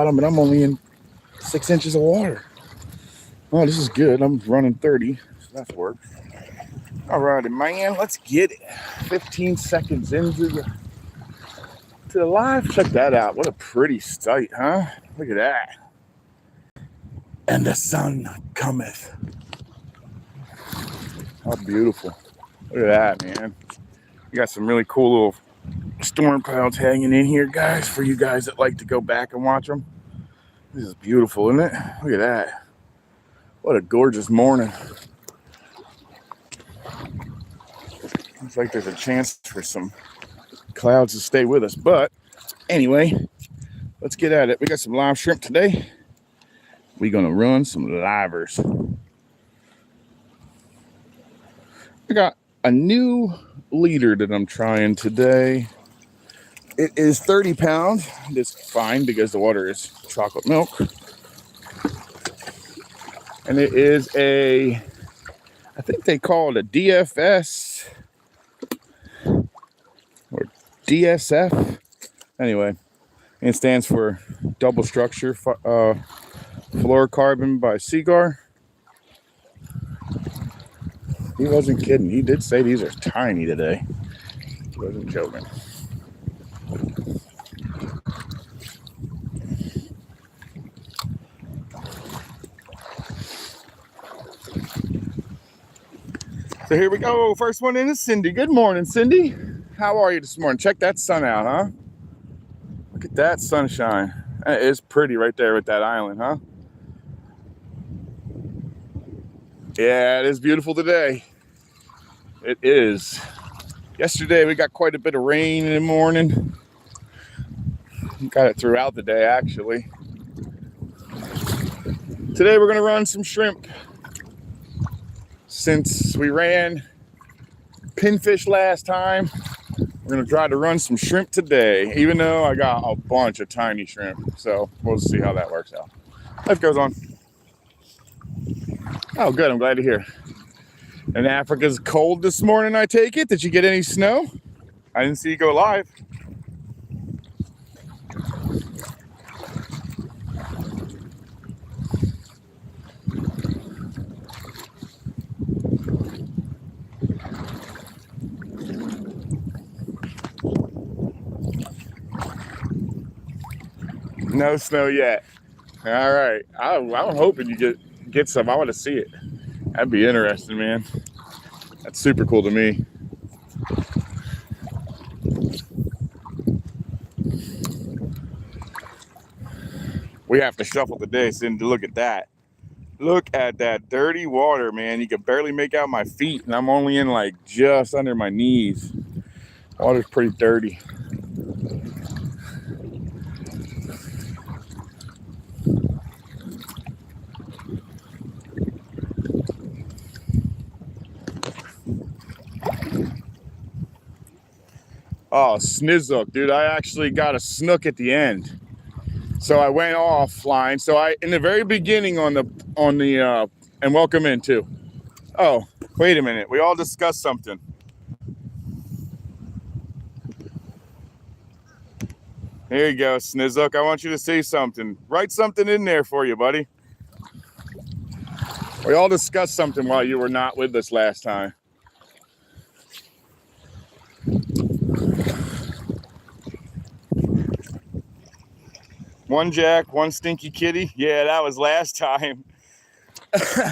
and I'm only in 6 inches of water. Oh, this is good. I'm running 30, so that's work. All righty, man. Let's get it. 15 seconds into the live. Check that out. What a pretty sight, huh? Look at that. And the sun cometh. How beautiful. Look at that, man. We got some really cool little storm clouds hanging in here, guys, for you guys that like to go back and watch them. This is beautiful, isn't it? Look at that. What a gorgeous morning. Looks like there's a chance for some clouds to stay with us. But anyway, let's get at it. We got some live shrimp today. We're going to run some livers. I got a new leader that I'm trying today. It is 30 pounds. It's fine because the water is chocolate milk. And it is I think they call it a DFS or DSF. Anyway, it stands for double structure fluorocarbon by Seagar. He wasn't kidding. He did say these are tiny today. He wasn't joking. So here we go. First one in is Cindy. Good morning, Cindy. How are you this morning? Check that sun out, huh? Look at that sunshine. It is pretty right there with that island, huh? Yeah, it is beautiful today. It is. Yesterday we got quite a bit of rain in the morning. Got it throughout the day, actually. Today we're going to run some shrimp. Since we ran pinfish last time, we're going to try to run some shrimp today, even though I got a bunch of tiny shrimp. So we'll see how that works out. Life goes on. Oh, good. I'm glad to hear. And Africa's cold this morning, I take it. Did you get any snow? I didn't see you go live. No snow yet. All right. I'm hoping you get some. I want to see it. That'd be interesting, man. That's super cool to me. We have to shuffle today, Cindy. Look at that. Look at that dirty water, man. You can barely make out my feet, and I'm only in like just under my knees. Water's pretty dirty. Oh, snizzle, dude. I actually got a snook at the end. So I went offline. So in the very beginning on the and welcome in too. Oh, wait a minute. We all discussed something. Here you go, Snizzuk. I want you to say something. Write something in there for you, buddy. We all discussed something while you were not with us last time. One jack, one stinky kitty. Yeah, that was last time.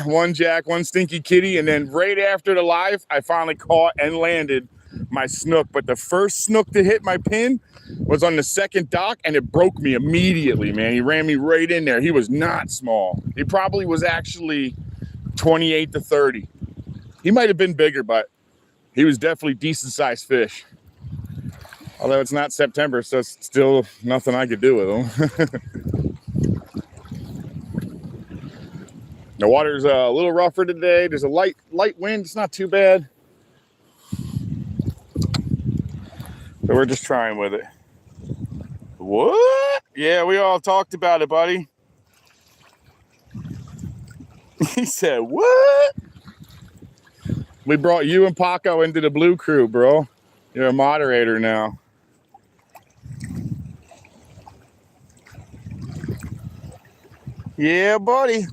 One jack, one stinky kitty. And then right after the live, I finally caught and landed my snook. But the first snook to hit my pin was on the second dock, and it broke me immediately, man. He ran me right in there. He was not small. He probably was actually 28 to 30. He might have been bigger, but he was definitely decent sized fish. Although it's not September, so it's still nothing I could do with him. The water's a little rougher today. There's a light wind. It's not too bad. So we're just trying with it. What? Yeah, we all talked about it, buddy. He said, what? We brought you and Paco into the blue crew, bro. You're a moderator now. Yeah, buddy.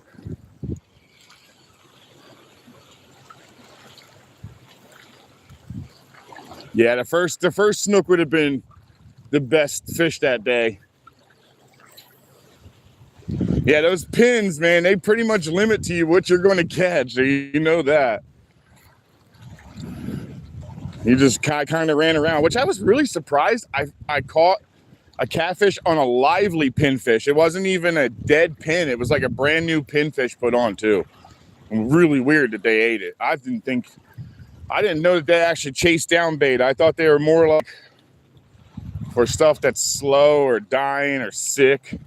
Yeah, the first snook would have been the best fish that day. Yeah, those pins, man, they pretty much limit to you what you're going to catch. So you know that. You just kind of ran around, which I was really surprised. I caught a catfish on a lively pinfish. It wasn't even a dead pin. It was like a brand new pinfish put on too. Really weird that they ate it. I didn't know that they actually chased down bait. I thought they were more like for stuff that's slow or dying or sick.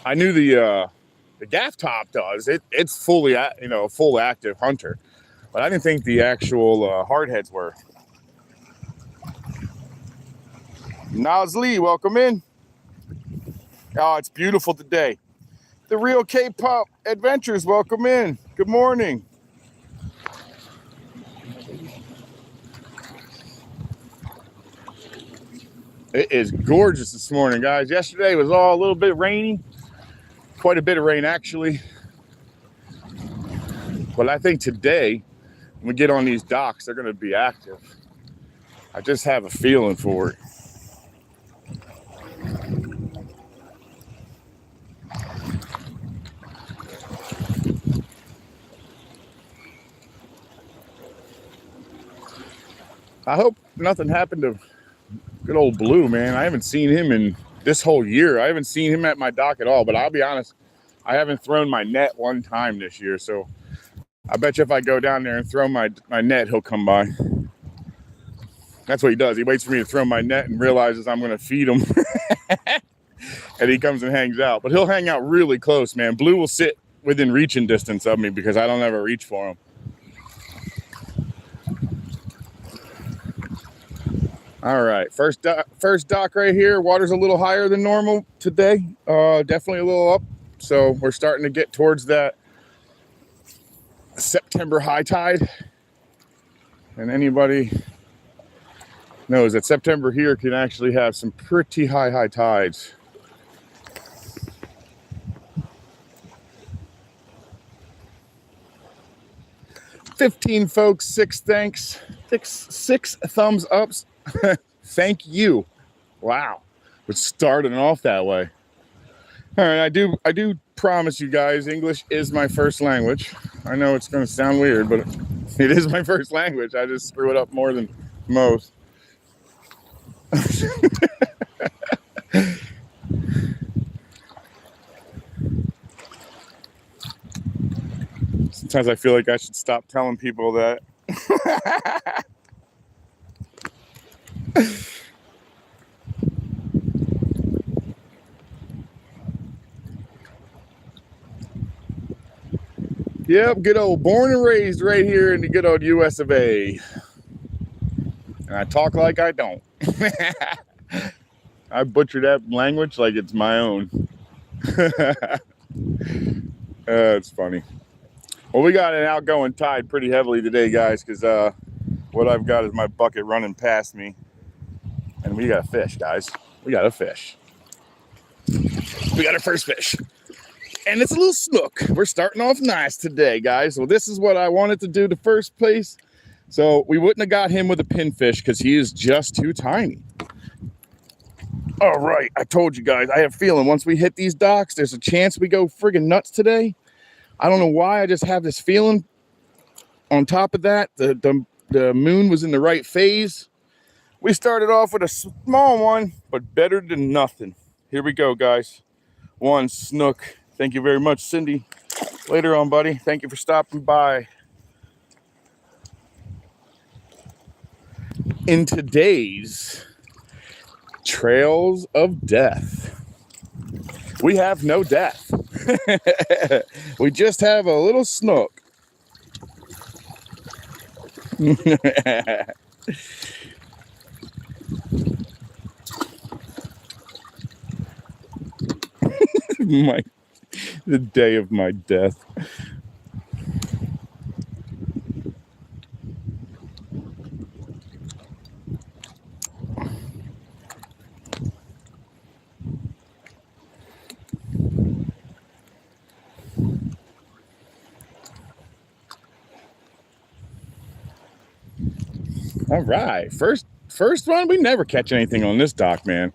I knew the gaff top does. It's fully, a full active hunter, but I didn't think the actual hardheads were. Nosley, welcome in. Oh, it's beautiful today. The Real K-Pop Adventures, welcome in. Good morning. It is gorgeous this morning, guys. Yesterday was all a little bit rainy. Quite a bit of rain, actually. But I think today, when we get on these docks, they're going to be active. I just have a feeling for it. I hope nothing happened to good old Blue, man. I haven't seen him in this whole year. I haven't seen him at my dock at all, but I'll be honest, I haven't thrown my net one time this year, so I bet you if I go down there and throw my net, he'll come by. That's what he does. He waits for me to throw my net and realizes I'm going to feed him. And he comes and hangs out. But he'll hang out really close, man. Blue will sit within reaching distance of me because I don't ever reach for him. All right, first dock right here. Water's a little higher than normal today. Definitely a little up. So we're starting to get towards that September high tide. And anybody knows that September here can actually have some pretty high tides. $15 folks, 6 thanks, six thumbs ups. Thank you. Wow, we're starting off that way. All right, I do promise you guys, English is my first language. I know it's going to sound weird, but it is my first language. I just screw it up more than most. Sometimes I feel like I should stop telling people that. Yep, good old born and raised right here in the good old US of A. And I talk like I don't. I butcher that language like it's my own. It's funny. Well, we got an outgoing tide pretty heavily today, guys, because what I've got is my bucket running past me. And we got a fish, guys. We got a fish. We got our first fish. And it's a little snook. We're starting off nice today, guys. Well, this is what I wanted to do the first place. So we wouldn't have got him with a pinfish because he is just too tiny. All right, I told you guys, I have a feeling once we hit these docks, there's a chance we go friggin' nuts today. I don't know why, I just have this feeling. On top of that, the moon was in the right phase. We started off with a small one, but better than nothing. Here we go, guys. One snook. Thank you very much, Cindy. Later on, buddy. Thank you for stopping by. In today's Trails of Death, we have no death. We just have a little snook. The day of my death. All right, first one. We never catch anything on this dock, man.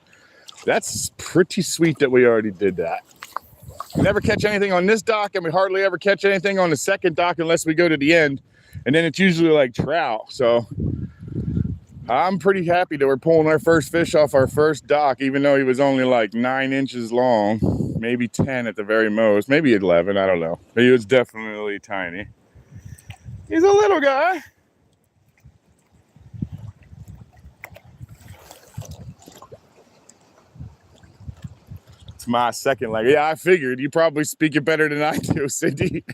That's pretty sweet that we already did that. We never catch anything on this dock, and we hardly ever catch anything on the second dock unless we go to the end, and then it's usually like trout. So I'm pretty happy that we're pulling our first fish off our first dock, even though he was only like 9 inches long, maybe 10 at the very most, maybe 11, I don't know. But he was definitely tiny. He's a little guy. It's my second leg. Yeah, I figured. You probably speak it better than I do, Cindy.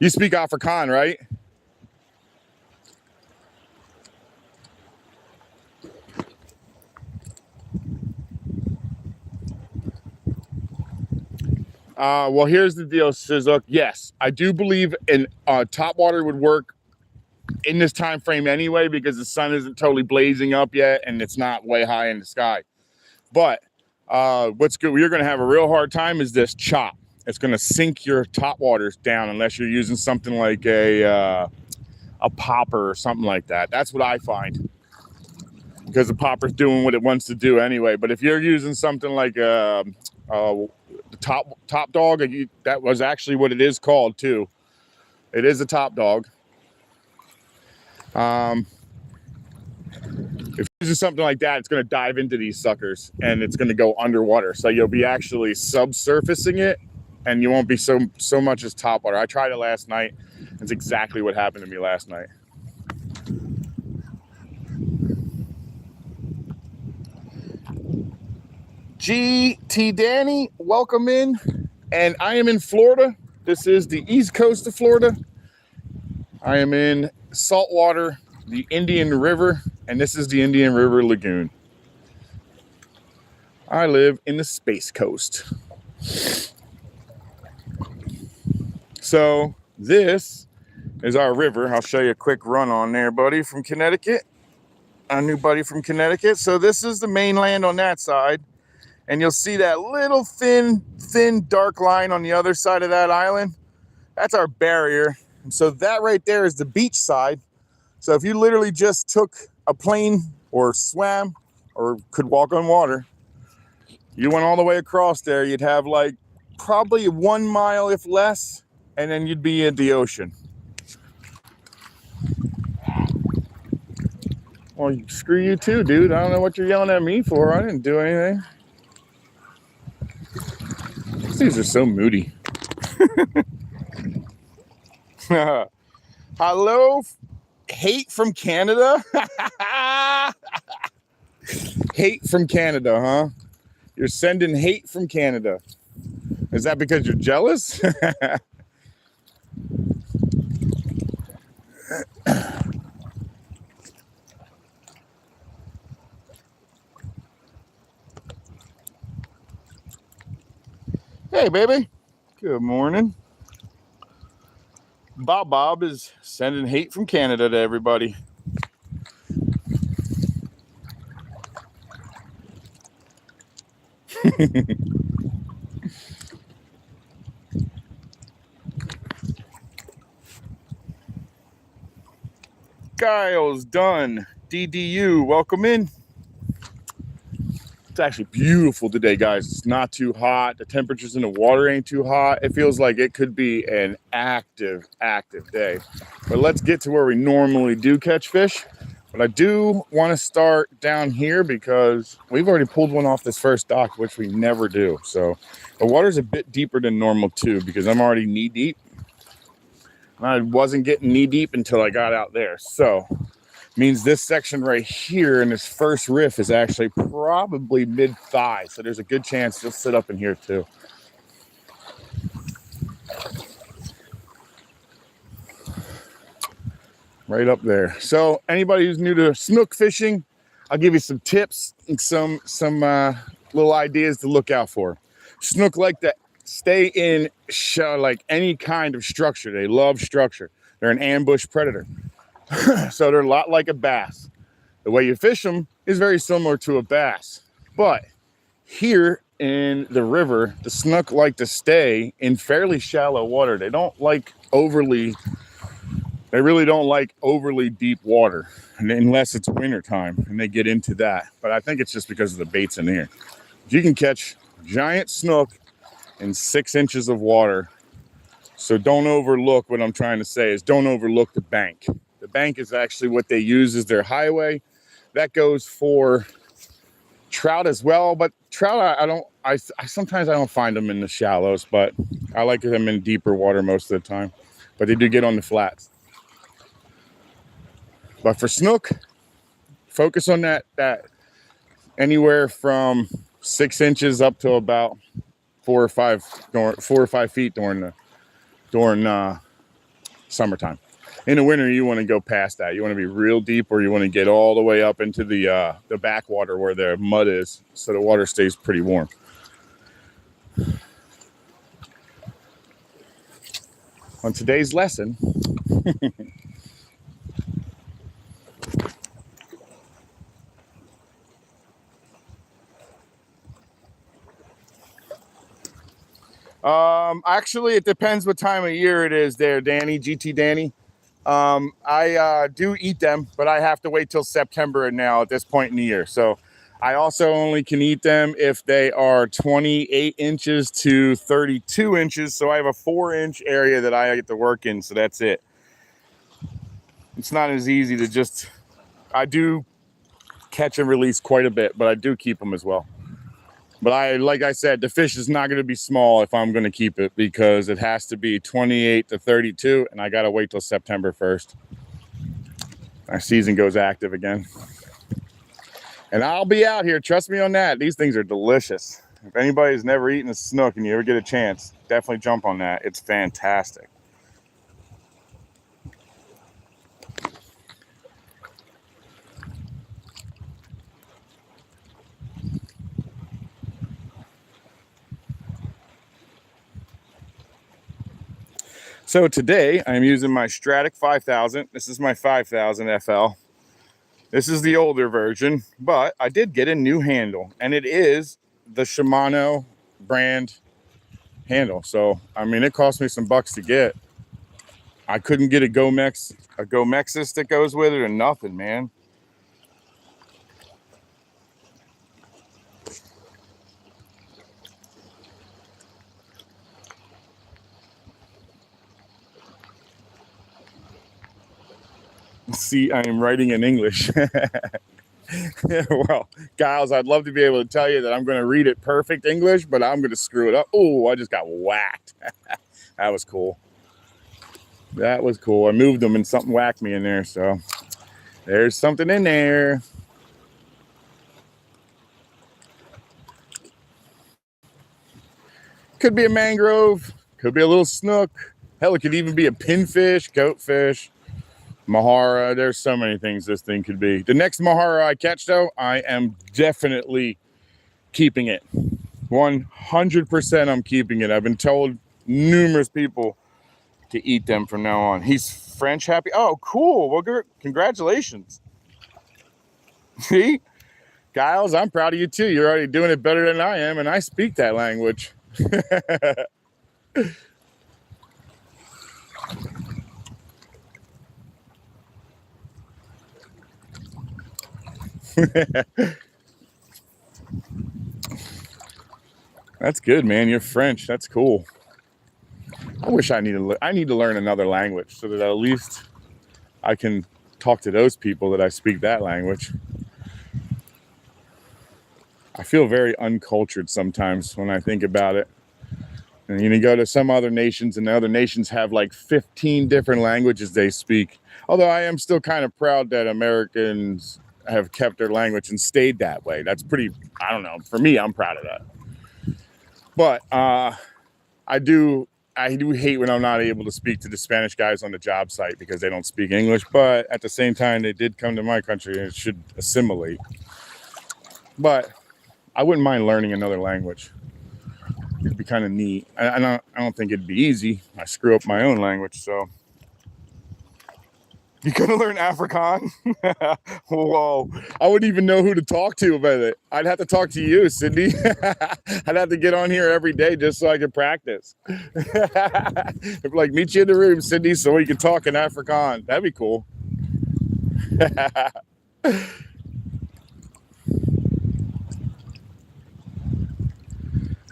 You speak Afrikaans, right? Well, here's the deal, Snook. Yes, I do believe in top water would work in this time frame anyway, because the sun isn't totally blazing up yet and it's not way high in the sky. But what's good, you're going to have a real hard time is this chop. It's going to sink your top waters down unless you're using something like a popper or something like that. That's what I find, because the popper's doing what it wants to do anyway. But if you're using something like the top dog, that was actually what it is called too. It is a top dog. If you're using something like that, it's going to dive into these suckers and it's going to go underwater. So you'll be actually subsurfacing it, and you won't be so much as top water. I tried it last night. That's exactly what happened to me last night. GT Danny, welcome in. And I am in Florida. This is the east coast of Florida. I am in saltwater, the Indian River, and this is the Indian River Lagoon. I live in the Space Coast. So this is our river. I'll show you a quick run on there, buddy, from Connecticut. Our new buddy from Connecticut. So this is the mainland on that side. And you'll see that little thin, dark line on the other side of that island. That's our barrier. And so that right there is the beach side. So if you literally just took a plane or swam or could walk on water, you went all the way across there, you'd have like probably 1 mile, if less, and then you'd be at the ocean. Well, screw you too, dude. I don't know what you're yelling at me for. I didn't do anything. These are so moody. Hello, hate from Canada. Hate from Canada, huh? You're sending hate from Canada. Is that because you're jealous? Hey, baby. Good morning. Bob is sending hate from Canada to everybody. Kyle's done. DDU, welcome in. It's actually beautiful today, guys. It's not too hot. The temperatures in the water ain't too hot. It feels like it could be an active day. But let's get to where we normally do catch fish. But I do want to start down here because we've already pulled one off this first dock, which we never do. So the water's a bit deeper than normal too, because I'm already knee deep. I wasn't getting knee deep until I got out there. So means this section right here in this first riff is actually probably mid-thigh. So there's a good chance you'll sit up in here too. Right up there. So anybody who's new to snook fishing, I'll give you some tips and some little ideas to look out for. Snook like to stay in like any kind of structure. They love structure. They're an ambush predator. So they're a lot like a bass. The way you fish them is very similar to a bass. But here in the river, the snook like to stay in fairly shallow water. They don't like overly They really don't like overly deep water unless it's wintertime and they get into that. But I think it's just because of the baits in here. You can catch giant snook in 6 inches of water. So don't overlook what I'm trying to say is don't overlook the bank. The bank is actually what they use as their highway. That goes for trout as well, but trout I sometimes I don't find them in the shallows, but I like them in deeper water most of the time. But they do get on the flats. But for snook, focus on that anywhere from 6 inches up to about 4 or 5 feet during summertime. In the winter, you want to go past that. You want to be real deep, or you want to get all the way up into the backwater where the mud is, so the water stays pretty warm. On today's lesson, actually, it depends what time of year it is there, Danny, GT Danny. I do eat them, but I have to wait till September now at this point in the year. So I also only can eat them if they are 28 inches to 32 inches. So I have a 4-inch area that I get to work in. So that's it. It's not as easy to just, I do catch and release quite a bit, but I do keep them as well. But like I said, the fish is not going to be small if I'm going to keep it, because it has to be 28 to 32, and I got to wait till September 1st. Our season goes active again. And I'll be out here, trust me on that. These things are delicious. If anybody's never eaten a snook and you ever get a chance, definitely jump on that. It's fantastic. So today I'm using my Stratic 5000. This is my 5000 FL. This is the older version, but I did get a new handle, and it is the Shimano brand handle. So, I mean, it cost me some bucks to get. I couldn't get a Gomexus that goes with it or nothing, man. See, I am writing in English. Well, Giles, I'd love to be able to tell you that I'm going to read it perfect English, but I'm going to screw it up. Oh, I just got whacked. That was cool. That was cool. I moved them and something whacked me in there, so there's something in there. Could be a mangrove. Could be a little snook. Hell, it could even be a pinfish, goatfish, Mahara. There's so many things this thing could be. The next Mahara I catch, though, I am definitely keeping it. 100% I'm keeping it. I've been told numerous people to eat them from now on. He's French happy. Oh, cool. Well, congratulations. See? Giles, I'm proud of you too. You're already doing it better than I am, and I speak that language. That's good, man. You're French. That's cool. I wish I need to learn another language so that at least I can talk to those people that I speak that language. I feel very uncultured sometimes when I think about it. And you go to some other nations, and the other nations have like 15 different languages they speak. Although I am still kind of proud that Americans have kept their language and stayed that way. That's pretty, I don't know. For me, I'm proud of that. But I do hate when I'm not able to speak to the Spanish guys on the job site because they don't speak English. But at the same time, they did come to my country and it should assimilate. But I wouldn't mind learning another language. It'd be kind of neat. I don't think it'd be easy. I screw up my own language, so. You gonna learn Afrikaan? Whoa. I wouldn't even know who to talk to about it. I'd have to talk to you, Cindy. I'd have to get on here every day just so I could practice. Like, meet you in the room, Cindy, so we can talk in Afrikaan. That'd be cool.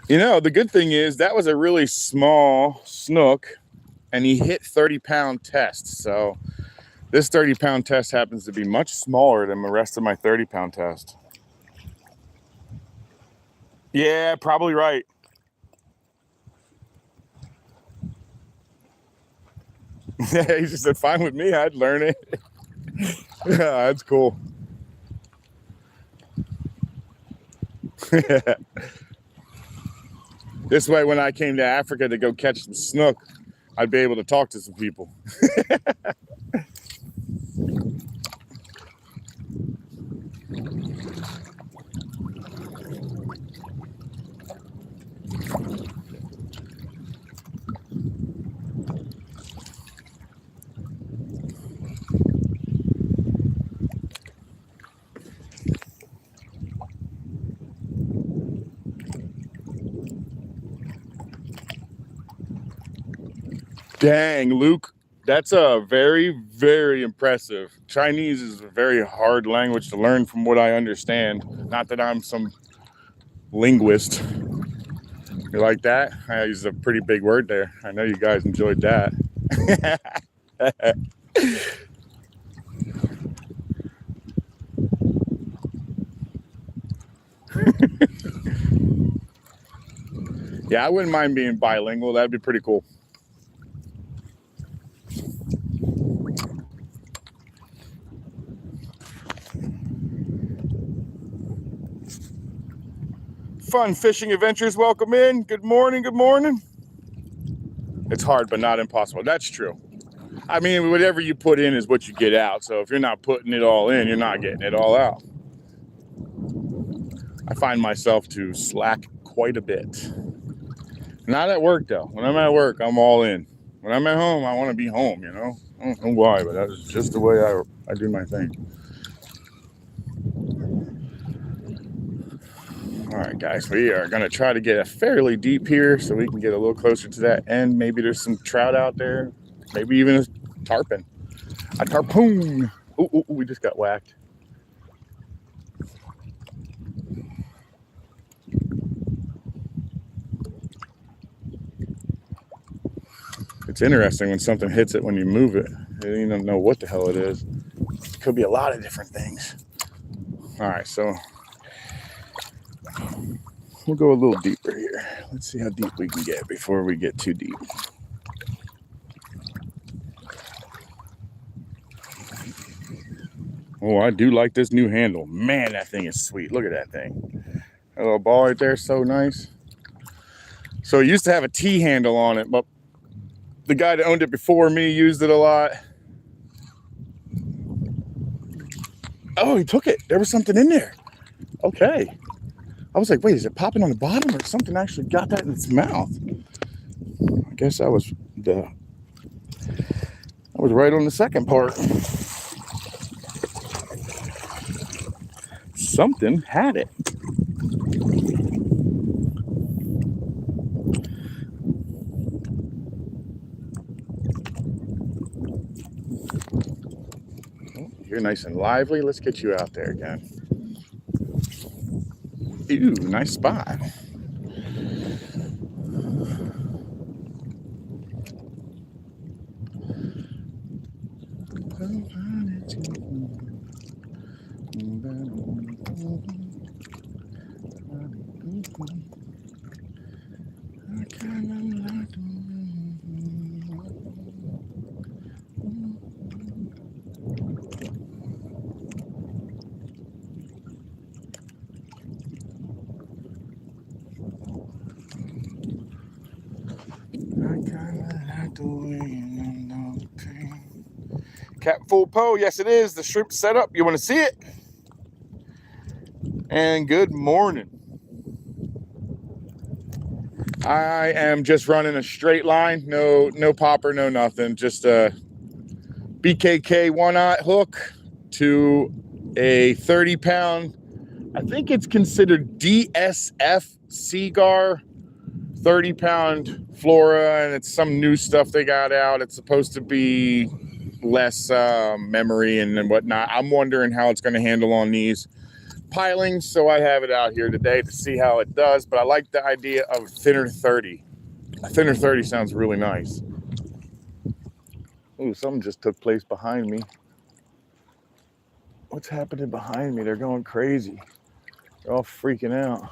You know, the good thing is that was a really small snook, and he hit 30-pound test. So this 30-pound test happens to be much smaller than the rest of my 30-pound test. Yeah, probably right. Yeah, he just said, fine with me, I'd learn it. Yeah, that's cool. This way, when I came to Africa to go catch some snook, I'd be able to talk to some people. Dang, Luke, that's a very, very impressive. Chinese is a very hard language to learn from what I understand. Not that I'm some linguist. You like that? I used a pretty big word there. I know you guys enjoyed that. Yeah, I wouldn't mind being bilingual. That'd be pretty cool. Fun fishing adventures, welcome in. Good morning, good morning. It's hard, but not impossible. That's true. I mean, whatever you put in is what you get out. So if you're not putting it all in, you're not getting it all out. I find myself to slack quite a bit. Not at work, though. When I'm at work, I'm all in. When I'm at home, I want to be home, you know? I don't know why, but that's just the way I do my thing. All right, guys, we are going to try to get a fairly deep here so we can get a little closer to that end. Maybe there's some trout out there. Maybe even a tarpon. A tarpon. Ooh, we just got whacked. It's interesting when something hits it when you move it. You don't know what the hell it is. It could be a lot of different things. All right, so we'll go a little deeper here. Let's see how deep we can get before we get too deep. Oh, I do like this new handle. Man, that thing is sweet. Look at that thing. That little ball right there is so nice. So it used to have a T handle on it, but the guy that owned it before me used it a lot. Oh, he took it. There was something in there. Okay. I was like, wait, is it popping on the bottom or something actually got that in its mouth? I guess that was right on the second part. Something had it. Oh, you're nice and lively. Let's get you out there again. Ooh, nice spot. Cap full po, yes it is. The shrimp setup. You want to see it? And good morning. I am just running a straight line. No popper, no nothing. Just BKK 1/0 hook to a 30-pound. I think it's considered DSF Seagar 30-pound Flora, and it's some new stuff they got out. It's supposed to be less memory and whatnot. I'm wondering how it's going to handle on these pilings, so I have it out here today to see how it does. But I like the idea of thinner 30. A thinner 30 sounds really nice. Ooh, something just took place behind me. What's happening behind me? They're going crazy. They're all freaking out.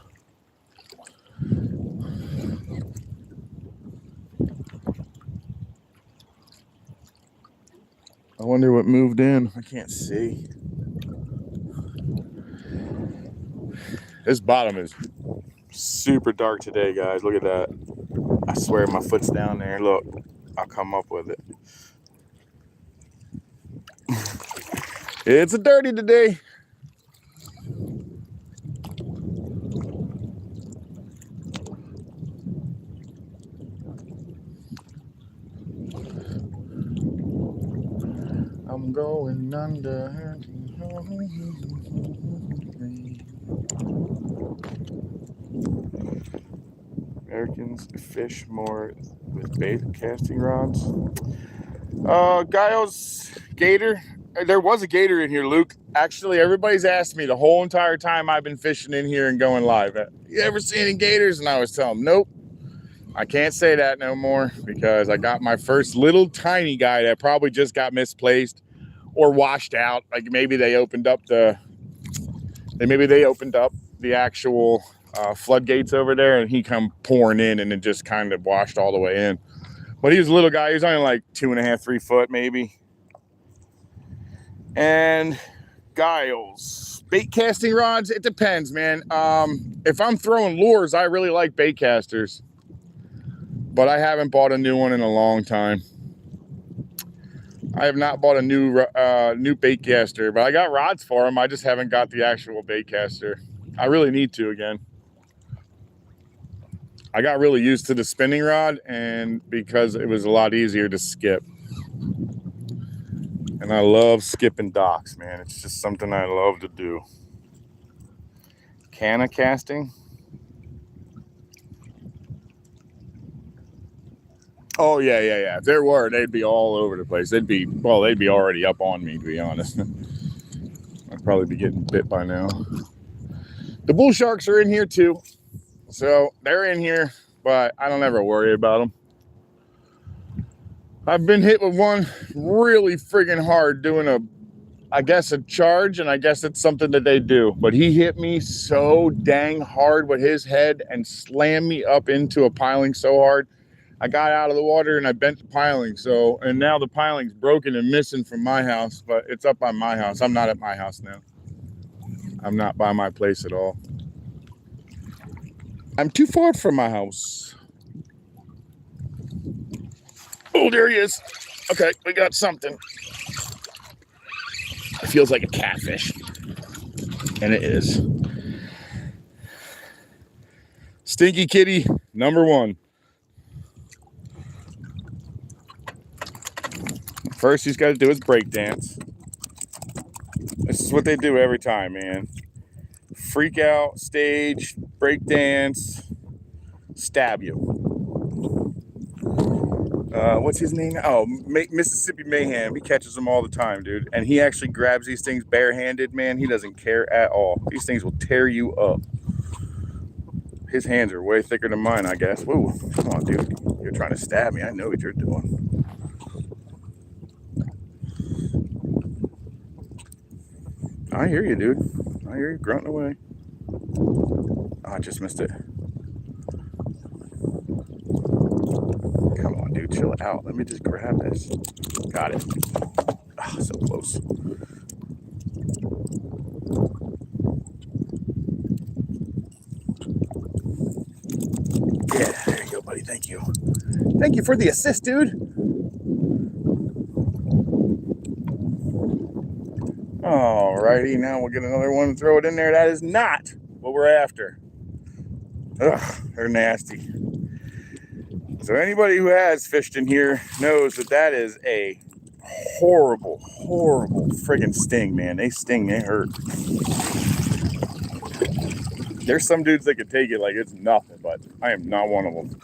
I wonder what moved in. I can't see. This bottom is super dark today, guys. Look at that. I swear my foot's down there. Look, I'll come up with it. It's a dirty today. I'm going under. Americans fish more with bait casting rods. Giles, gator. There was a gator in here, Luke. Actually, everybody's asked me the whole entire time I've been fishing in here and going live. You ever see any gators? And I was telling them, nope. I can't say that no more because I got my first little tiny guy that probably just got misplaced or washed out. Like maybe they opened up the actual floodgates over there and he come pouring in and it just kind of washed all the way in. But he was a little guy. He was only like 2.5, 3 foot maybe. And Giles, bait casting rods, it depends, man. If I'm throwing lures, I really like bait casters. But I haven't bought a new one in a long time. I have not bought a new bait caster, but I got rods for them. I just haven't got the actual bait caster. I really need to again. I got really used to the spinning rod and because it was a lot easier to skip. And I love skipping docks, man. It's just something I love to do. Canna casting. Oh, yeah. If there were, they'd be all over the place. They'd be already up on me, to be honest. I'd probably be getting bit by now. The bull sharks are in here too. So they're in here, but I don't ever worry about them. I've been hit with one really friggin' hard doing I guess a charge, and I guess it's something that they do. But he hit me so dang hard with his head and slammed me up into a piling so hard. I got out of the water and I bent the piling. And now the piling's broken and missing from my house, but it's up on my house. I'm not at my house now. I'm not by my place at all. I'm too far from my house. Oh, there he is. Okay, we got something. It feels like a catfish. And it is. Stinky Kitty, #1. First, he's got to do his break dance. This is what they do every time, man. Freak out, stage, break dance, stab you. What's his name? Oh, Mississippi Mayhem. He catches them all the time, dude. And he actually grabs these things barehanded, man. He doesn't care at all. These things will tear you up. His hands are way thicker than mine, I guess. Whoa, come on, dude. You're trying to stab me. I know what you're doing. I hear you, dude. I hear you grunting away. Oh, I just missed it. Come on, dude. Chill out. Let me just grab this. Got it. Oh, so close. Yeah, there you go, buddy. Thank you. Thank you for the assist, dude. Alrighty, now we'll get another one and throw it in there. That is not what we're after. Ugh, they're nasty. So anybody who has fished in here knows that is a Horrible, horrible friggin' sting, man. They sting, they hurt. There's some dudes that can take it like it's nothing, but I am not one of them.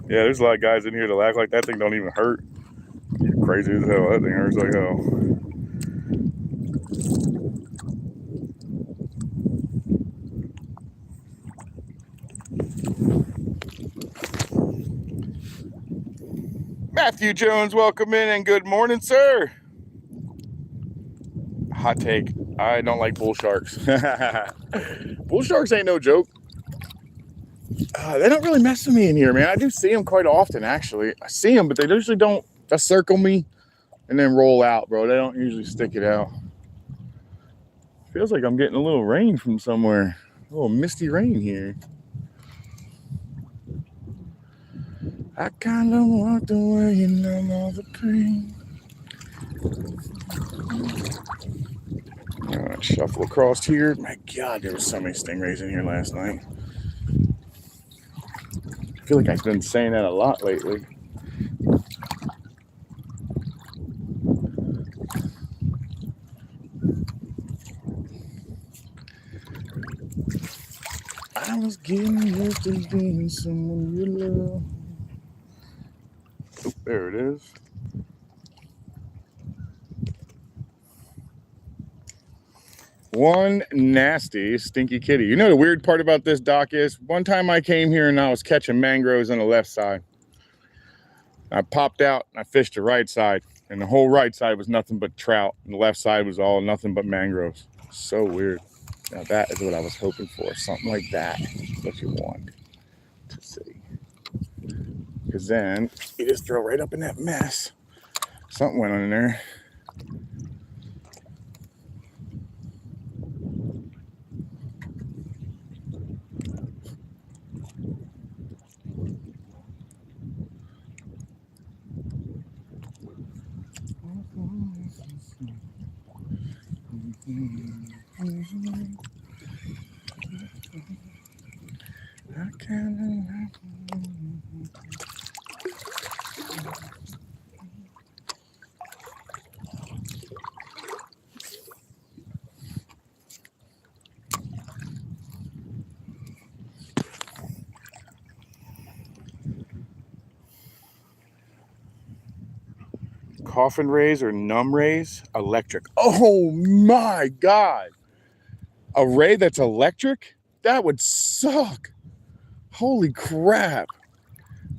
Yeah, there's a lot of guys in here that act like that thing don't even hurt. You're crazy as hell. That thing hurts like hell. Matthew Jones, welcome in and good morning, sir. Hot take. I don't like bull sharks. Bull sharks ain't no joke. They don't really mess with me in here, man. I do see them quite often, actually. I see them, but they usually don't just circle me and then roll out, bro. They don't usually stick it out. Feels like I'm getting a little rain from somewhere. A little misty rain here. I kind of walked away and numb all the pain. All right, shuffle across here. My God, there was so many stingrays in here last night. I feel like I've been saying that a lot lately. I was getting used to being someone you love. Oh, there it is. One nasty, stinky kitty. You know the weird part about this dock is, one time I came here and I was catching mangroves on the left side. I popped out and I fished the right side, and the whole right side was nothing but trout, and the left side was all nothing but mangroves. So weird. Now that is what I was hoping for. Something like that is what you want to see. Because then you just throw right up in that mess. Something went on in there. Coffin rays or numb rays, electric. Oh my God. A ray that's electric? That would suck. Holy crap.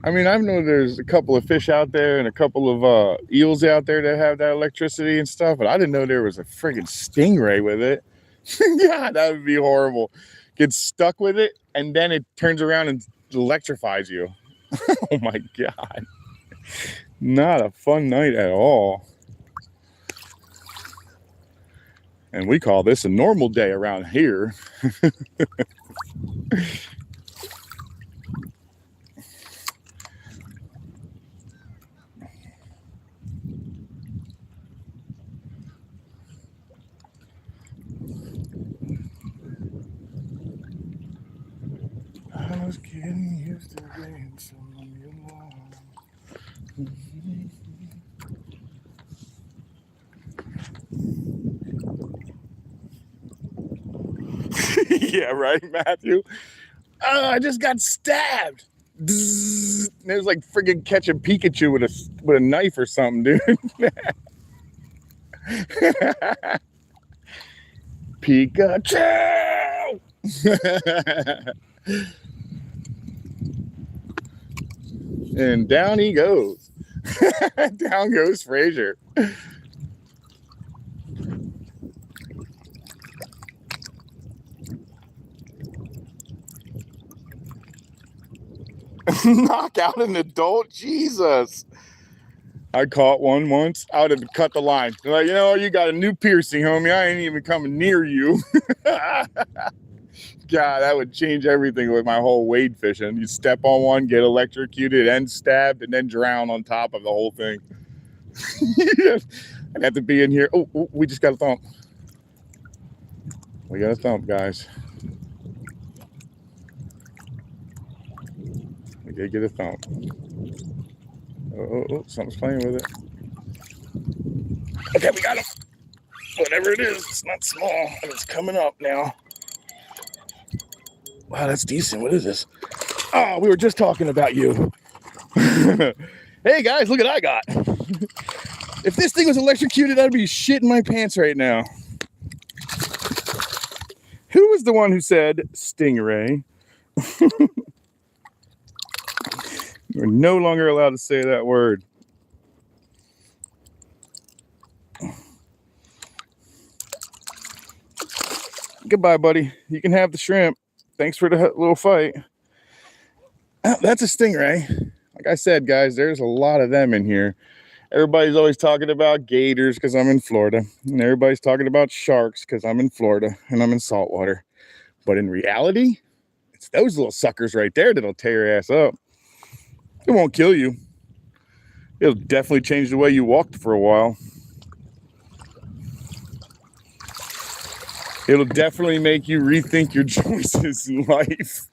I mean, I know there's a couple of fish out there and a couple of eels out there that have that electricity and stuff, but I didn't know there was a friggin' stingray with it. Yeah, that would be horrible. Get stuck with it, and then it turns around and electrifies you. Oh my God. Not a fun night at all. And we call this a normal day around here. I was getting used to being someone you love. Yeah, right, Matthew? Oh, I just got stabbed. It was like friggin' catching Pikachu with a knife or something, dude. Pikachu! And down he goes. Down goes Frazier. Knock out an adult? Jesus. I caught one once. I would have cut the line. They're like, you know, you got a new piercing, homie. I ain't even coming near you. God, that would change everything with my whole wade fishing. You step on one, get electrocuted, and stabbed, and then drown on top of the whole thing. I'd have to be in here. Oh, we just got a thump. We got a thump, guys. did get a thump. Oh, something's playing with it. Okay, we got him. Whatever it is, it's not small, and it's coming up now. Wow, that's decent. What is this? Oh, we were just talking about you. Hey guys, look what I got. If this thing was electrocuted, I'd be shitting my pants right now. Who was the one who said stingray? You're no longer allowed to say that word. Goodbye, buddy. You can have the shrimp. Thanks for the little fight. Oh, that's a stingray. Like I said, guys, there's a lot of them in here. Everybody's always talking about gators because I'm in Florida. And everybody's talking about sharks because I'm in Florida and I'm in saltwater. But in reality, it's those little suckers right there that'll tear your ass up. It won't kill you. It'll definitely change the way you walked for a while. It'll definitely make you rethink your choices in life.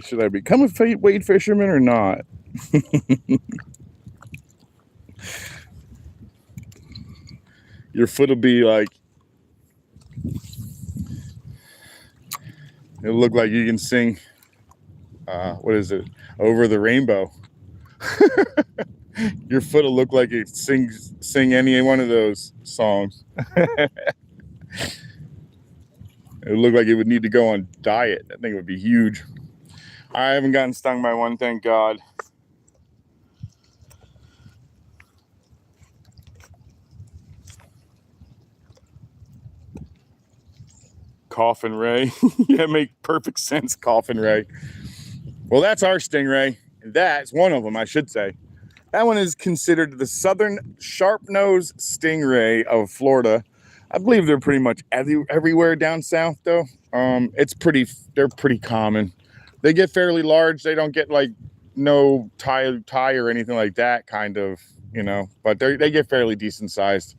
Should I become a wade fisherman or not? Your foot will be like, it'll look like you can sing, what is it? Over the Rainbow. Your foot will look like it sing any one of those songs. It would look like it would need to go on diet. I think it would be huge. I haven't gotten stung by one, thank God. Coffin Ray. Yeah, make perfect sense, Coffin Ray. Well, that's our stingray. That's one of them, I should say. That one is considered the southern sharp-nosed stingray of Florida. I believe they're pretty much everywhere down south, though. They're pretty common. They get fairly large. They don't get like no tie or anything like that, kind of, you know. But they get fairly decent sized,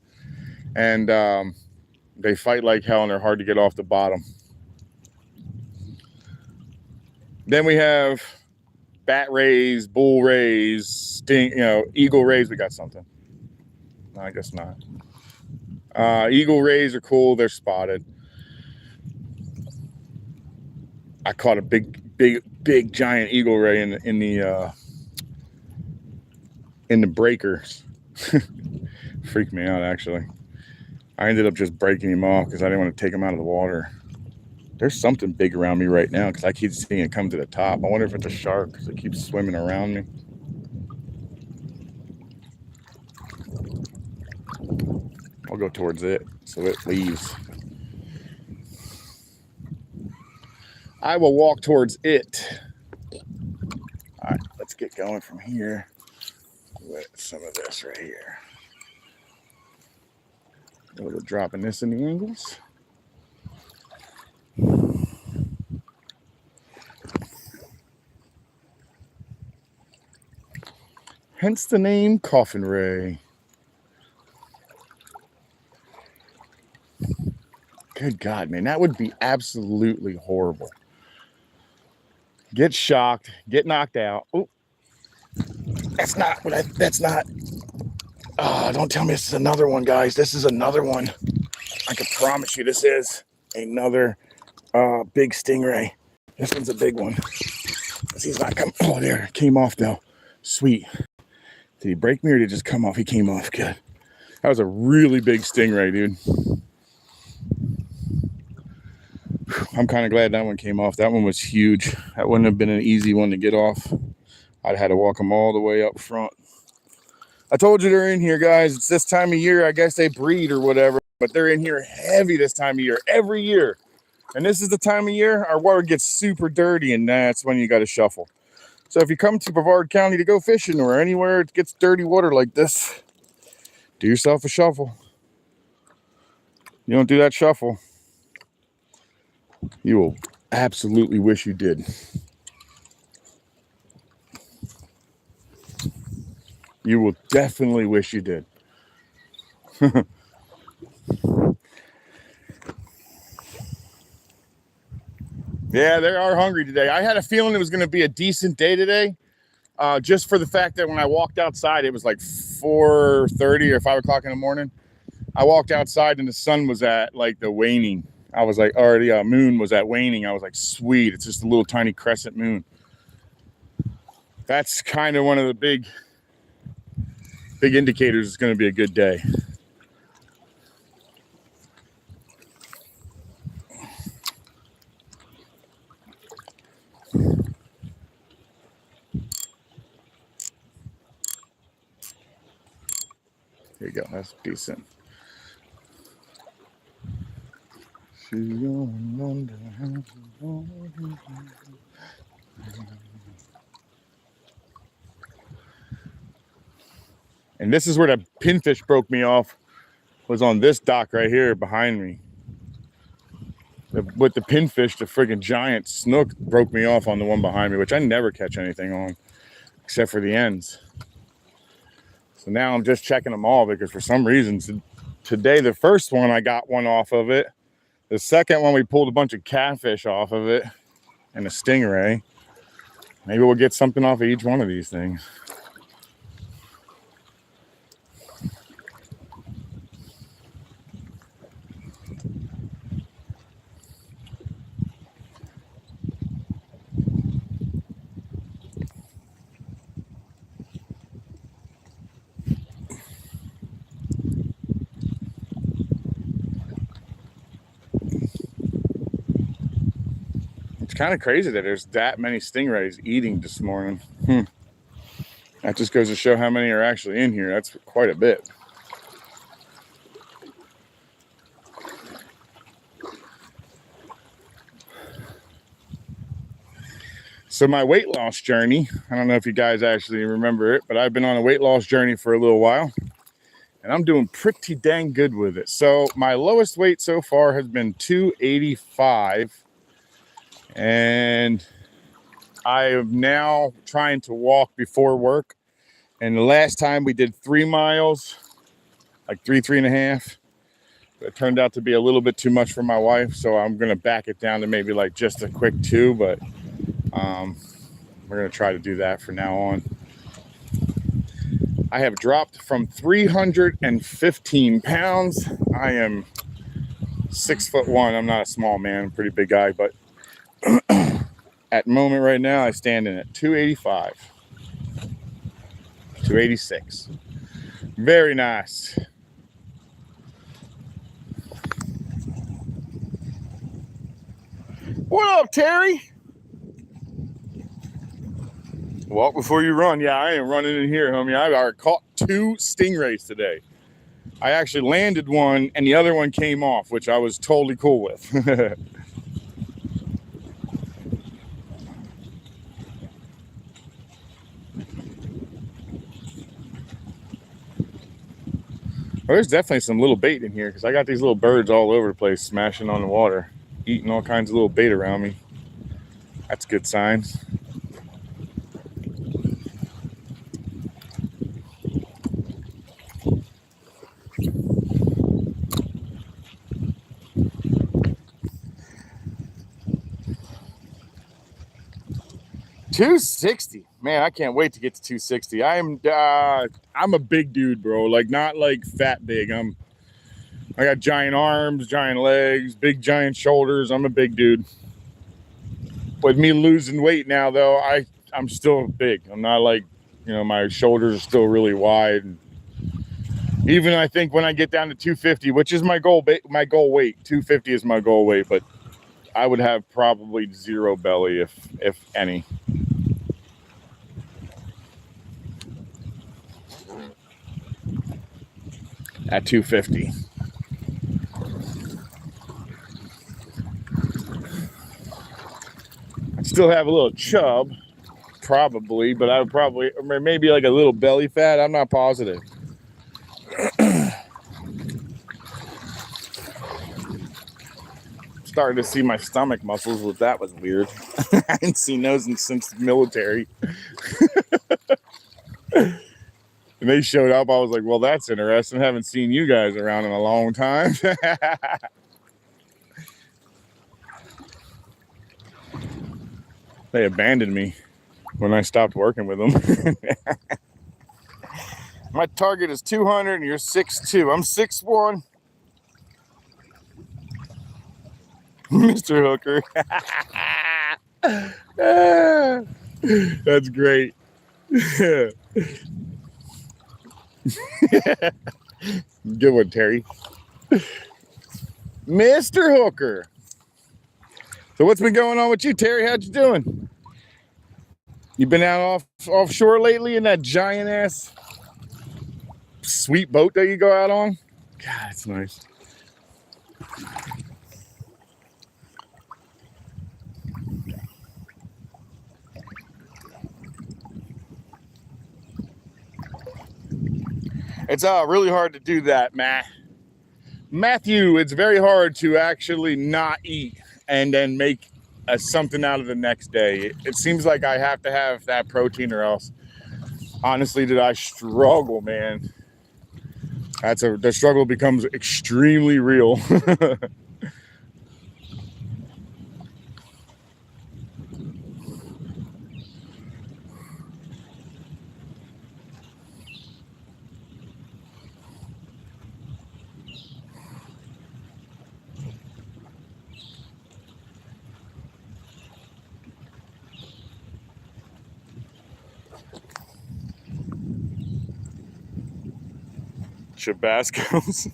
and they fight like hell, and they're hard to get off the bottom. Then we have bat rays, bull rays, eagle rays. We got something. No, I guess not. Eagle rays are cool. They're spotted. I caught a big giant eagle ray in the breakers. Freaked me out, actually. I ended up just breaking him off because I didn't want to take him out of the water. There's something big around me right now because I keep seeing it come to the top. I wonder if it's a shark because it keeps swimming around me. I'll go towards it so it leaves. I will walk towards it. All right, let's get going from here with some of this right here. A little dropping this in the angles. Hence the name Coffin Ray. Good God, man, that would be absolutely horrible. Get shocked, get knocked out. Oh, that's not. Oh, don't tell me this is another one, guys. This is another one. I can promise you this is another big stingray. This one's a big one. He's not coming. Oh, there, came off though. Sweet. Did he break me or did he just come off? He came off. Good. That was a really big stingray, dude. I'm kind of glad that one came off. That one was huge. That wouldn't have been an easy one to get off. I'd had to walk them all the way up front. I told you they're in here, guys. It's this time of year. I guess they breed or whatever, but they're in here heavy this time of year, every year. And this is the time of year our water gets super dirty, and that's when you got to shuffle. So if you come to Brevard County to go fishing or anywhere it gets dirty water like this, do yourself a shuffle. You don't do that shuffle, you will absolutely wish you did. You will definitely wish you did. Yeah, they are hungry today. I had a feeling it was going to be a decent day today, just for the fact that when I walked outside, it was like 4:30 or 5 o'clock in the morning. I walked outside and the sun was at like the waning. I was like, or the moon was at waning. I was like, sweet. It's just a little tiny crescent moon. That's kind of one of the big indicators it's going to be a good day. There you go. That's decent. And this is where the pinfish broke me off, was on this dock right here behind me. With the pinfish, the friggin' giant snook broke me off on the one behind me, which I never catch anything on except for the ends. So now I'm just checking them all because for some reason today, the first one I got one off of it. The second one we pulled a bunch of catfish off of it and a stingray. Maybe we'll get something off of each one of these things. It's kind of crazy that there's that many stingrays eating this morning. That just goes to show how many are actually in here. That's quite a bit. So my weight loss journey, I don't know if you guys actually remember it, but I've been on a weight loss journey for a little while. And I'm doing pretty dang good with it. So my lowest weight so far has been 285. And I am now trying to walk before work. And the last time we did 3 miles, like 3.5. It turned out to be a little bit too much for my wife. So I'm going to back it down to maybe like just a quick 2. But we're going to try to do that from now on. I have dropped from 315 pounds. I am 6'1". I'm not a small man, I'm a pretty big guy, but at the moment right now, I stand in at 285, 286. Very nice. What up, Terry? Walk before you run. Yeah, I am running in here, homie. I already caught 2 stingrays today. I actually landed one and the other one came off, which I was totally cool with. Well, there's definitely some little bait in here because I got these little birds all over the place smashing on the water, eating all kinds of little bait around me. That's a good sign. $260, man! I can't wait to get to 260. I'm a big dude, bro. Like not like fat big. I got giant arms, giant legs, big giant shoulders. I'm a big dude. With me losing weight now, though, I'm still big. I'm not like, my shoulders are still really wide. Even I think when I get down to 250, which is my goal weight, 250 is my goal weight, but I would have probably 0 belly if any. At 250. I'd still have a little chub, probably, but I would probably, or maybe like a little belly fat. I'm not positive. Starting to see my stomach muscles, well, that was weird. I hadn't seen those since the military. And they showed up. I was like, well, that's interesting. I haven't seen you guys around in a long time. They abandoned me when I stopped working with them. My target is 200 and you're 6'2". I'm 6'1". Mr. Hooker. That's great. Good one, Terry. Mr. Hooker. So what's been going on with you, Terry? How'd you doing? You been out offshore lately in that giant ass sweet boat that you go out on? God, it's nice. It's really hard to do that, Matthew. It's very hard to actually not eat and then make something out of the next day. It seems like I have to have that protein or else. Honestly, did I struggle, man? The struggle becomes extremely real. Chabascos.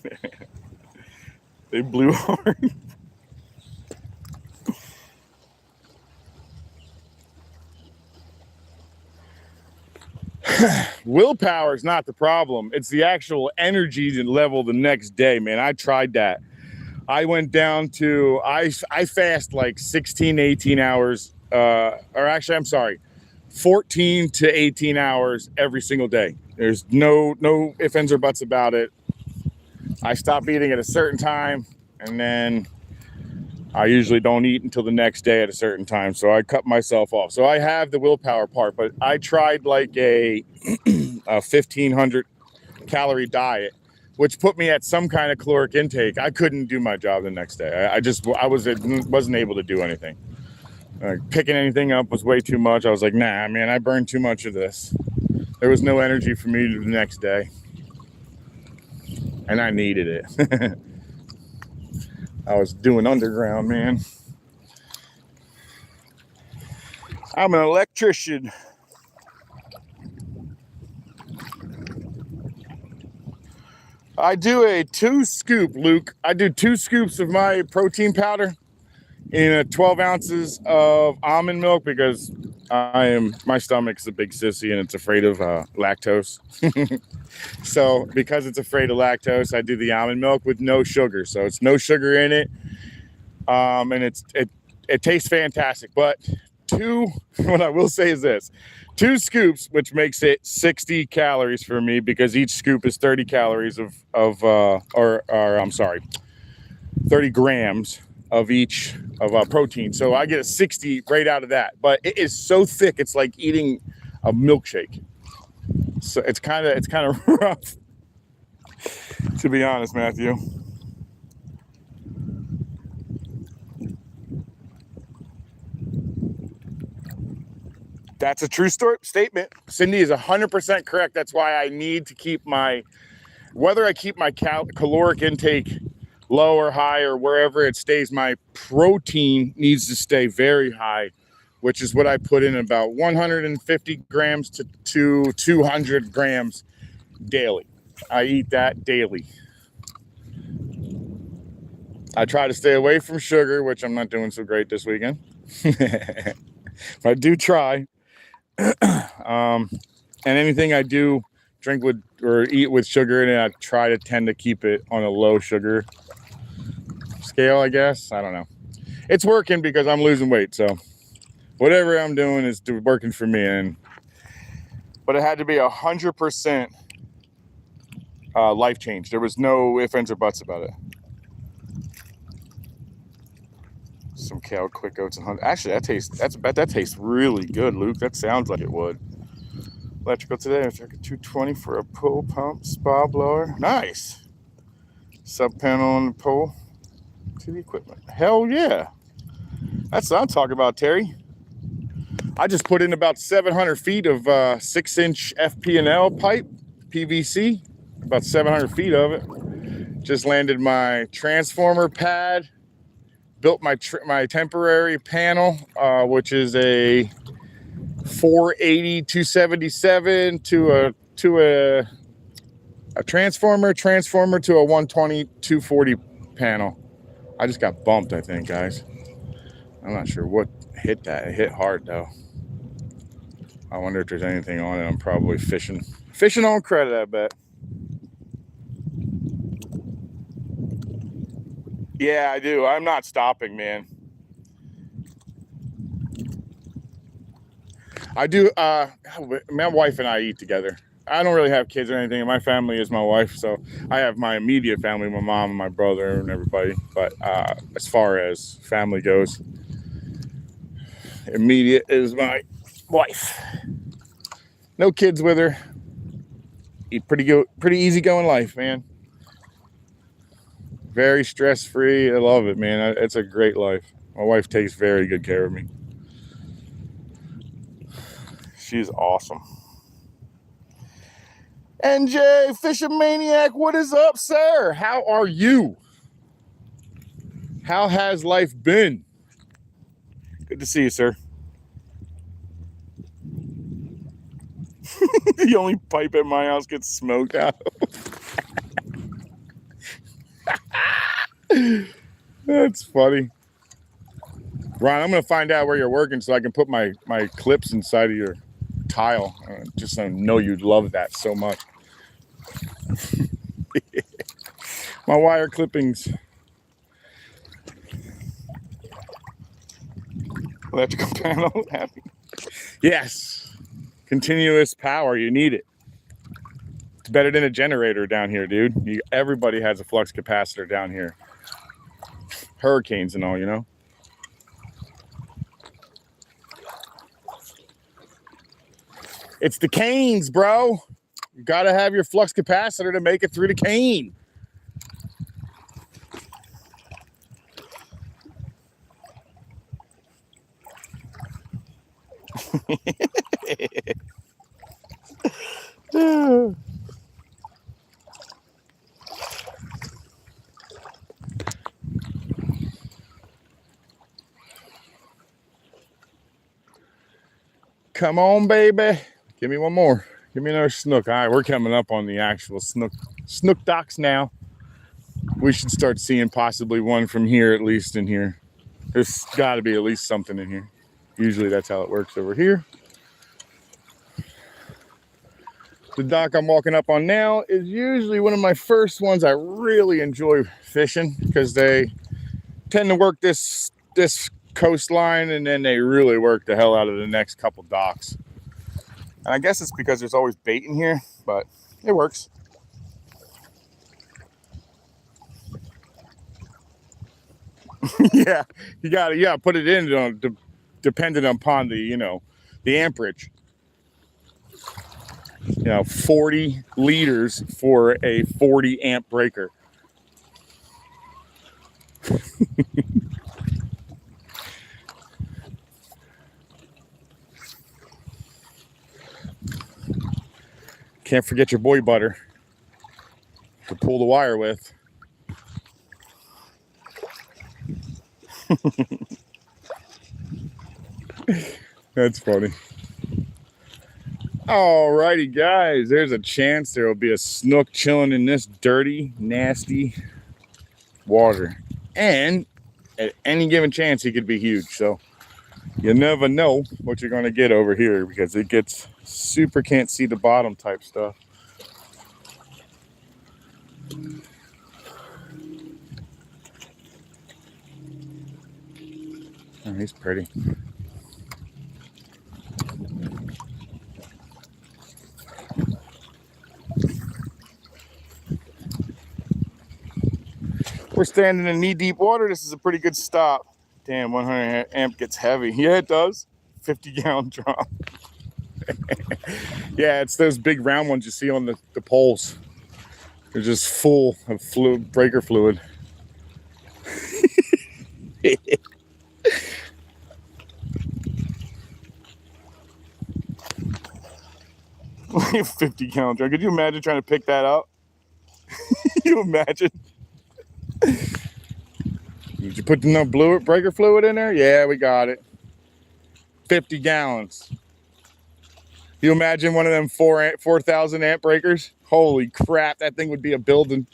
They blew hard. Willpower is not the problem. It's the actual energy level the next day, man. I tried that. I went down to, I fast like 16, 18 hours, or actually, I'm sorry, 14 to 18 hours every single day. There's no ifs, ands, or buts about it. I stop eating at a certain time, and then I usually don't eat until the next day at a certain time. So I cut myself off. So I have the willpower part, but I tried like a 1,500 calorie diet, which put me at some kind of caloric intake. I couldn't do my job the next day. I wasn't able to do anything. Picking anything up was way too much. I was like, nah, man, I burned too much of this. There was no energy for me to do the next day. And I needed it. I was doing underground, man. I'm an electrician. I do a 2-scoop, Luke. I do 2 scoops of my protein powder in 12 ounces of almond milk because my stomach's a big sissy and it's afraid of lactose. So because it's afraid of lactose, I do the almond milk with no sugar. So it's no sugar in it. And it tastes fantastic. But what I will say is this, 2 scoops, which makes it 60 calories for me because each scoop is 30 calories I'm sorry, 30 grams of each of protein. So I get a 60 right out of that. But it is so thick, it's like eating a milkshake. So it's kind of rough, to be honest, Matthew. That's a true statement. Cindy is 100% correct. That's why I need to keep whether I keep my caloric intake low or high or wherever it stays, my protein needs to stay very high, which is what I put in about 150 grams to 200 grams daily. I eat that daily. I try to stay away from sugar, which I'm not doing so great this weekend. I do try. And anything I do drink with or eat with sugar in it, I try to tend to keep it on a low sugar scale, I guess. I don't know. It's working because I'm losing weight, so whatever I'm doing is working for me. But it had to be 100% life change. There was no ifs, ands, or buts about it. Some kale, quick oats, and honey. Actually, that tastes really good, Luke. That sounds like it would. Electrical today. I took a 220 for a pull pump spa blower. Nice. Sub panel on the pole to the equipment. Hell yeah. That's what I'm talking about, Terry. I just put in about 700 feet of 6-inch FP&L pipe, PVC, about 700 feet of it. Just landed my transformer pad, built my temporary panel, which is a 480 277 to a transformer to a 120 240 panel. I just got bumped, I think, guys. I'm not sure what hit that. It hit hard though. I wonder if there's anything on it. I'm probably fishing on credit, I bet. Yeah, I do. I'm not stopping, man. I do. My wife and I eat together. I don't really have kids or anything. My family is my wife, so I have my immediate family, my mom and my brother and everybody. But as far as family goes, immediate is my wife. No kids with her. Eat pretty easy going life, man. Very stress-free. I love it, man. It's a great life. My wife takes very good care of me. She's awesome. NJ, Fishing Maniac, what is up, sir? How are you? How has life been? Good to see you, sir. The only pipe at my house gets smoked out. That's funny. Ron, I'm going to find out where you're working so I can put my clips inside of your tile. Just I know you'd love that so much. My wire clippings. Electrical panel. Happy. Yes. Continuous power. You need it. It's better than a generator down here, dude. Everybody has a flux capacitor down here. Hurricanes and all, you know. It's the canes, bro. You gotta have your flux capacitor to make it through the cane. Come on, baby. Give me one more. Give me another snook. All right, we're coming up on the actual snook docks now. We should start seeing possibly one from here, at least in here. There's got to be at least something in here. Usually that's how it works over here. The dock I'm walking up on now is usually one of my first ones I really enjoy fishing because they tend to work this coastline and then they really work the hell out of the next couple docks. And I guess it's because there's always bait in here, but it works. Yeah, you gotta put it in dependent upon the the amperage. 40 liters for a 40 amp breaker. Can't forget your boy butter to pull the wire with. That's funny. Alrighty, guys. There's a chance there will be a snook chilling in this dirty, nasty water. And at any given chance, he could be huge. So you never know what you're going to get over here because it gets super can't see the bottom type stuff. Oh, he's pretty. We're standing in knee-deep water. This is a pretty good stop. Damn, 100 amp gets heavy. Yeah, it does. 50-gallon drum. Yeah, it's those big round ones you see on the poles. They're just full of fluid, breaker fluid. 50-gallon drum. Could you imagine trying to pick that up? You imagine? Did you put enough breaker fluid in there? Yeah, we got it. 50 gallons. You imagine one of them 4,000 amp breakers? Holy crap, that thing would be a building.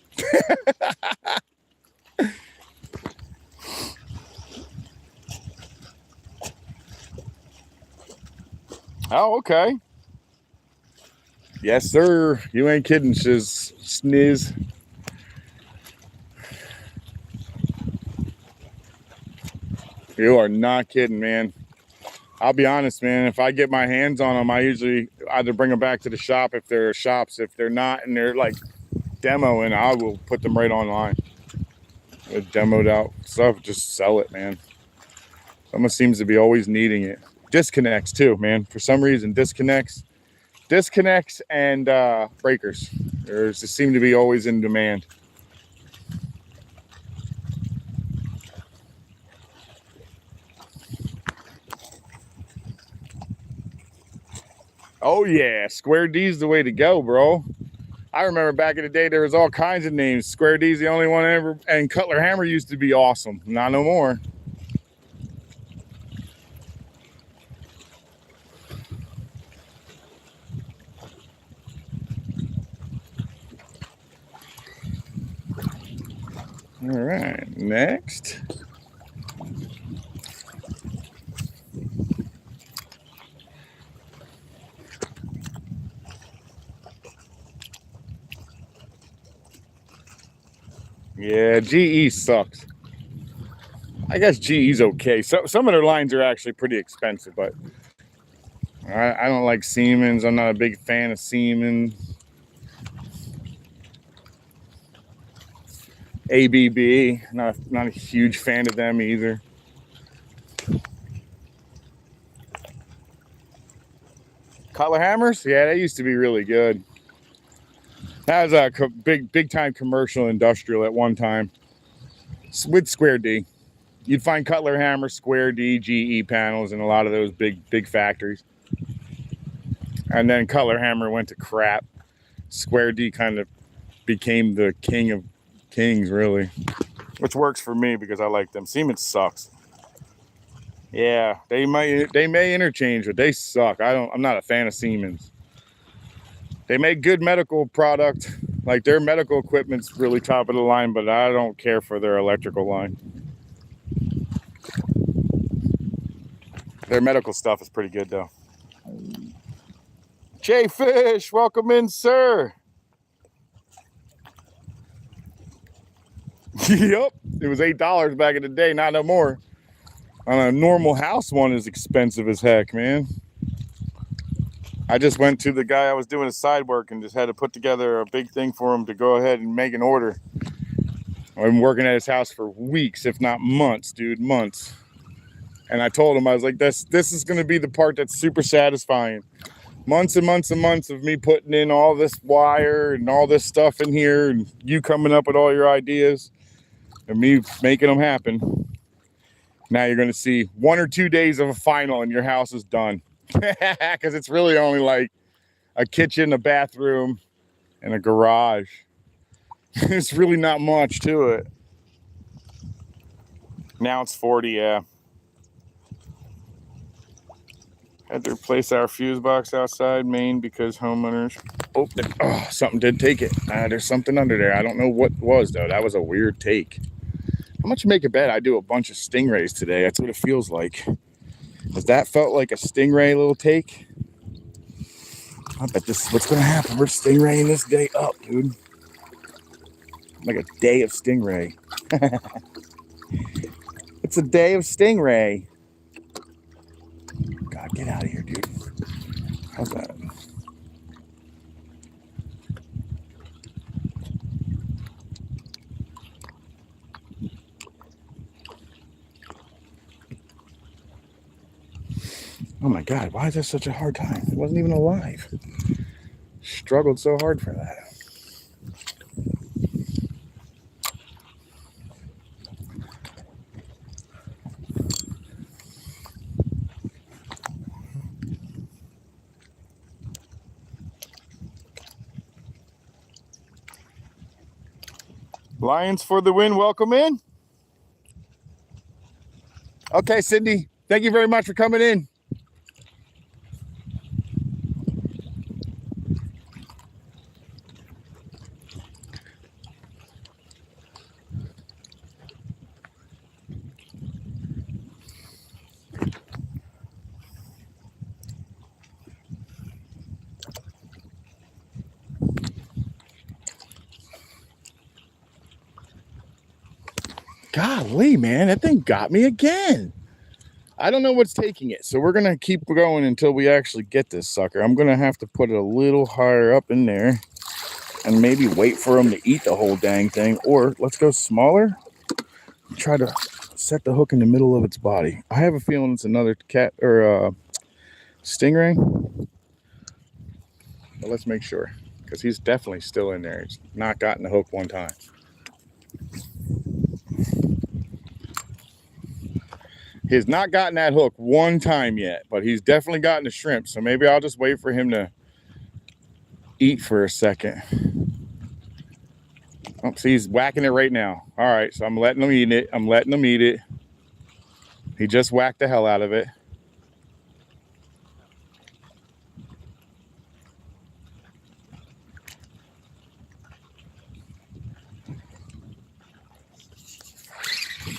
Oh, okay. Yes, sir. You ain't kidding, Sniz. You are not kidding, man. I'll be honest, man. If I get my hands on them, I usually either bring them back to the shop if they're shops. If they're not and they're like demoing, I will put them right online. With demoed out stuff, just sell it, man. Someone seems to be always needing it. Disconnects too, man. For some reason, disconnects and breakers. There's just seem to be always in demand. Oh yeah, Square D's the way to go, bro. I remember back in the day there was all kinds of names. Square D's the only one ever, and Cutler Hammer used to be awesome. Not no more. All right, next. Yeah, GE sucks. I guess GE's okay. So some of their lines are actually pretty expensive, but I don't like Siemens. I'm not a big fan of Siemens. ABB, not a huge fan of them either. Cutler hammers, yeah, they used to be really good. That was a big time commercial industrial at one time with Square D. You'd find Cutler hammer, Square D, GE panels in a lot of those big factories. And then Cutler hammer went to crap. Square D kind of became the king of kings, really, which works for me because I like them. Siemens sucks. Yeah, they may interchange, but they suck. I'm not a fan of Siemens. They make good medical product, like their medical equipment's really top of the line, but I don't care for their electrical line. Their medical stuff is pretty good though. Jay Fish, welcome in, sir. Yep, it was $8 back in the day, not no more. On a normal house one is expensive as heck, man. I just went to the guy I was doing his side work and just had to put together a big thing for him to go ahead and make an order. I've been working at his house for weeks, if not months, dude, months. And I told him, I was like, this is going to be the part that's super satisfying. Months and months and months of me putting in all this wire and all this stuff in here and you coming up with all your ideas and me making them happen. Now you're going to see 1 or 2 days of a final and your house is done. Because it's really only like a kitchen, a bathroom, and a garage. There's really not much to it. Now it's 40, yeah. Had to replace our fuse box outside main because homeowners. Oh, something did take it. There's something under there. I don't know what was though. That was a weird take. How much you make a bet? I do a bunch of stingrays today. That's what it feels like. Has that felt like a stingray little take? I bet this is what's gonna happen. We're stingraying this day up, dude. Like a day of stingray. It's a day of stingray. God, get out of here, dude. How's that? Oh my God, why is that such a hard time? It wasn't even alive. Struggled so hard for that. Lions for the win. Welcome in. Okay, Cindy. Thank you very much for coming in. Golly, man, that thing got me again. I don't know what's taking it, so we're going to keep going until we actually get this sucker. I'm going to have to put it a little higher up in there and maybe wait for him to eat the whole dang thing, or let's go smaller. Try to set the hook in the middle of its body. I have a feeling it's another cat or stingray, but let's make sure, because he's definitely still in there. He's not gotten the hook one time. He's not gotten that hook one time yet, but he's definitely gotten a shrimp. So maybe I'll just wait for him to eat for a second. Oh, see, he's whacking it right now. All right, so I'm letting him eat it. I'm letting him eat it. He just whacked the hell out of it.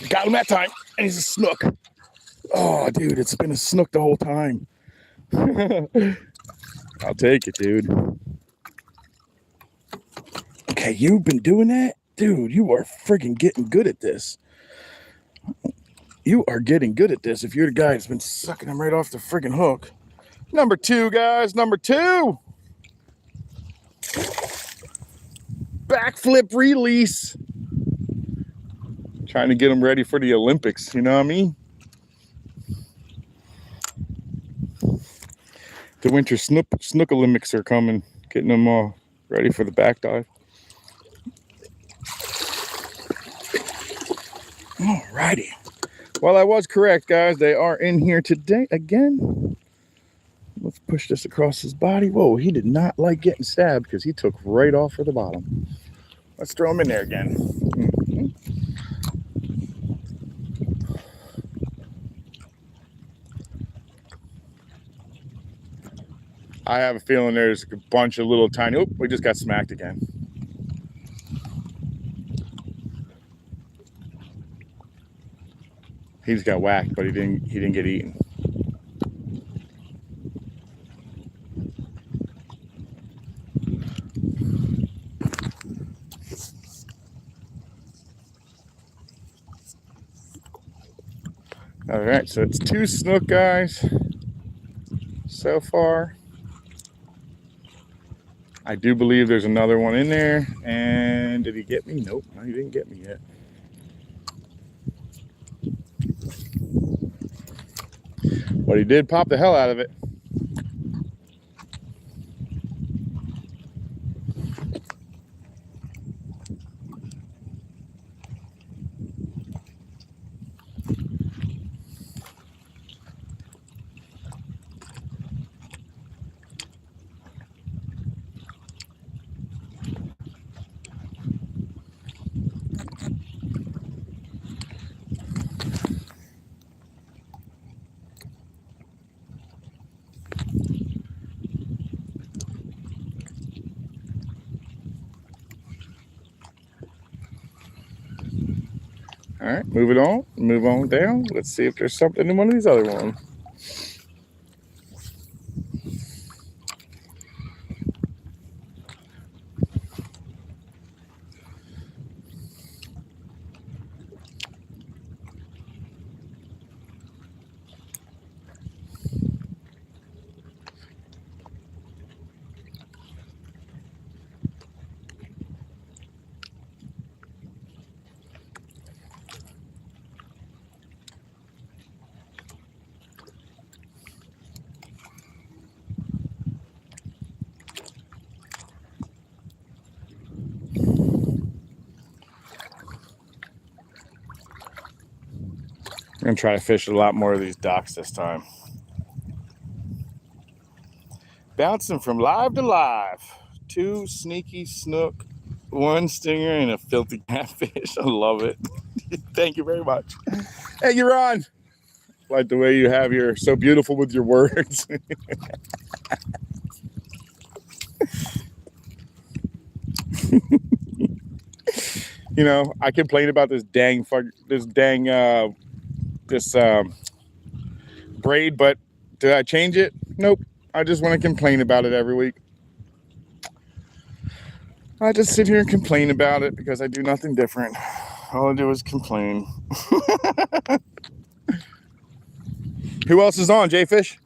Got him that time, and he's a snook. Oh, dude, it's been a snook the whole time. I'll take it, dude. Okay, you've been doing that? Dude, you are friggin' getting good at this. You are getting good at this if you're the guy that's been sucking him right off the friggin' hook. Number 2, guys, number 2. Backflip release. Trying to get him ready for the Olympics, you know what I mean? The Winter Snook Olympics are coming, getting them all ready for the back dive. Alrighty. Well, I was correct, guys. They are in here today again. Let's push this across his body. Whoa, he did not like getting stabbed because he took right off for the bottom. Let's throw him in there again. Mm-hmm. I have a feeling there's a bunch of little tiny... Oh, we just got smacked again. He just got whacked, but he didn't get eaten. All right, so it's 2 snook, guys, so far. I do believe there's another one in there. And did he get me? Nope, no, he didn't get me yet. But he did pop the hell out of it. All right, move it on, move on down. Let's see if there's something in one of these other ones. I'm gonna try to fish a lot more of these docks this time. Bouncing from live to live. 2 sneaky snook One stinger and a filthy catfish. I love it. Thank you very much. Hey, you're on. Like the way you have your so beautiful with your words. You know, I complain about this dang braid, but did I change it? Nope. I just want to complain about it every week. I just sit here and complain about it because I do nothing different. All I do is complain. Who else is on, J-Fish?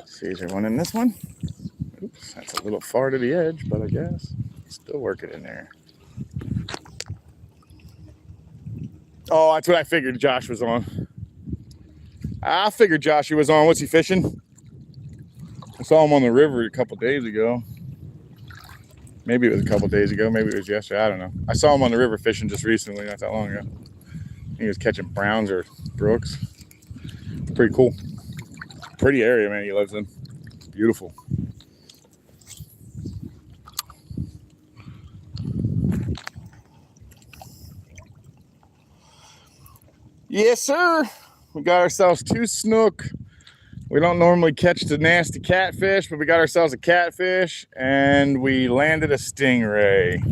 See, is there one in this one? Oops, that's a little far to the edge, but I guess still working in there. Oh, that's what I figured Josh was on. I figured Josh was on. What's he fishing? I saw him on the river a couple days ago. Maybe it was a couple days ago. Maybe it was yesterday. I don't know. I saw him on the river fishing just recently, not that long ago. He was catching browns or brooks. Pretty cool. Pretty area, man, he lives in. Beautiful. Yes, sir. We got ourselves 2 snook. We don't normally catch the nasty catfish, but we got ourselves a catfish and we landed a stingray.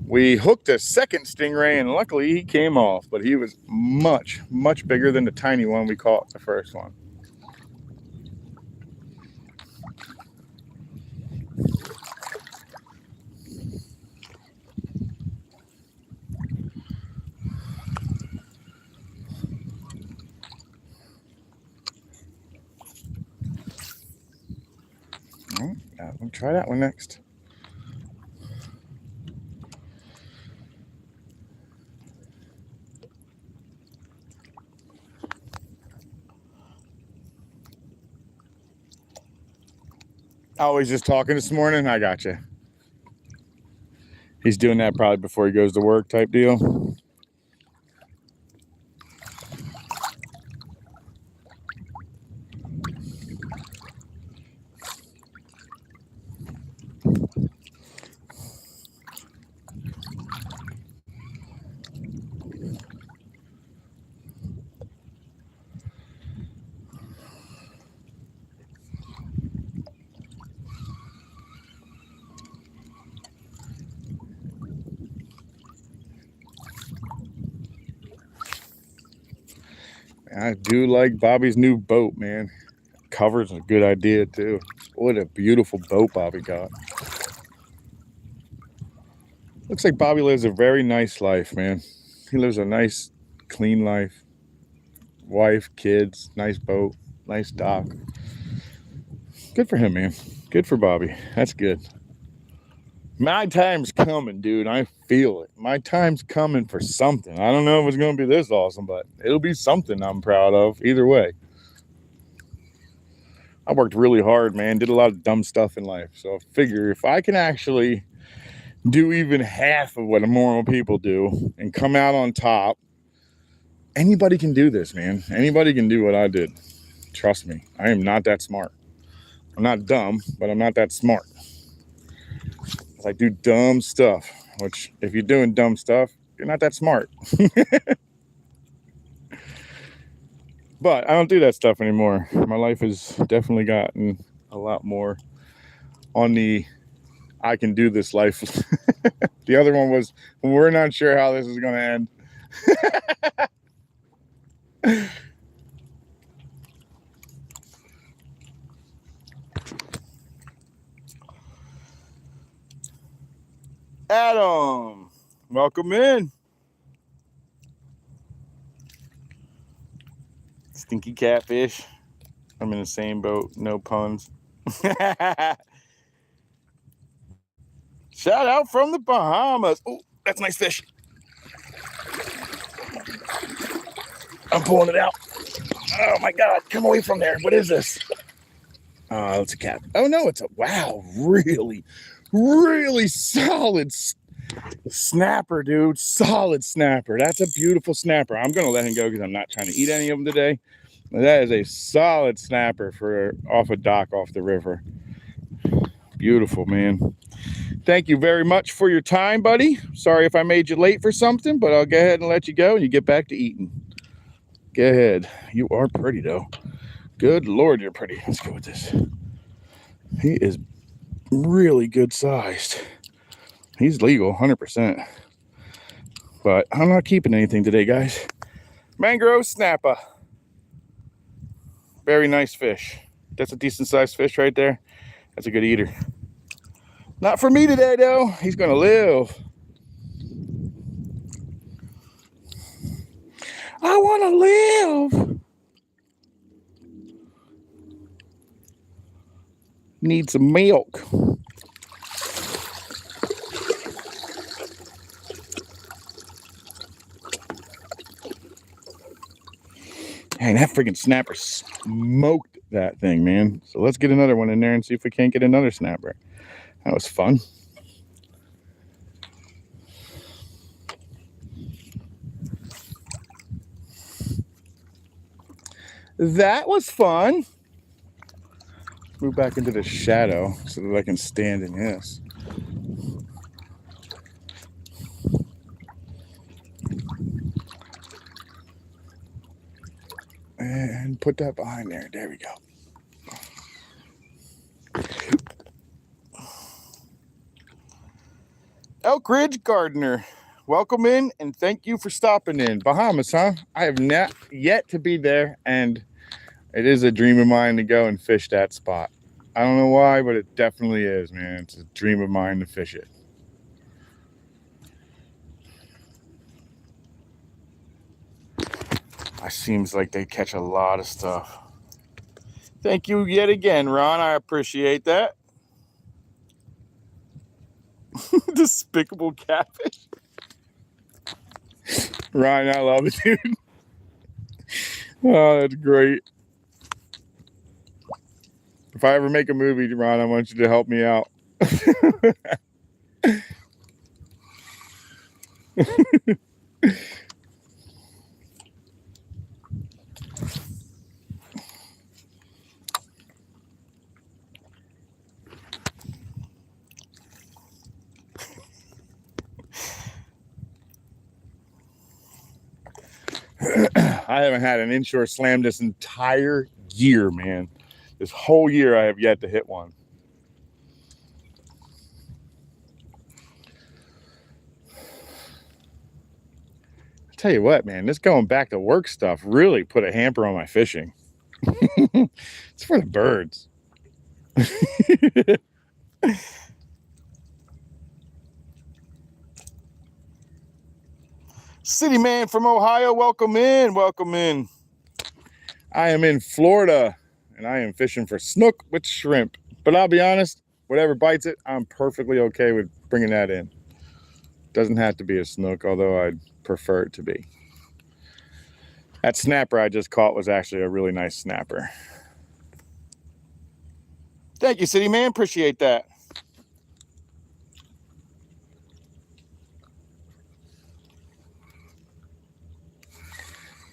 We hooked a second stingray and luckily he came off, but he was much, much bigger than the tiny one we caught the first one. We'll try that one next. Oh, he's just talking this morning? I gotcha. He's doing that probably before he goes to work type deal. I do like Bobby's new boat, man. Cover's a good idea too. What a beautiful boat Bobby got. Looks like Bobby lives a very nice life, man. He lives a nice, clean life. Wife, kids, nice boat, nice dock. Good for him, man. Good for Bobby. That's good. My time's coming, dude. I feel it. My time's coming for something. I don't know if it's going to be this awesome, but it'll be something I'm proud of either way. I worked really hard, man. Did a lot of dumb stuff in life. So I figure if I can actually do even half of what normal people do and come out on top, anybody can do this, man. Anybody can do what I did. Trust me. I am not that smart. I'm not dumb, but I'm not that smart. I do dumb stuff, which if you're doing dumb stuff, you're not that smart. But I don't do that stuff anymore. My life has definitely gotten a lot more on the I can do this life. The other one was, we're not sure how this is going to end. Adam, welcome in. Stinky catfish. I'm in the same boat, no puns. Shout out from the Bahamas. Oh, that's a nice fish. I'm pulling it out. Oh my God, come away from there. What is this? Oh, it's a cat. Oh no, it's a, wow, really, really solid snapper, dude. Solid snapper. That's a beautiful snapper. I'm gonna let him go because I'm not trying to eat any of them today. But that is a solid snapper for off a dock off the river. Beautiful, man. Thank you very much for your time, buddy. Sorry if I made you late for something, but I'll go ahead and let you go and you get back to eating. Go ahead. You are pretty though. Good Lord, you're pretty. Let's go with this. He is really good sized. He's legal, 100%. But I'm not keeping anything today, guys. Mangrove snapper. Very nice fish. That's a decent sized fish right there. That's a good eater. Not for me today, though. He's gonna live. I wanna live. Need some milk. Dang, that freaking snapper smoked that thing, man. So let's get another one in there and see if we can't get another snapper. That was fun. That was fun. Move back into the shadow so that I can stand in this. And put that behind there. There we go. Elk Ridge Gardener, welcome in and thank you for stopping in. Bahamas, huh? I have not yet to be there, and it is a dream of mine to go and fish that spot. I don't know why, but it definitely is, man. It's a dream of mine to fish it. It seems like they catch a lot of stuff. Thank you yet again, Ron. I appreciate that. Despicable catfish. Ryan, I love it, dude. Oh, that's great. If I ever make a movie, Ron, I want you to help me out. I haven't had an inshore slam this entire year, man. This whole year I have yet to hit one. I tell you what, man, this going back to work stuff really put a hamper on my fishing. It's for the birds. City man from Ohio, welcome in, welcome in. I am in Florida and I am fishing for snook with shrimp. But I'll be honest, whatever bites it, I'm perfectly okay with bringing that in. Doesn't have to be a snook, although I'd prefer it to be. That snapper I just caught was actually a really nice snapper. Thank you, City man, appreciate that.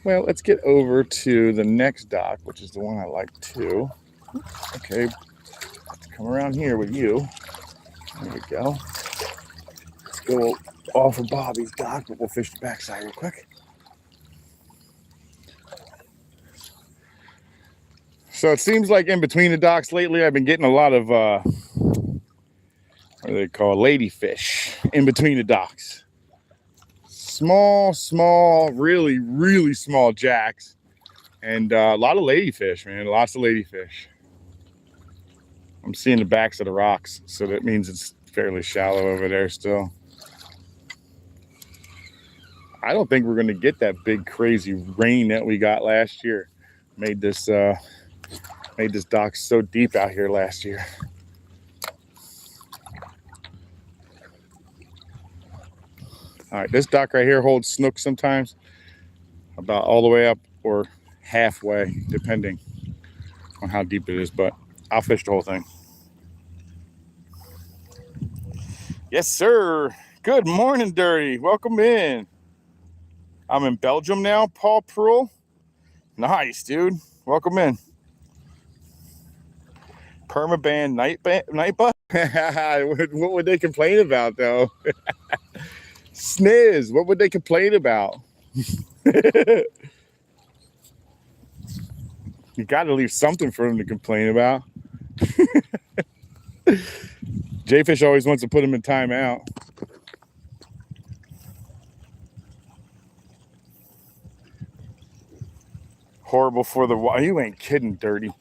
Well, let's get over to the next dock, which is the one I like too. Okay, let's come around here with you. There we go. Let's go off of Bobby's dock, but we'll fish the backside real quick. So it seems like in between the docks lately, I've been getting a lot of, what do they call, ladyfish in between the docks. Small, really, really small jacks. And a lot of ladyfish, man, lots of ladyfish. I'm seeing the backs of the rocks, so that means it's fairly shallow over there still. I don't think we're going to get that big crazy rain that we got last year. Made this dock so deep out here last year. All right, this dock right here holds snook sometimes about all the way up or halfway, depending on how deep it is, but I'll fish the whole thing. Yes, sir. Good morning, Dirty. Welcome in. I'm in Belgium now, Paul Prul. Nice, dude. Welcome in. Permaban night bus. What would they complain about, though? Sniz. What would they complain about? You got to leave something for them to complain about. J-Fish always wants to put him in timeout. Horrible for the water. You ain't kidding, Dirty.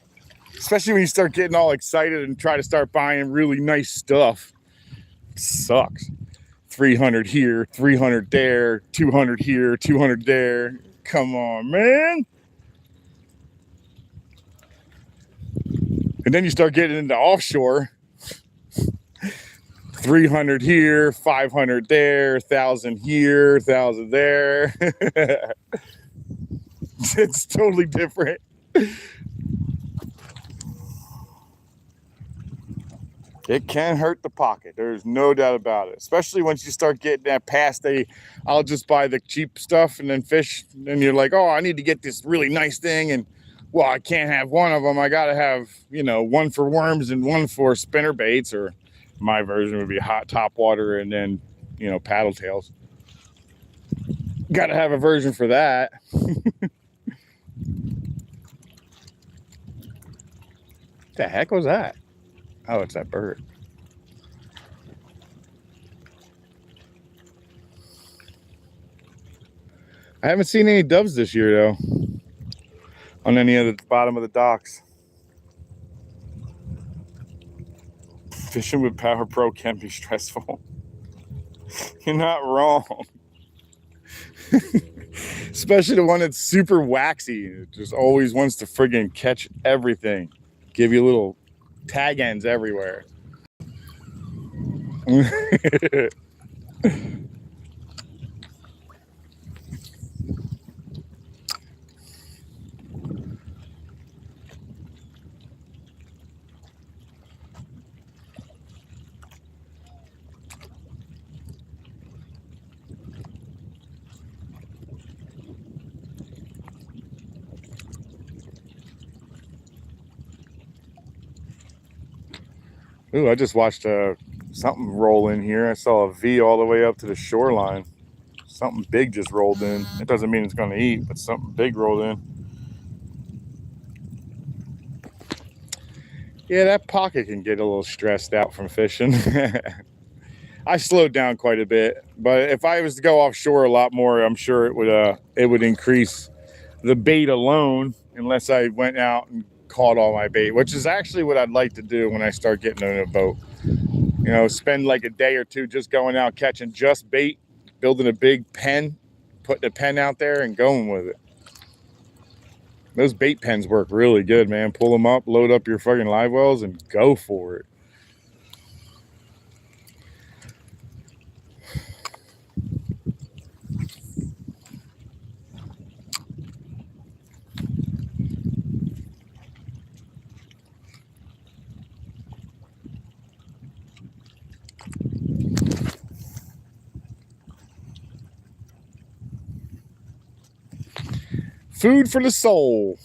Especially when you start getting all excited and try to start buying really nice stuff. It sucks. 300 here, 300 there, 200 here, 200 there. Come on, man. And then you start getting into offshore. 300 here, 500 there, 1,000 here, 1,000 there. It's totally different. It can hurt the pocket. There's no doubt about it. Especially once you start getting that past I'll just buy the cheap stuff and then fish. And you're like, oh, I need to get this really nice thing. And, well, I can't have one of them. I got to have, one for worms and one for spinner baits. Or my version would be hot top water and then, paddle tails. Got to have a version for that. The heck was that? Oh, it's that bird. I haven't seen any doves this year, though, on any of the bottom of the docks. Fishing with Power Pro can be stressful. You're not wrong. Especially the one that's super waxy. It just always wants to friggin' catch everything. Give you little tag ends everywhere. Ooh, I just watched something roll in here. I saw a V all the way up to the shoreline. Something big just rolled in. It doesn't mean it's going to eat, but something big rolled in. Yeah, that pocket can get a little stressed out from fishing. I slowed down quite a bit, but if I was to go offshore a lot more, I'm sure it would increase the bait alone, unless I went out and caught all my bait, which is actually what I'd like to do when I start getting in a boat. Spend like a day or two just going out catching just bait, building a big pen, putting a pen out there and going with it. Those bait pens work really good, man. Pull them up, load up your fucking live wells and go for it. Food for the soul.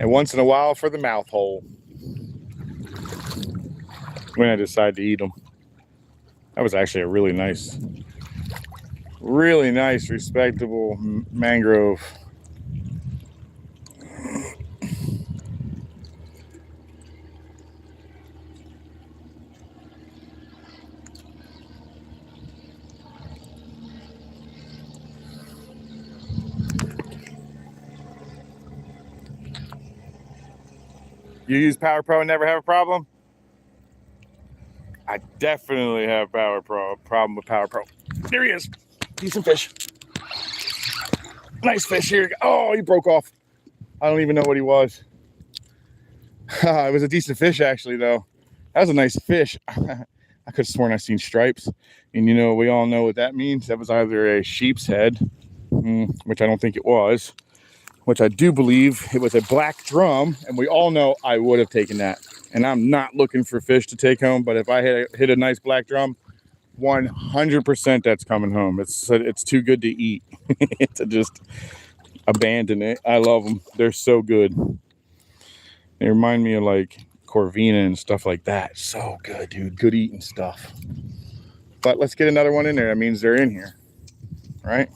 And once in a while for the mouth hole. When I decide to eat them. That was actually a really nice, respectable mangrove. You use Power Pro and never have a problem? I definitely have problem with Power Pro. There he is. Decent fish. Nice fish here. Oh, he broke off. I don't even know what he was. It was a decent fish, actually, though. That was a nice fish. I could have sworn I seen stripes. And you know, we all know what that means. That was either a sheep's head, which I don't think it was, which I do believe it was a black drum. And we all know I would have taken that. And I'm not looking for fish to take home, but if I hit a nice black drum, 100% that's coming home. It's too good to eat to just abandon it. I love them. They're so good. They remind me of like Corvina and stuff like that. So good, dude. Good eating stuff. But let's get another one in there. That means they're in here, right?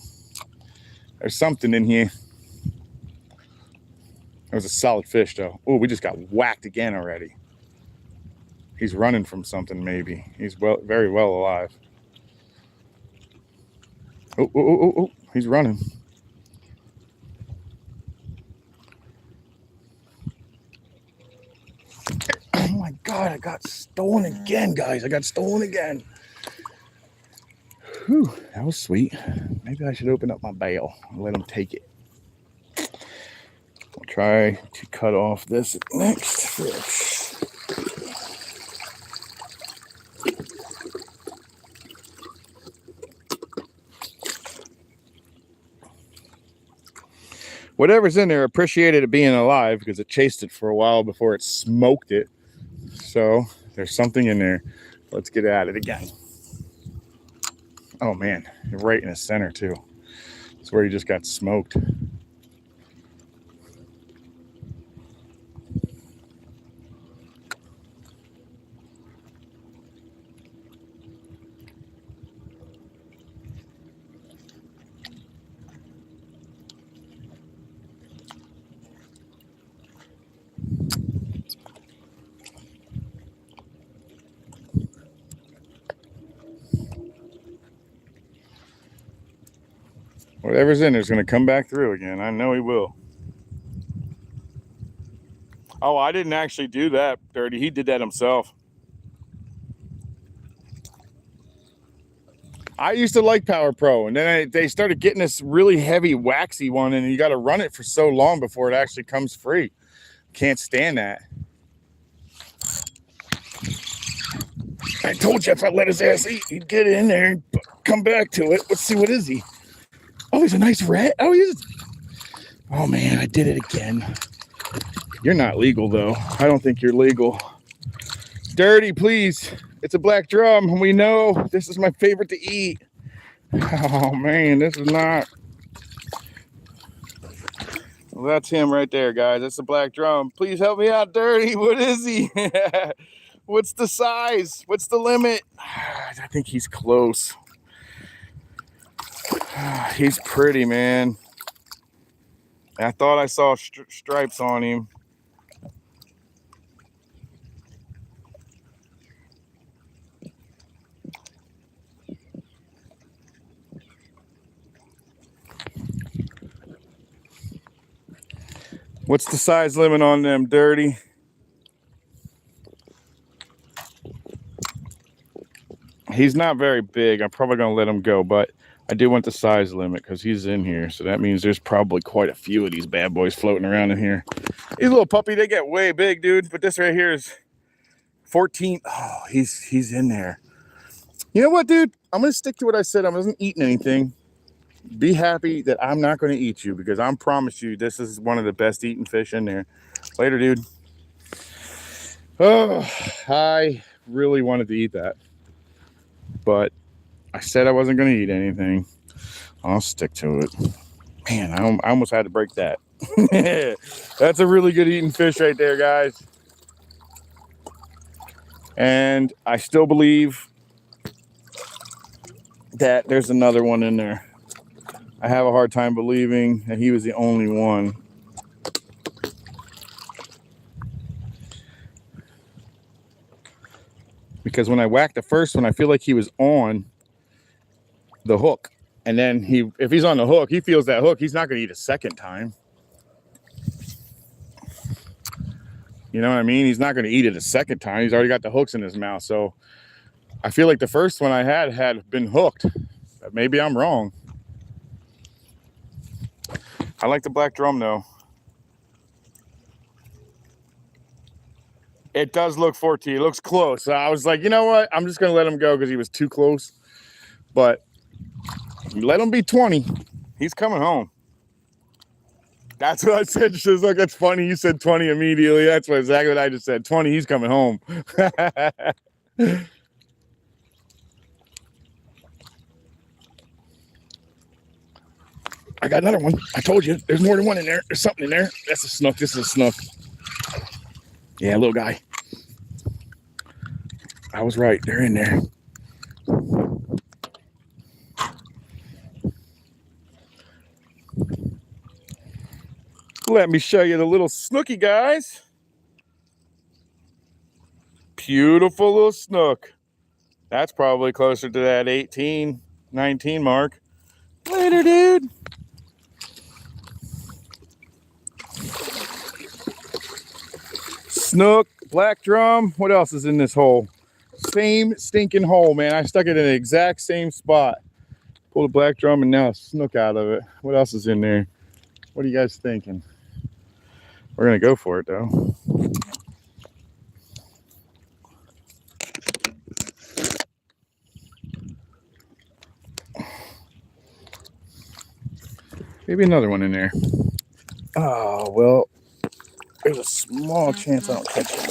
There's something in here. That was a solid fish, though. Oh, we just got whacked again already. He's running from something, maybe. He's very well alive. Oh, he's running. Oh my God, I got stolen again, guys. I got stolen again. Whew, that was sweet. Maybe I should open up my bail and let him take it. I'll try to cut off this next fish. Whatever's in there appreciated it being alive because it chased it for a while before it smoked it. So there's something in there. Let's get at it again. Oh man, you're right in the center too. It's where he just got smoked. Whatever's in there's going to come back through again. I know he will. Oh, I didn't actually do that, Dirty. He did that himself. I used to like Power Pro, and then they started getting this really heavy, waxy one, and you got to run it for so long before it actually comes free. Can't stand that. I told you if I let his ass eat, he'd get in there and come back to it. Let's see, what is he? Oh, he's a nice rat. Oh, oh man, I did it again. You're not legal, though. I don't think you're legal. Dirty, please. It's a black drum. We know this is my favorite to eat. Oh man, this is not. Well, that's him right there, guys. That's the black drum. Please help me out, Dirty. What is he? What's the size? What's the limit? I think he's close. He's pretty, man. I thought I saw stripes on him. What's the size limit on them, Dirty? He's not very big. I'm probably going to let him go, but I do want the size limit because he's in here. So that means there's probably quite a few of these bad boys floating around in here. These little puppy, they get way big, dude. But this right here is 14. Oh, he's in there. You know what, dude? I'm going to stick to what I said. I wasn't eating anything. Be happy that I'm not going to eat you because I promise you this is one of the best eating fish in there. Later, dude. Oh, I really wanted to eat that, but I said I wasn't going to eat anything. I'll stick to it. Man, I almost had to break that. That's a really good eating fish right there, guys. And I still believe that there's another one in there. I have a hard time believing that he was the only one. Because when I whacked the first one, I feel like he was on the hook. And then if he's on the hook, he feels that hook. He's not going to eat a second time. You know what I mean? He's not going to eat it a second time. He's already got the hooks in his mouth. So I feel like the first one I had been hooked. But maybe I'm wrong. I like the black drum, though. It does look 14. It looks close. I was like, you know what? I'm just going to let him go because he was too close. But let him be 20. He's coming home. That's what I said. She was like, that's funny. You said 20 immediately. That's exactly what I just said. 20, he's coming home. I got another one. I told you, there's more than one in there. There's something in there. That's a snook. This is a snook. Yeah, little guy. I was right. They're in there. Let me show you the little snooky guys. Beautiful little snook. That's probably closer to that 18, 19 mark. Later, dude. Snook, black drum. What else is in this hole? Same stinking hole, man. I stuck it in the exact same spot. Pulled a black drum and now a snook out of it. What else is in there? What are you guys thinking? We're going to go for it, though. Maybe another one in there. Oh, well, there's a small chance I don't catch him.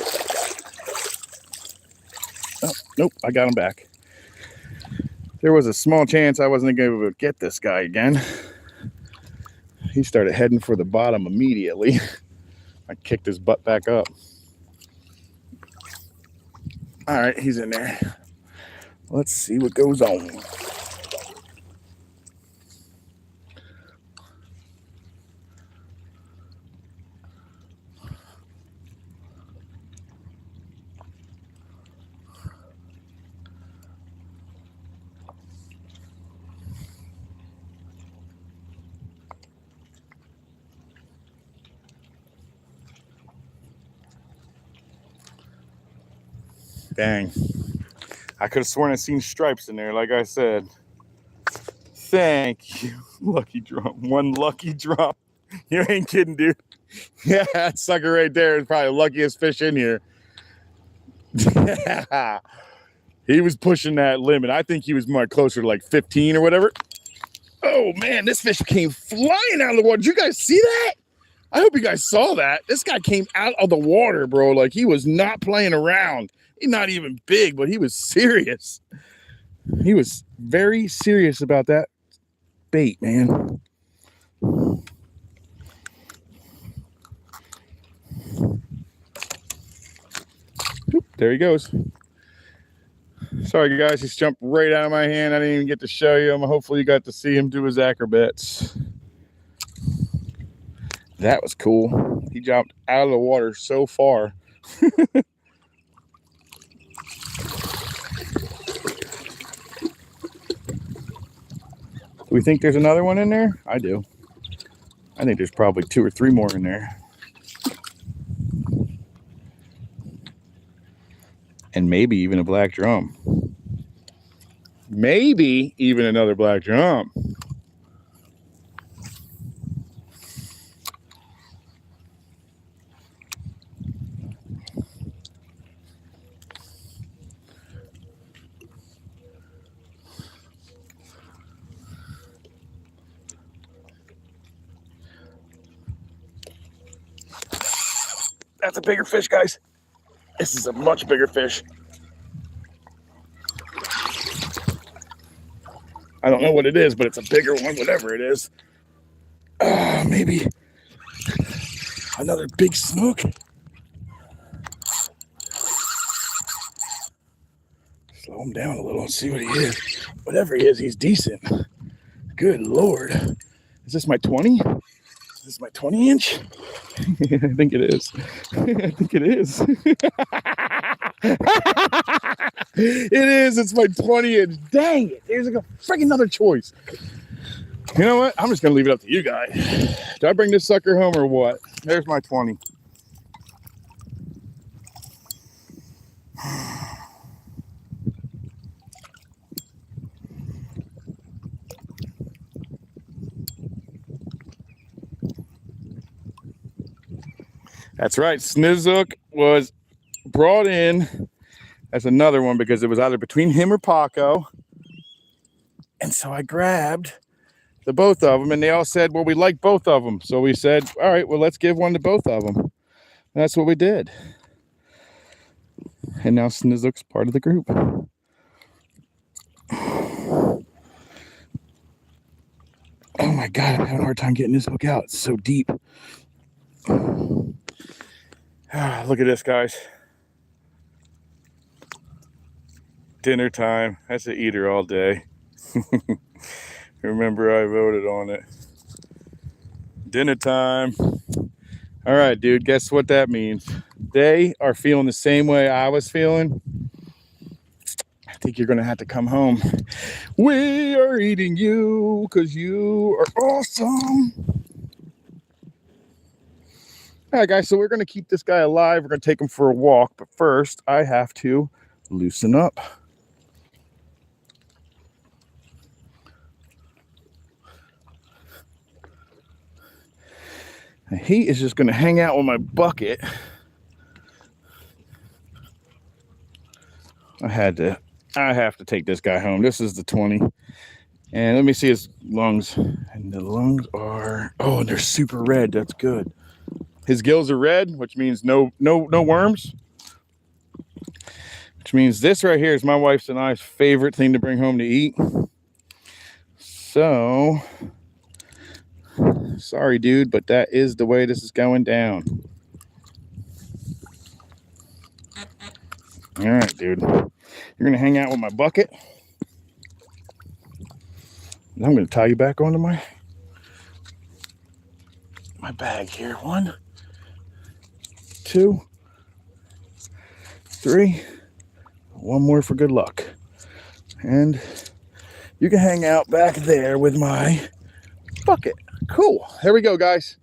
Oh, nope, I got him back. There was a small chance I wasn't going to be able to get this guy again. He started heading for the bottom immediately. I kicked his butt back up. All right, he's in there. Let's see what goes on. Dang. I could have sworn I seen stripes in there, like I said. Thank you. Lucky drum. One lucky drum. You ain't kidding, dude. Yeah, that sucker right there is probably the luckiest fish in here. He was pushing that limit. I think he was more closer to like 15 or whatever. Oh, man, this fish came flying out of the water. Did you guys see that? I hope you guys saw that. This guy came out of the water, bro. Like, he was not playing around. He's not even big, but he was serious. He was very serious about that bait, man. Oop, there he goes. Sorry, guys. He's jumped right out of my hand. I didn't even get to show you him. Hopefully, you got to see him do his acrobats. That was cool. He jumped out of the water so far. Do we think there's another one in there? I do. I think there's probably 2 or 3 more in there. And maybe even a black drum. Maybe even another black drum. That's a bigger fish, guys. This is a much bigger fish. I don't know what it is, but it's a bigger one, whatever it is. Maybe another big snook. Slow him down a little and see what he is. Whatever he is, he's decent. Good Lord. Is this my 20? Is this my 20 inch? I think it is. I think it is. It is. It's my 20 inch. Dang it. There's like a freaking another choice. You know what? I'm just going to leave it up to you guys. Do I bring this sucker home or what? There's my 20. That's right. Snook was brought in as another one because it was either between him or Paco. And so I grabbed the both of them, and they all said, well, we like both of them. So we said, all right, well, let's give one to both of them. And that's what we did. And now Snook's part of the group. Oh my God, I'm having a hard time getting this hook out. It's so deep. Look at this, guys. Dinner time. That's an eater all day. Remember, I voted on it. Dinner time. All right, dude, guess what that means? They are feeling the same way I was feeling. I think you're going to have to come home. We are eating you because you are awesome. All right, guys, so we're going to keep this guy alive. We're going to take him for a walk. But first, I have to loosen up. And he is just going to hang out with my bucket. I have to take this guy home. This is the 20. And let me see his lungs. And the lungs are, oh, they're super red. That's good. His gills are red, which means no worms. Which means this right here is my wife's and I's favorite thing to bring home to eat. So, sorry, dude, but that is the way this is going down. All right, dude. You're going to hang out with my bucket. And I'm going to tie you back onto my bag here. 1, 2, 3. One more for good luck. And you can hang out back there with my bucket. Cool. Here we go, guys.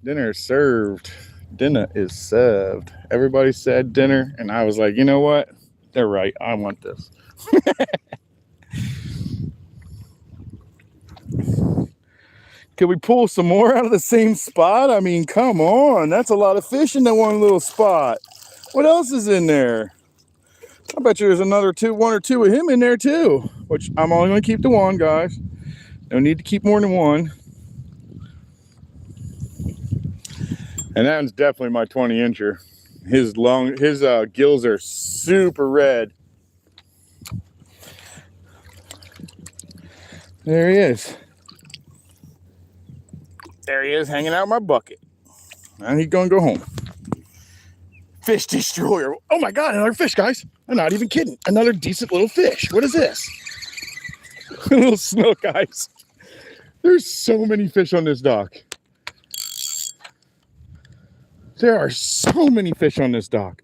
Dinner is served. Dinner is served. Everybody said dinner, and I was like, you know what? They're right. I want this. Can we pull some more out of the same spot? I mean, come on. That's a lot of fish in that one little spot. What else is in there? I bet you there's another 1 or 2 of him in there too, which I'm only going to keep the one, guys. No need to keep more than one. And that one's definitely my 20-incher. His gills are super red. There he is. There he is, hanging out in my bucket. Now he's going to go home. Fish destroyer. Oh my God, another fish, guys. I'm not even kidding. Another decent little fish. What is this? A little snook, guys. There's so many fish on this dock. There are so many fish on this dock.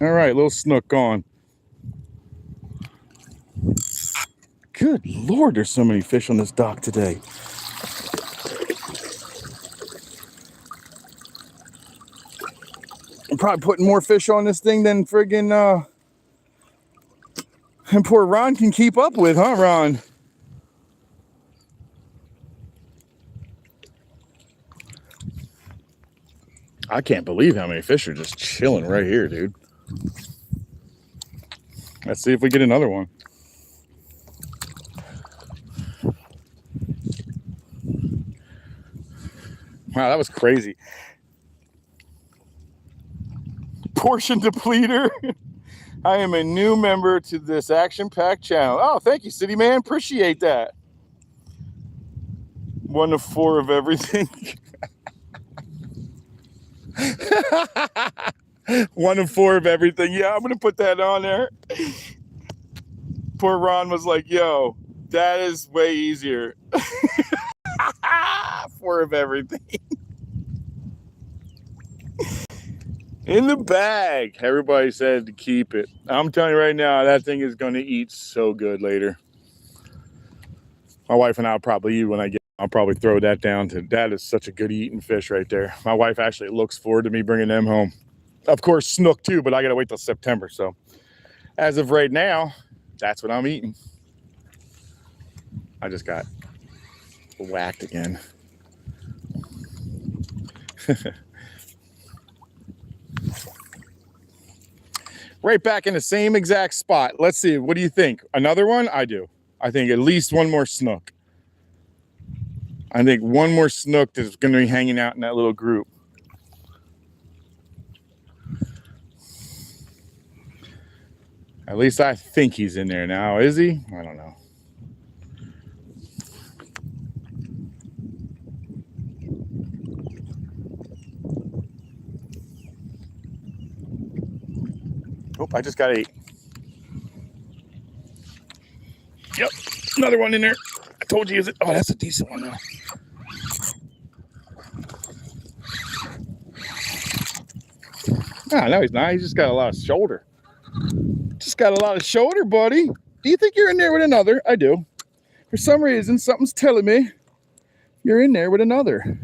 All right, little snook gone. Good Lord, there's so many fish on this dock today. I'm probably putting more fish on this thing than friggin' and poor Ron can keep up with, huh, Ron? I can't believe how many fish are just chilling right here, dude. Let's see if we get another one. Wow, that was crazy. Portion depleter. I am a new member to this action-packed channel. Oh, thank you, City Man. Appreciate that. 1 to 4 of everything. 1 to 4 of everything. Yeah, I'm going to put that on there. Poor Ron was like, yo, that is way easier. 4 of everything. In the bag. Everybody said to keep it. I'm telling you right now, that thing is going to eat so good later. My wife and I will probably eat when I get. I'll probably throw that down to. That is such a good eating fish right there. My wife actually looks forward to me bringing them home. Of course, snook too, but I got to wait till September. So as of right now, that's what I'm eating. I just got whacked again. Right back in the same exact spot. Let's see. What do you think? Another one? I do. I think at least one more snook. I think one more snook is going to be hanging out in that little group. At least I think he's in there now. Is he? I don't know. Oh, I just got 8. Yep, another one in there. I told you. Oh, that's a decent one now. Ah, no, he's not. He's just got a lot of shoulder. Just got a lot of shoulder, buddy. Do you think you're in there with another? I do. For some reason, something's telling me you're in there with another.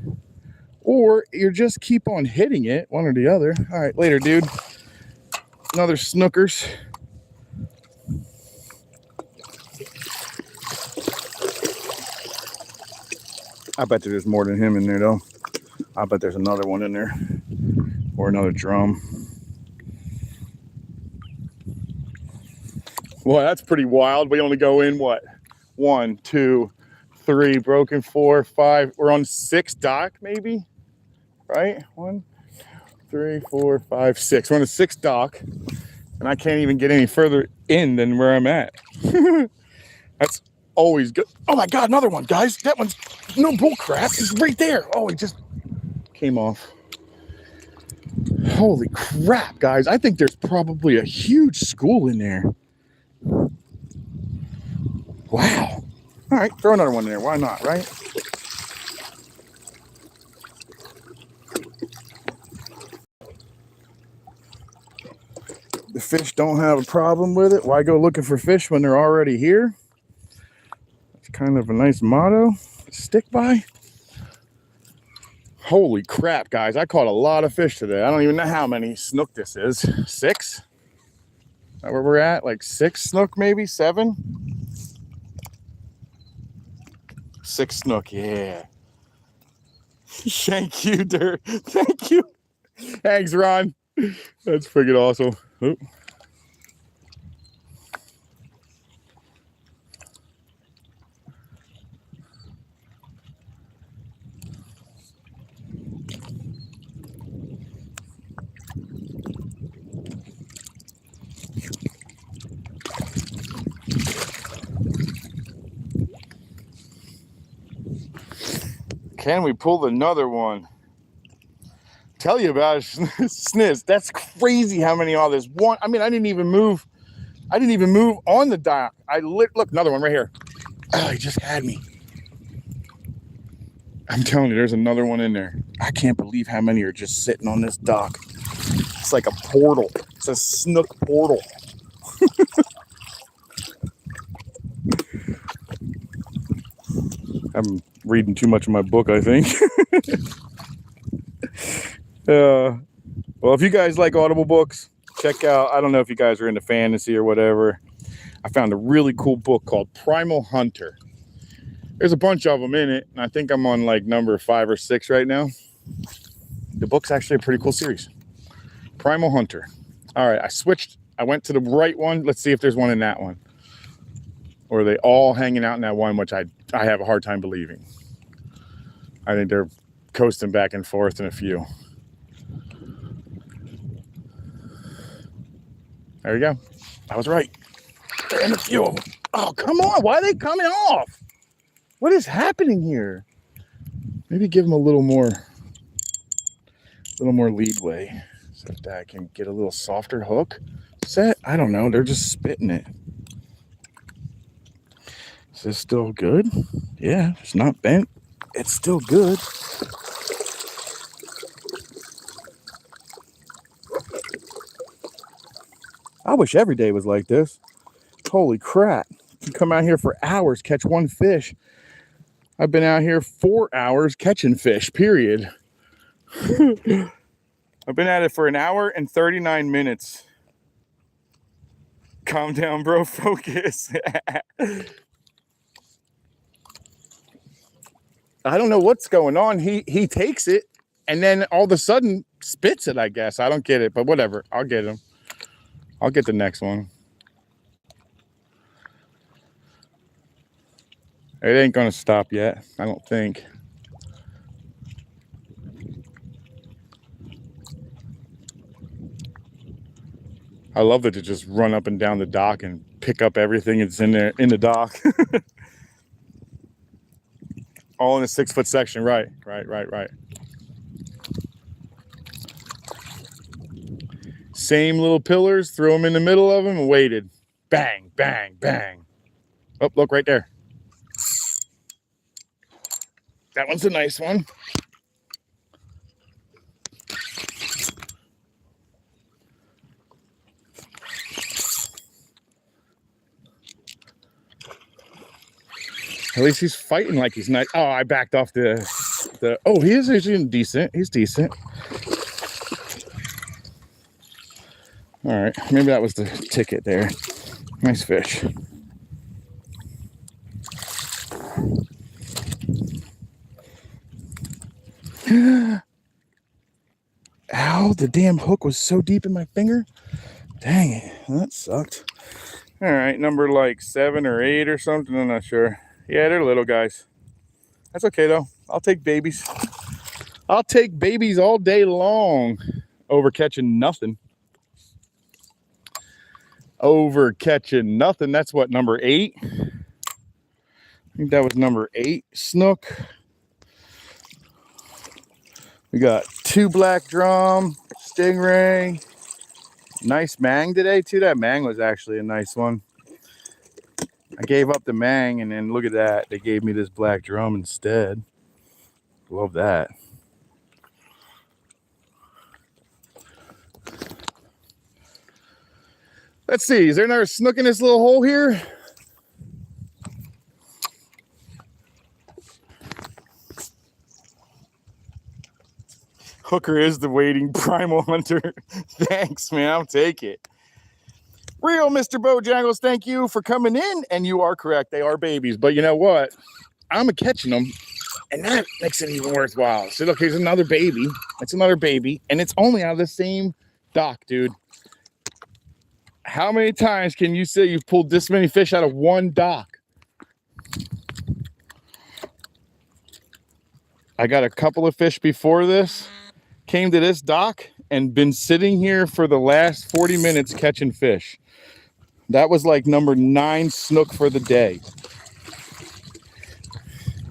Or you just keep on hitting it, one or the other. All right, later, dude. Another snookers. I bet there's more than him in there, though. I bet there's another one in there. Or another drum. Well, that's pretty wild. We only go in, what? 1, 2, 3, broken 4, 5. We're on 6 dock, maybe? Right? 1, 3, 4, 5, 6. We're on a 6 dock. And I can't even get any further in than where I'm at. That's always good. Oh my God, another one, guys. That one's no bull crap. It's right there. Oh, it just came off. Holy crap, guys. I think there's probably a huge school in there. Wow. All right, throw another one in there. Why not, right? The fish don't have a problem with it. Why go looking for fish when they're already here? It's kind of a nice motto to stick by. Holy crap, guys. I caught a lot of fish today. I don't even know how many snook this is. 6? Is that where we're at? Like 6 snook, maybe? 7? 6 snook, yeah. Thank you, Dirt. Thank you. Thanks, Ron. That's freaking awesome. Oop. Can we pull another one? Tell you about it, Sniz. That's crazy how many are. There's one. I mean, I didn't even move on the dock. Look, another one right here. Oh, he just had me. I'm telling you, there's another one in there. I can't believe how many are just sitting on this dock. It's like a portal. It's a snook portal. I'm reading too much of my book, I think. Well, if you guys like Audible books, check out, I don't know if you guys are into fantasy or whatever. I found a really cool book called Primal Hunter. There's a bunch of them in it, and I think I'm on like number 5 or 6 right now. The book's actually a pretty cool series. Primal Hunter. All right, I switched. I went to the right one. Let's see if there's one in that one. Or are they all hanging out in that one, which I have a hard time believing. I think they're coasting back and forth in a few. There you go. I was right. They're in a few of them. Oh, come on. Why are they coming off? What is happening here? Maybe give them a little more leadway so that I can get a little softer hook set. I don't know. They're just spitting it. Is this still good? Yeah, it's not bent. It's still good. I wish every day was like this. Holy crap. You can come out here for hours, catch one fish. I've been out here 4 hours catching fish, period. I've been at it for 1 hour and 39 minutes. Calm down, bro. Focus. I don't know what's going on. He takes it and then all of a sudden spits it, I guess. I don't get it, but whatever. I'll get him. I'll get the next one. It ain't gonna stop yet, I don't think. I love it to just run up and down the dock and pick up everything that's in there in the dock. All in a 6-foot section, right. Same little pillars, throw them in the middle of them and waited. Bang, bang, bang. Oh, look right there. That one's a nice one. At least he's fighting like he's nice. Oh, I backed off the. Oh, he is actually decent. He's decent. All right, maybe that was the ticket there. Nice fish. Ow, the damn hook was so deep in my finger. Dang it, that sucked. All right, number like 7 or 8 or something, I'm not sure. Yeah, they're little guys. That's okay though, I'll take babies. I'll take babies all day long over catching nothing. Over catching nothing, that's what, number 8? I think that was number 8 snook. We got 2 black drum, stingray. Nice mang today too. That mang was actually a nice one. I gave up the mang and then look at that. They gave me this black drum instead. Love that. Let's see, is there another snook in this little hole here? Hooker is the waiting primal hunter. Thanks, man. I'll take it. Real Mr. Bojangles, thank you for coming in. And you are correct. They are babies. But you know what? I'm catching them. And that makes it even worthwhile. So look, here's another baby. That's another baby. And it's only out of the same dock, dude. How many times can you say you've pulled this many fish out of one dock? I got a couple of fish before this. Came to this dock and been sitting here for the last 40 minutes catching fish. That was like number 9 snook for the day.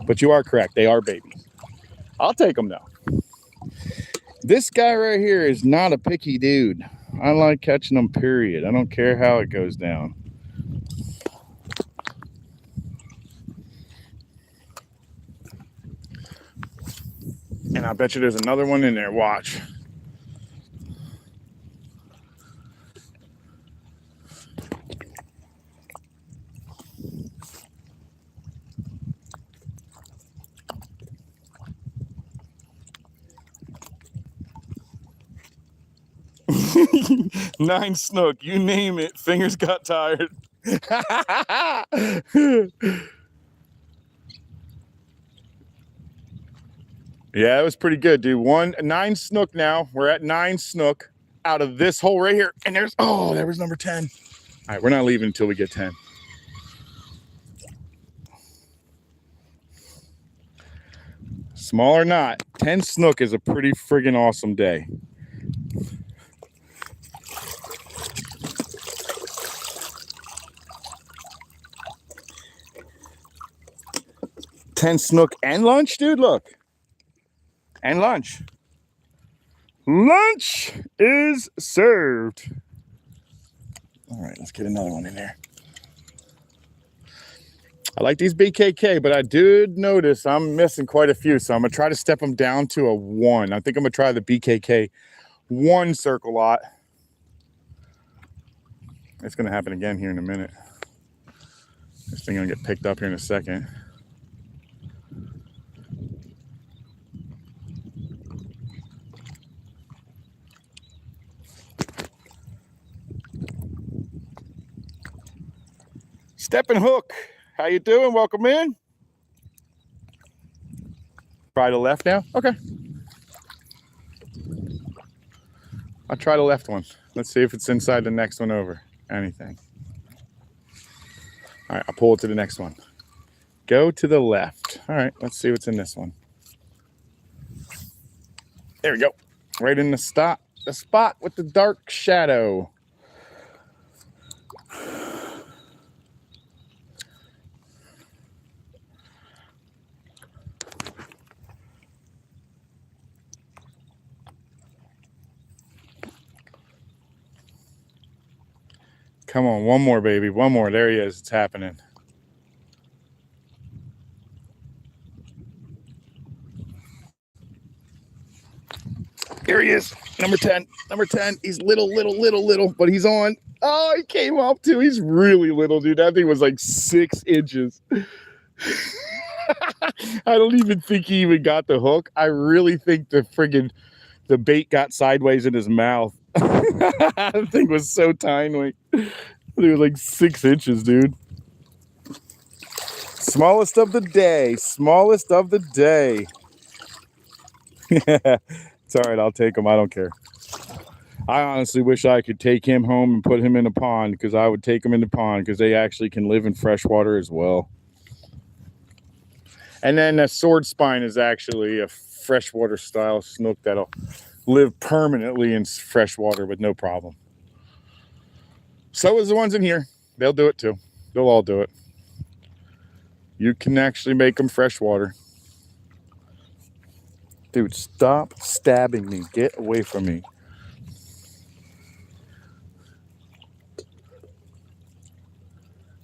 But you are correct. They are babies. I'll take them though. This guy right here is not a picky dude. I like catching them, period. I don't care how it goes down. And I bet you there's another one in there. Watch. Nine snook, you name it. Fingers got tired. Yeah, it was pretty good, dude. 9 snook now. We're at 9 snook out of this hole right here. And there's, oh, there was number 10. All right, we're not leaving until we get 10. Small or not, 10 snook is a pretty friggin' awesome day. $10 snook and lunch, dude. Look, and lunch. Lunch is served. All right, let's get another one in there. I like these BKK, but I did notice I'm missing quite a few, so I'm gonna try to step them down to a 1. I think I'm gonna try the BKK 1 circle lot. It's gonna happen again here in a minute. This thing gonna get picked up here in a second. Step and hook. How you doing? Welcome in. Try to left now. Okay. I'll try the left one. Let's see if it's inside the next one over. Anything. All right, I'll pull it to the next one. Go to the left. All right, let's see what's in this one. There we go. Right in the spot with the dark shadow. Come on, one more, baby. One more. There he is. It's happening. Here he is. Number 10. Number 10. He's little, but he's on. Oh, he came up too. He's really little, dude. That thing was like 6 inches. I don't even think he even got the hook. I really think the bait got sideways in his mouth. That thing was so tiny. They were like 6 inches, dude. Smallest of the day. Smallest of the day. It's all right. I'll take him. I don't care. I honestly wish I could take him home and put him in a pond, because I would take him in the pond because they actually can live in freshwater as well. And then the sword spine is actually a freshwater style snook that'll live permanently in freshwater with no problem. So is the ones in here. They'll do it too. They'll all do it. You can actually make them freshwater. Dude, stop stabbing me. Get away from me.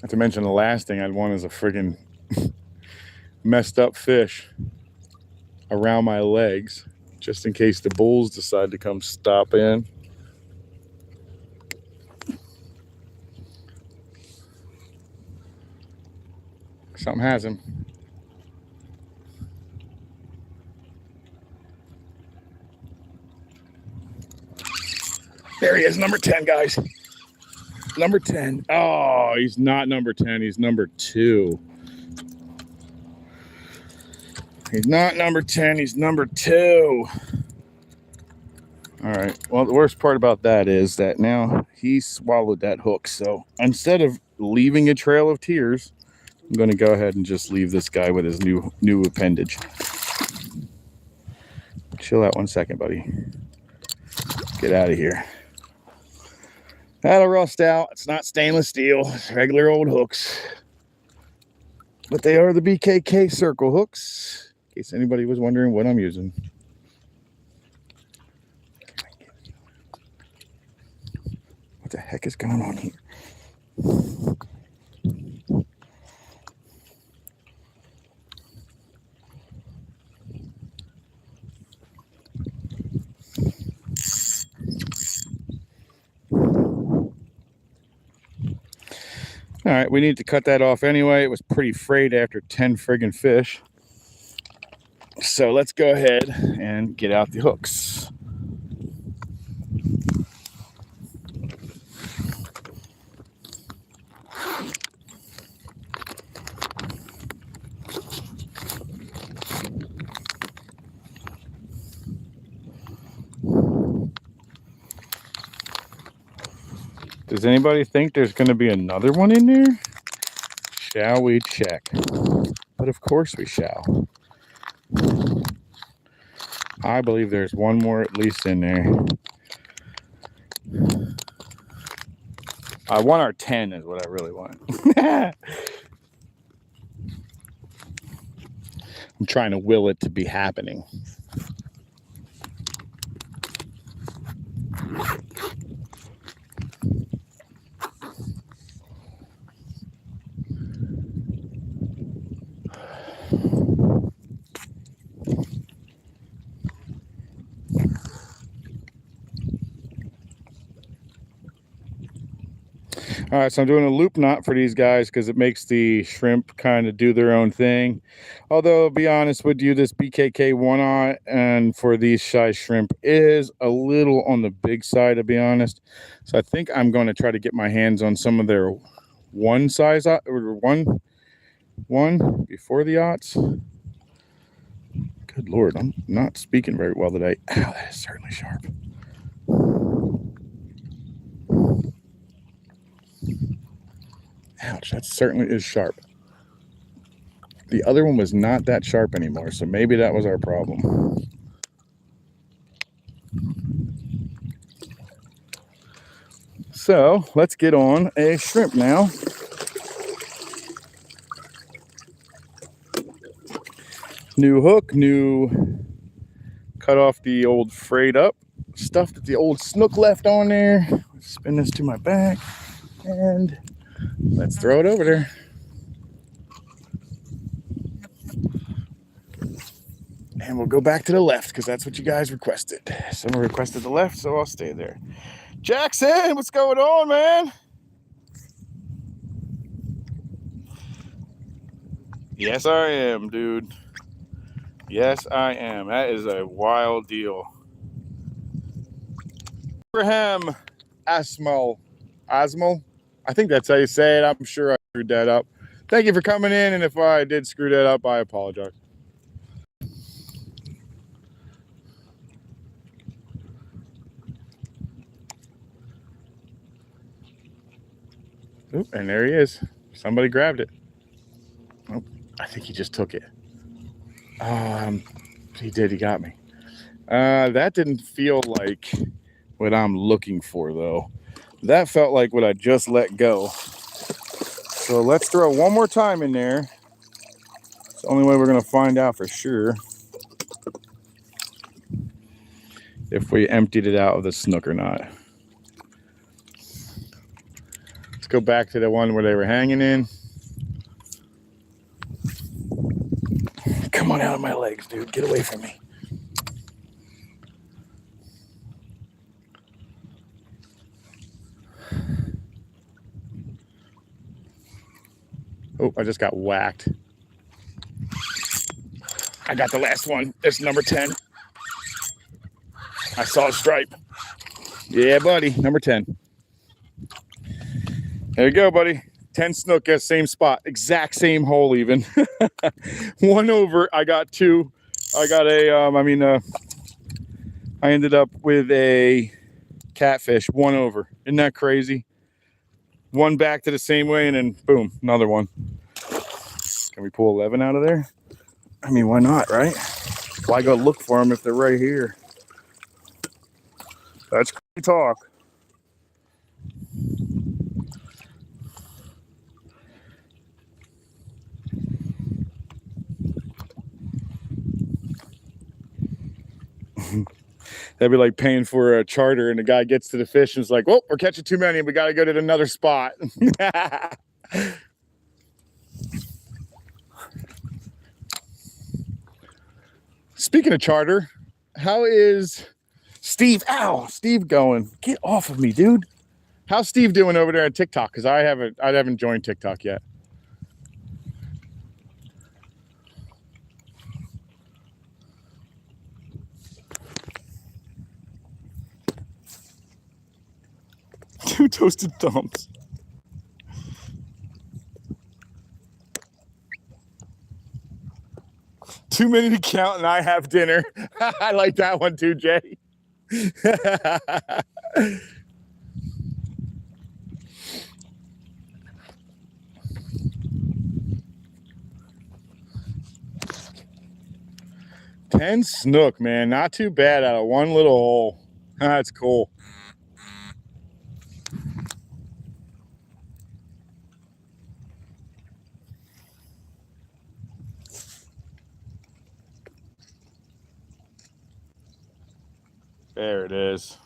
Not to mention the last thing I'd want is a friggin' messed up fish around my legs, just in case the bulls decide to come stop in. Something has him. There he is, number 10, guys. Number 10. Oh, he's not number 10. He's number 2. He's not number 10. He's number 2. All right. Well, the worst part about that is that now he swallowed that hook. So instead of leaving a trail of tears, I'm going to go ahead and just leave this guy with his new appendage. Chill out 1 second, buddy. Get out of here. That'll rust out. It's not stainless steel. It's regular old hooks. But they are the BKK circle hooks, in case anybody was wondering what I'm using. What the heck is going on here? All right, we need to cut that off anyway. It was pretty frayed after 10 friggin' fish. So let's go ahead and get out the hooks. Does anybody think there's going to be another one in there? Shall we check? But of course we shall. I believe there's one more at least in there. I want our 10 is what I really want. I'm trying to will it to be happening. All right, so I'm doing a loop knot for these guys because it makes the shrimp kind of do their own thing. Although, to be honest with you, this BKK 1-aught and for these size shrimp is a little on the big side, to be honest. So I think I'm going to try to get my hands on some of their one size or one before the aughts. Good Lord, I'm not speaking very well today. Ow, that is certainly sharp. gosh, that certainly is sharp. The other one was not that sharp anymore, so maybe that was our problem. So let's get on a shrimp now. New hook, new, cut off the old frayed up stuff that the old snook left on there. Spin this to my back and let's throw it over there. And we'll go back to the left because that's what you guys requested. Someone requested the left, so I'll stay there. Jackson, what's going on, man? Yes, I am, dude. Yes, I am. That is a wild deal. Abraham Asmal. I think that's how you say it. I'm sure I screwed that up. Thank you for coming in, and if I did screw that up, I apologize. Oop, and there he is. Somebody grabbed it. Oh, I think he just took it. He did. He got me. That didn't feel like what I'm looking for, though. That felt like what I just let go. So let's throw one more time in there. It's the only way we're going to find out for sure if we emptied it out of the snook or not. Let's go back to the one where they were hanging in. Come on out of my legs, dude. Get away from me. Oh, I just got whacked. I got the last one. It's number 10. I saw a stripe. Yeah, buddy. Number 10. There you go, buddy. 10 snook at same spot. Exact same hole even. One over. I got two. I got a, I ended up with a catfish. One over. Isn't that crazy? One back to the same way, and then boom, another one. Can we pull 11 out of there? I mean, why not, right? Why go look for them if they're right here? That's crazy talk. That'd be like paying for a charter and the guy gets to the fish and is like, well, we're catching too many. We got to go to another spot. Speaking of charter, how is Steve? Ow, Steve going? Get off of me, dude. How's Steve doing over there on TikTok? Because I haven't joined TikTok yet. Two toasted thumbs. Too many to count and I have dinner. I like that one too, Jay. 10 snook, man. Not too bad out of one little hole. That's cool. There it is.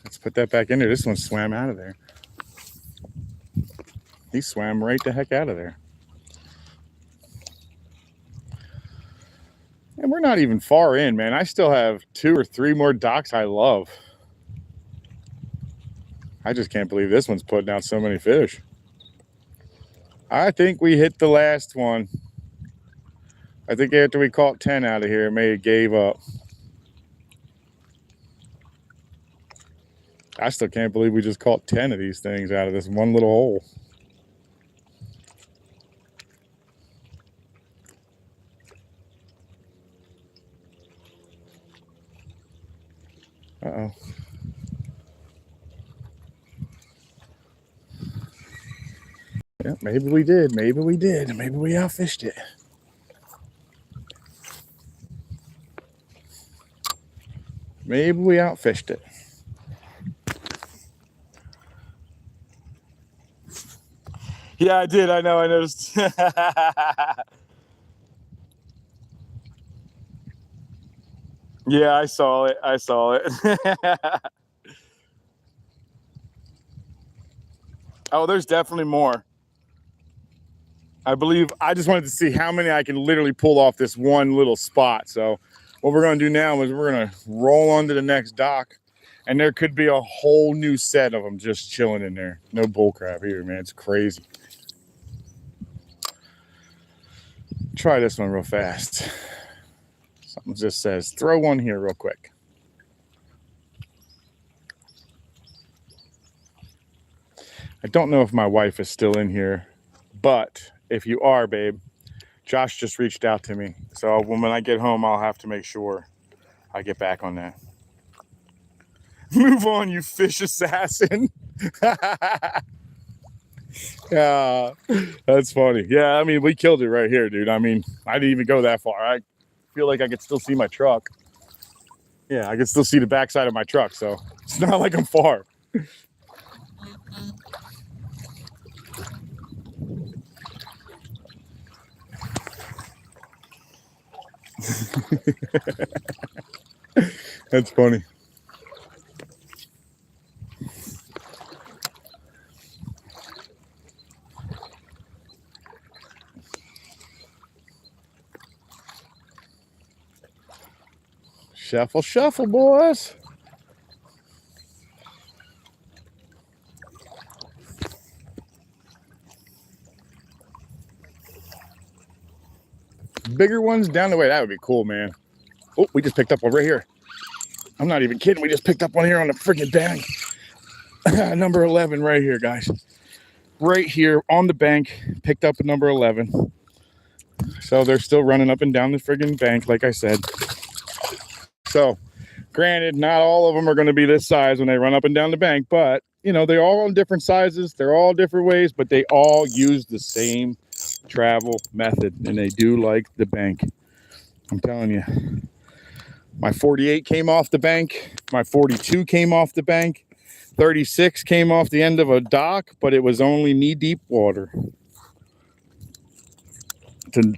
Let's put that back in there. This one swam out of there. He swam right the heck out of there. And we're not even far in, man. I still have 2 or 3 more docks I love. I just can't believe this one's putting out so many fish. I think we hit the last one. I think after we caught 10 out of here, it may have gave up. I still can't believe we just caught 10 of these things out of this one little hole. Uh-oh. Yeah, maybe we did. Maybe we did. Maybe we outfished it. Maybe we outfished it. Yeah, I did. I know. I noticed. Yeah, I saw it. I saw it. Oh, there's definitely more. I believe I just wanted to see how many I can literally pull off this one little spot. So what we're going to do now is we're going to roll onto the next dock, and there could be a whole new set of them just chilling in there. No bullcrap here, man. It's crazy. Try this one real fast. Something just says, throw one here real quick. I don't know if my wife is still in here, but if you are, babe, Josh just reached out to me. So when I get home, I'll have to make sure I get back on that. Move on, you fish assassin. Yeah, that's funny. Yeah, I mean, we killed it right here, dude. I mean, I didn't even go that far. I feel like I could still see my truck. Yeah, I can still see the backside of my truck, so it's not like I'm far. That's funny. Shuffle, shuffle, boys. Bigger ones down the way. That would be cool, man. Oh, we just picked up one right here. I'm not even kidding. We just picked up one here on the freaking bank. Number 11 right here, guys. Right here on the bank. Picked up a number 11. So they're still running up and down the friggin' bank, like I said. So, granted, not all of them are going to be this size when they run up and down the bank, but, you know, they're all in different sizes. They're all different ways, but they all use the same travel method, and they do like the bank. I'm telling you. My 48 came off the bank. My 42 came off the bank. 36 came off the end of a dock, but it was only knee-deep water. The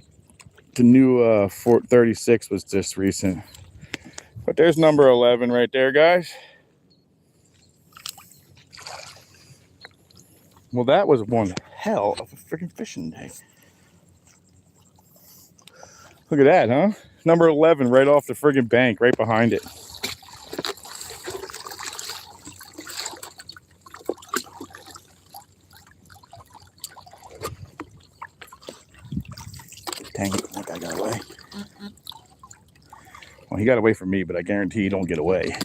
new 36 was just recent. But there's number 11 right there, guys. Well, that was one hell of a freaking fishing day. Look at that, huh? Number 11 right off the friggin' bank, right behind it. Dang it, that guy got away. Well, he got away from me, but I guarantee he don't get away.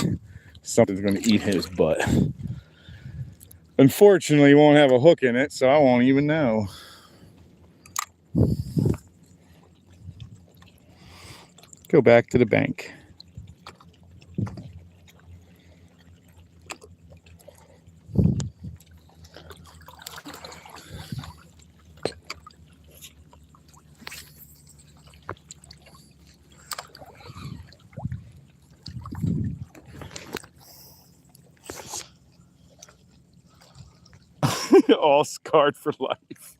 Something's going to eat his butt. Unfortunately, he won't have a hook in it, so I won't even know. Go back to the bank. All scarred for life.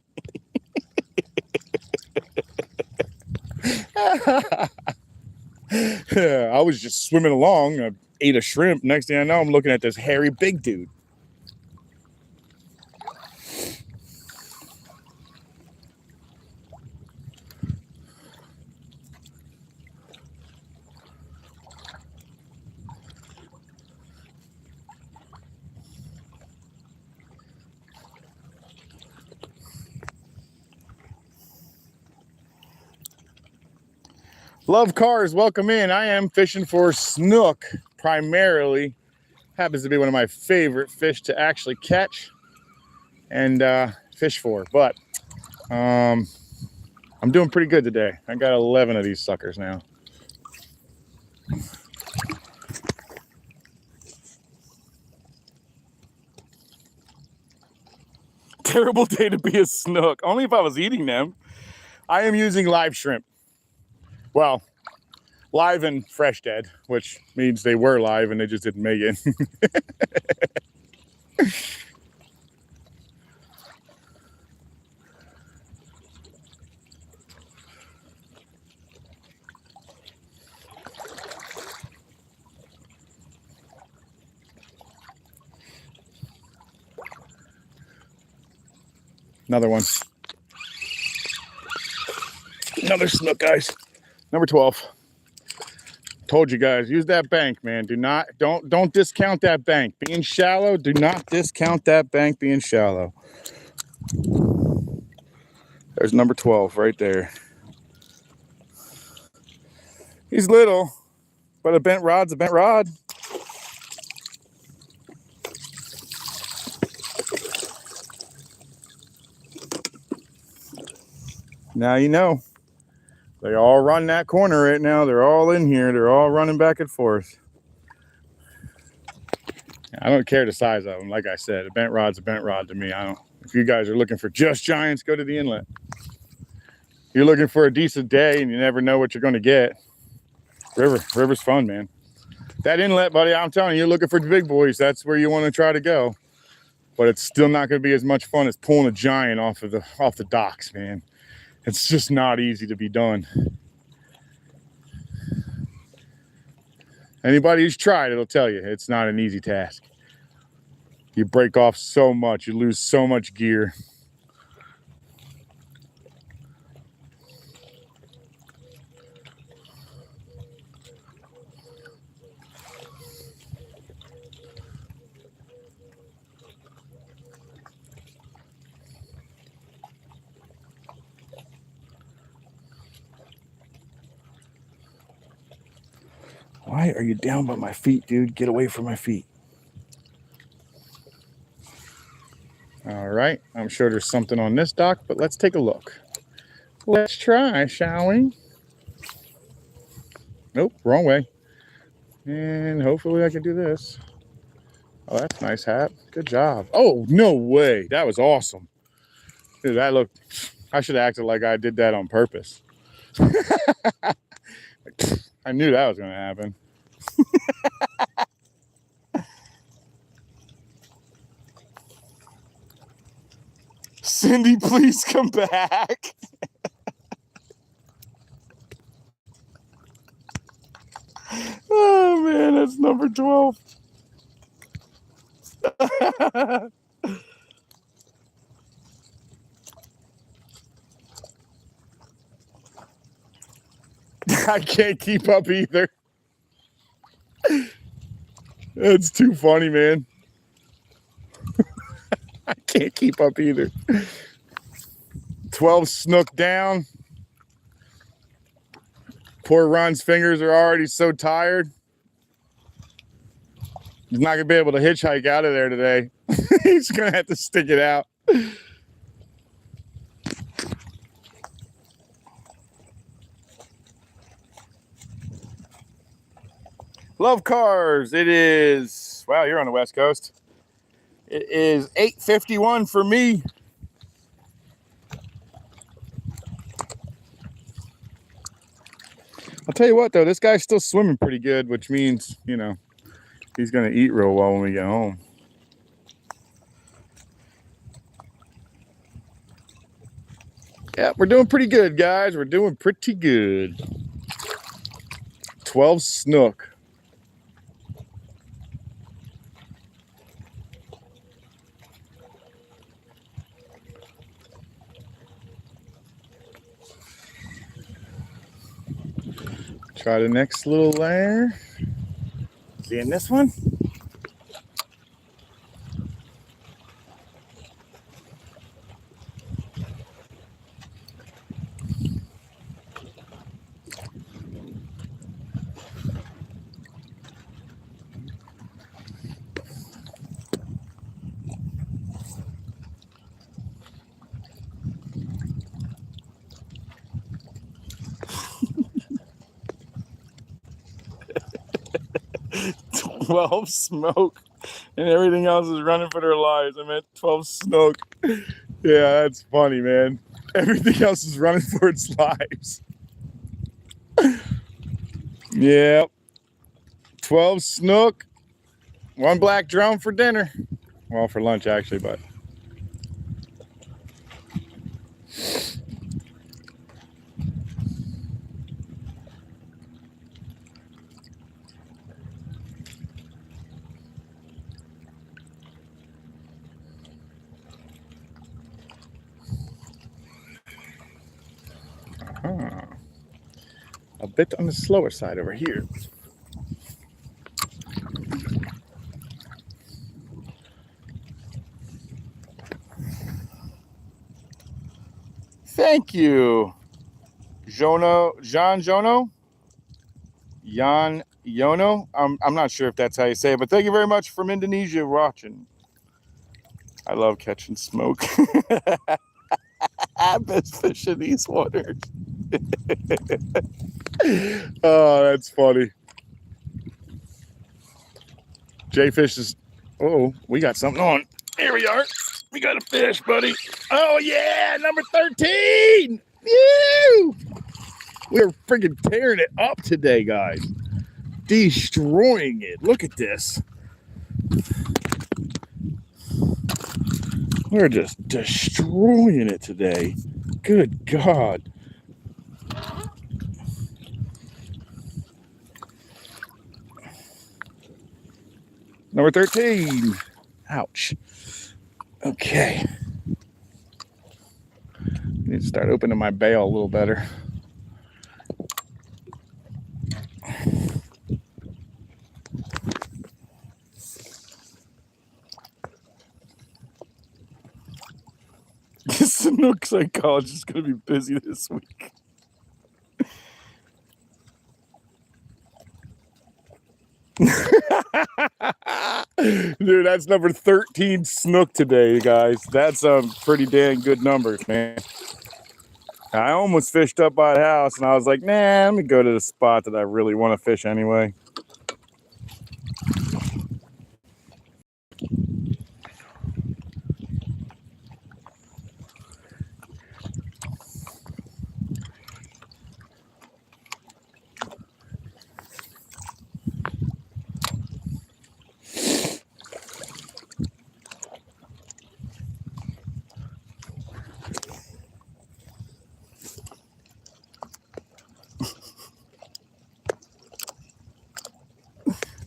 I was just swimming along. I ate a shrimp. Next thing I know, I'm looking at this hairy big dude. Love cars, welcome in. I am fishing for snook primarily. Happens to be one of my favorite fish to actually catch and fish for. But I'm doing pretty good today. I got 11 of these suckers now. Terrible day to be a snook. Only if I was eating them. I am using live shrimp. Well, live and fresh dead, which means they were live and they just didn't make it. Another one. Another snook, guys. Number 12. Told you guys, use that bank, man. Don't discount that bank. Being shallow, do not discount that bank being shallow. There's number 12 right there. He's little, but a bent rod's a bent rod. Now you know. They all run that corner right now. They're all in here. They're all running back and forth. I don't care the size of them. Like I said, a bent rod's a bent rod to me. I don't. If you guys are looking for just giants, go to the inlet. You're looking for a decent day and you never know what you're going to get. River's fun, man. That inlet, buddy, I'm telling you, you're looking for the big boys. That's where you want to try to go. But it's still not going to be as much fun as pulling a giant off the docks, man. It's just not easy to be done. Anybody who's tried, it'll tell you it's not an easy task. You break off so much, you lose so much gear. Why are you down by my feet, dude? Get away from my feet. All right, I'm sure there's something on this dock, but let's take a look. Let's try, shall we? Nope, wrong way. And hopefully I can do this. Oh, that's a nice hat. Good job. Oh, no way. That was awesome. Dude, that looked... I should have acted like I did that on purpose. I knew that was going to happen. Cindy, please come back. Oh, man, that's number 12. I can't keep up either. That's too funny, man. I can't keep up either. 12 snook down. Poor Ron's fingers are already so tired. He's not going to be able to hitchhike out of there today. He's going to have to stick it out. Love cars. It is, wow, you're on the West Coast. It is 8:51 for me. I'll tell you what, though, this guy's still swimming pretty good, which means, you know, he's going to eat real well when we get home. Yeah, we're doing pretty good, guys. We're doing pretty good. 12 snook. Try the next little layer. Seeing this one? Well, smoke. and everything else is running for their lives. I meant 12 snook. Yeah, that's funny, man. Everything else is running for its lives. Yeah. 12 snook, 1 black drum for dinner. Well, for lunch, actually, but. A bit on the slower side over here. Thank you, Jan Jono. I'm not sure if that's how you say it, but thank you very much from Indonesia watching. I love catching smoke. Best fish in these waters. Oh, that's funny. Jayfish is. Oh, we got something on. Here we are. We got a fish, buddy. Oh yeah, number 13. Woo! We're freaking tearing it up today, guys. Destroying it. Look at this. We're just destroying it today. Good God. Number 13. Ouch. Okay. Need to start opening my bail a little better. This Snook psychologist is going to be busy this week. Dude, that's number 13 snook today, guys. That's pretty dang good numbers, man. I almost fished up by the house, and I was like, nah, let me go to the spot that I really want to fish anyway.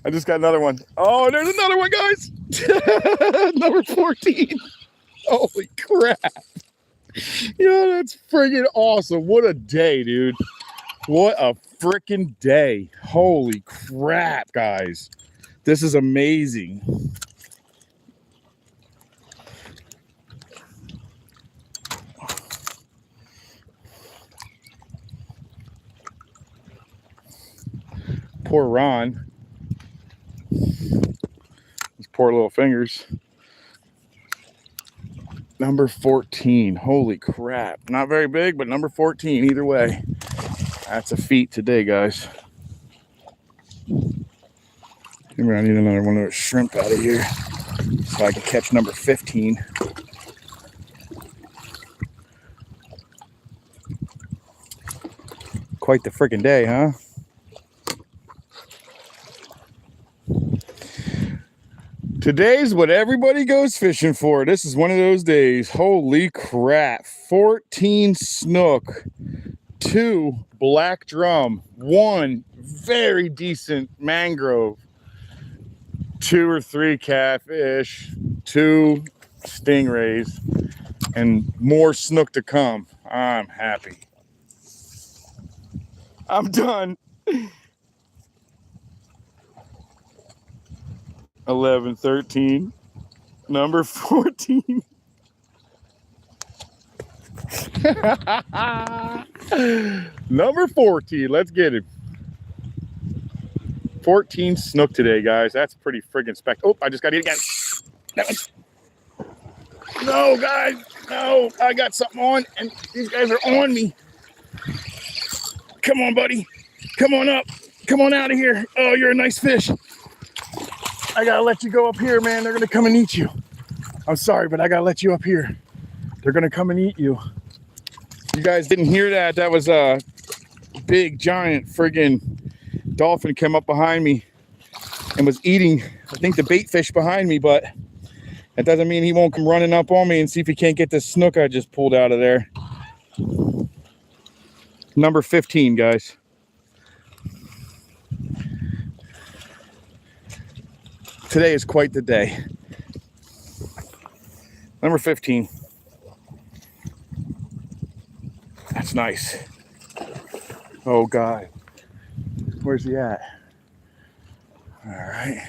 I just got another one. Oh, there's another one, guys. Number 14. Holy crap. Yeah, that's friggin' awesome. What a day, dude. What a freaking day. Holy crap, guys. This is amazing. Poor Ron. His poor little fingers. Number 14. Holy crap. Not very big, but number 14 either way. That's a feat today, guys. Maybe I need another one of those shrimp out of here so I can catch number 15. Quite the freaking day, huh? Today's what everybody goes fishing for. This is one of those days. Holy crap. 14 snook, 2 black drum, 1 very decent mangrove, 2 or 3 catfish, 2 stingrays, and more snook to come. I'm happy. I'm done. 11, 13, number 14. Number 14, let's get it. 14 snook today, guys. That's pretty friggin' spec. Oh, I just got it again. No, guys, no, I got something on, and these guys are on me. Come on, buddy. Come on up. Come on out of here. Oh, you're a nice fish. I gotta let you go up here, man. They're gonna come and eat you. I'm sorry, but I gotta let you up here. They're gonna come and eat you. You guys didn't hear that? That was a big, giant friggin' dolphin came up behind me and was eating, I think, the bait fish behind me, but that doesn't mean he won't come running up on me and see if he can't get this snook I just pulled out of there. Number 15, guys. Today is quite the day. Number 15. That's nice. Oh, God. Where's he at? All right.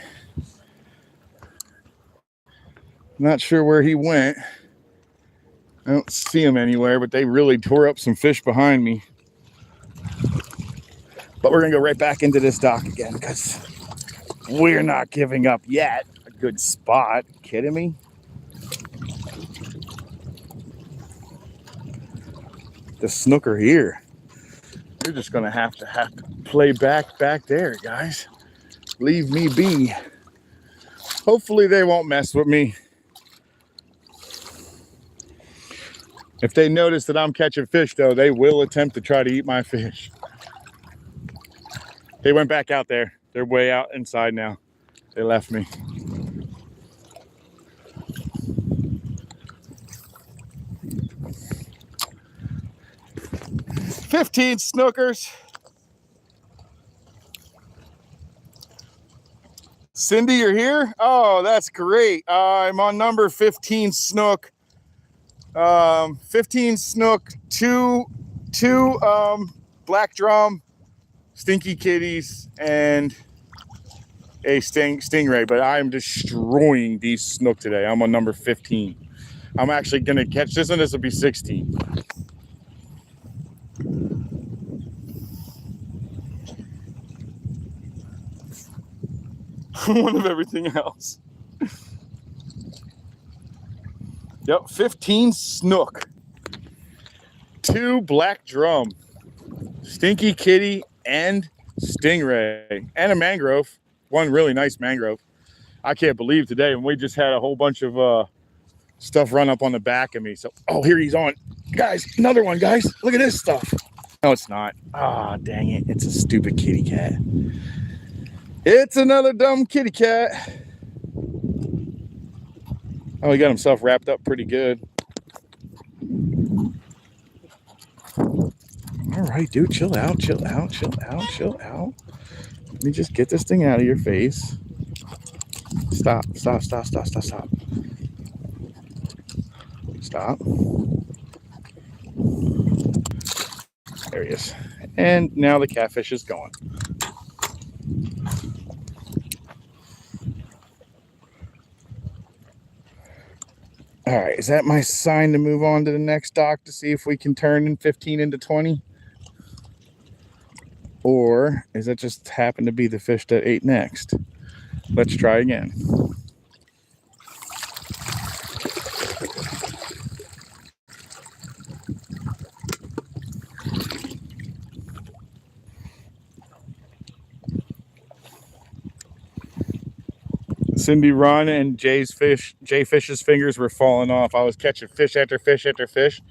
Not sure where he went. I don't see him anywhere, but they really tore up some fish behind me. But we're going to go right back into this dock again because we're not giving up yet. A good spot. Kidding me? The snooker here. You're just going to have to play back there, guys. Leave me be. Hopefully they won't mess with me. If they notice that I'm catching fish, though, they will attempt to try to eat my fish. They went back out there. They're way out inside now. They left me. "15 snookers." Cindy, you're here? Oh, that's great. I'm on number 15 snook. 15 snook, two black drum, stinky kitties, and a stingray. But I'm destroying these snook today. I'm on number 15. I'm actually going to catch this one. This will be 16. One of everything else. Yep, 15 snook. 2 black drum, stinky kitty, and stingray, and a mangrove. One really nice mangrove. I can't believe today, and we just had a whole bunch of stuff run up on the back of me. So, oh, here he's on. Guys, another one, guys. Look at this stuff. No, it's not. Ah, dang it. It's a stupid kitty cat. It's another dumb kitty cat. Oh, he got himself wrapped up pretty good. All right, dude, chill out, chill out, chill out, chill out. Let me just get this thing out of your face. Stop, stop, stop, stop, stop, stop. Stop. There he is. And now the catfish is gone. All right, is that my sign to move on to the next dock to see if we can turn in 15 into 20? Or is that just happen to be the fish that ate next? Let's try again. Cindy run and Jay Fish's fingers were falling off. I was catching fish after fish after fish.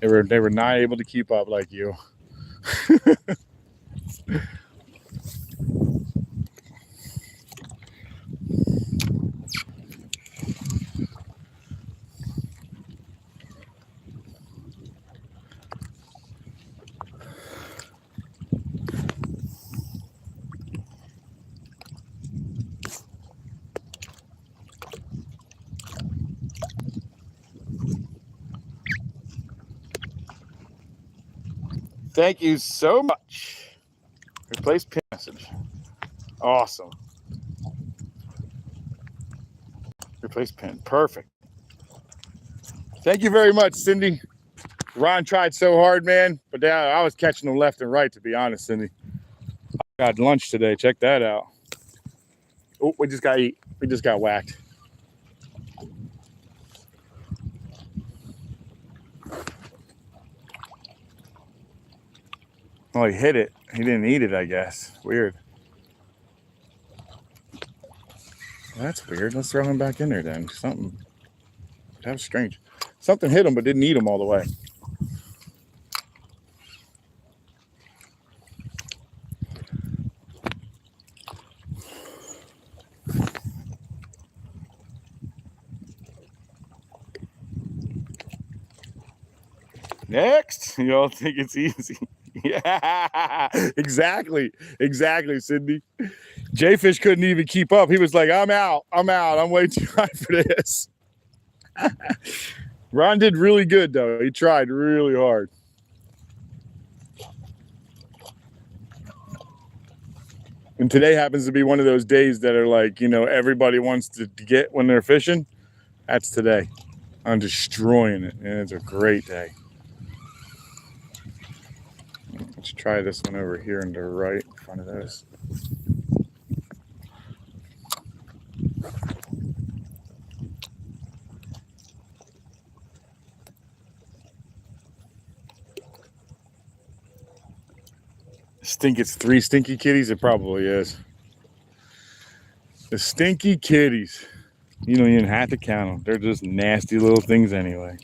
They were not able to keep up like you. Thank you so much. Replace pin message. Awesome. Replace pin. Perfect. Thank you very much, Cindy. Ron tried so hard, man, but I was catching them left and right, to be honest, Cindy. I got lunch today. Check that out. Oh, we just got eat. We just got whacked. Oh, he hit it. He didn't eat it, I guess. Weird. That's weird. Let's throw him back in there then. That was strange. Something hit him but didn't eat him all the way. Next, you all think it's easy. Yeah, exactly, Sydney. J-Fish couldn't even keep up. He was like, I'm out. I'm way too high for this. Ron did really good, though. He tried really hard. And today happens to be one of those days that are like, everybody wants to get when they're fishing. That's today. I'm destroying it, and it's a great day. Let's try this one over here and to right in front of this. Think it's 3 stinky kitties? It probably is. The stinky kitties. You don't even have to count them. They're just nasty little things anyway.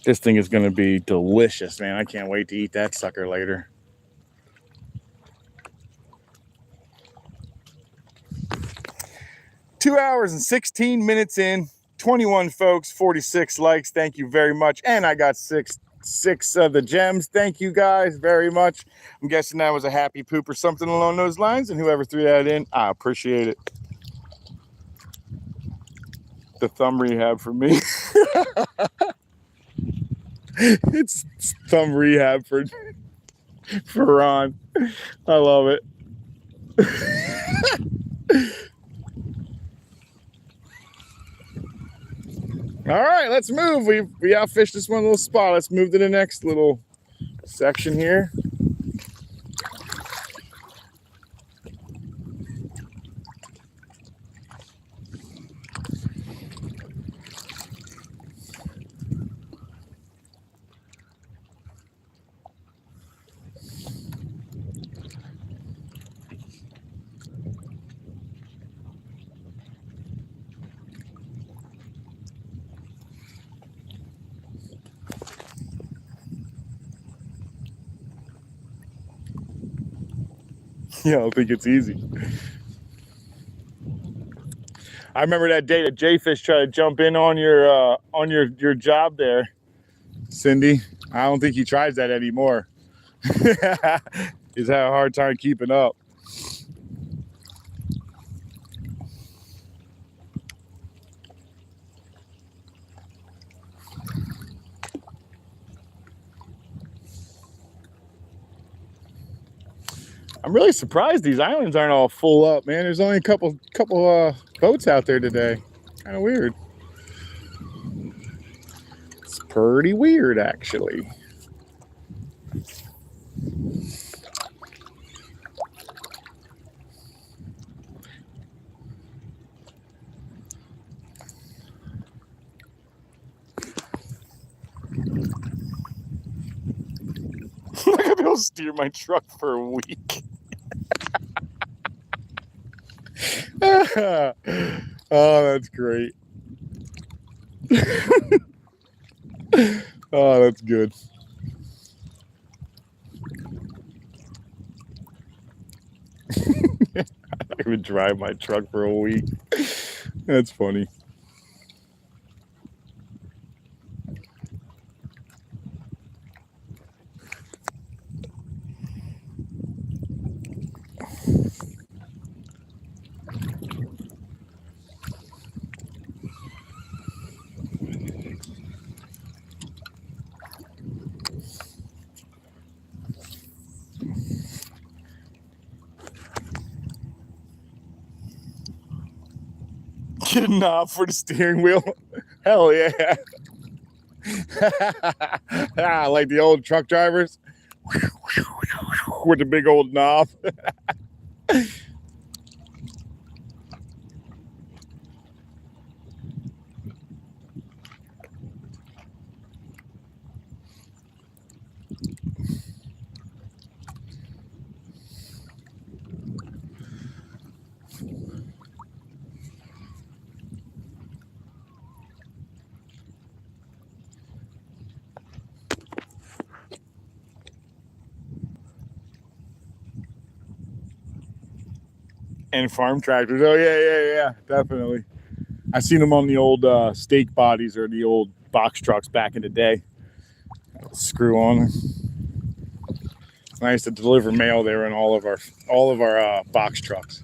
This thing is going to be delicious, man. I can't wait to eat that sucker later. Two hours and 16 minutes in, 21 folks, 46 likes. Thank you very much. And I got six of the gems. Thank you guys very much. I'm guessing that was a happy poop or something along those lines. And whoever threw that in, I appreciate it. The thumb rehab for me. It's thumb rehab for Ron. I love it. All right, let's move. We outfished this one little spot. Let's move to the next little section here. Yeah, I don't think it's easy. I remember that day that J-Fish tried to jump in on your job there, Cindy. I don't think he tries that anymore. He's had a hard time keeping up. I'm really surprised these islands aren't all full up, man. There's only a couple boats out there today. Kind of weird. It's pretty weird, actually. I'm not gonna be able to steer my truck for a week. Oh, that's great. Oh, that's good. I would drive my truck for a week. That's funny. Get a knob for the steering wheel. Hell yeah. Like the old truck drivers with the big old knob. And farm tractors. Oh, yeah, definitely. I seen them on the old stake bodies or the old box trucks back in the day. Screw on. I used to deliver mail there in all of our box trucks.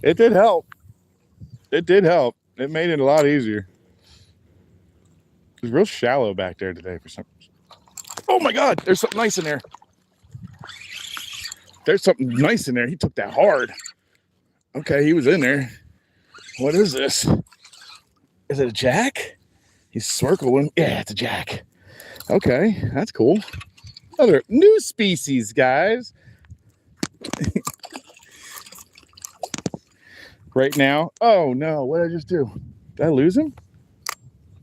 It did help. It did help. It made it a lot easier. It was real shallow back there today for some reason. Oh my God, there's something nice in there. There's something nice in there. He took that hard. Okay, he was in there. What is this? Is it a jack? He's swirling. Yeah, it's a jack. Okay, that's cool. Another new species, guys. Right now. Oh no, what did I just do? Did I lose him?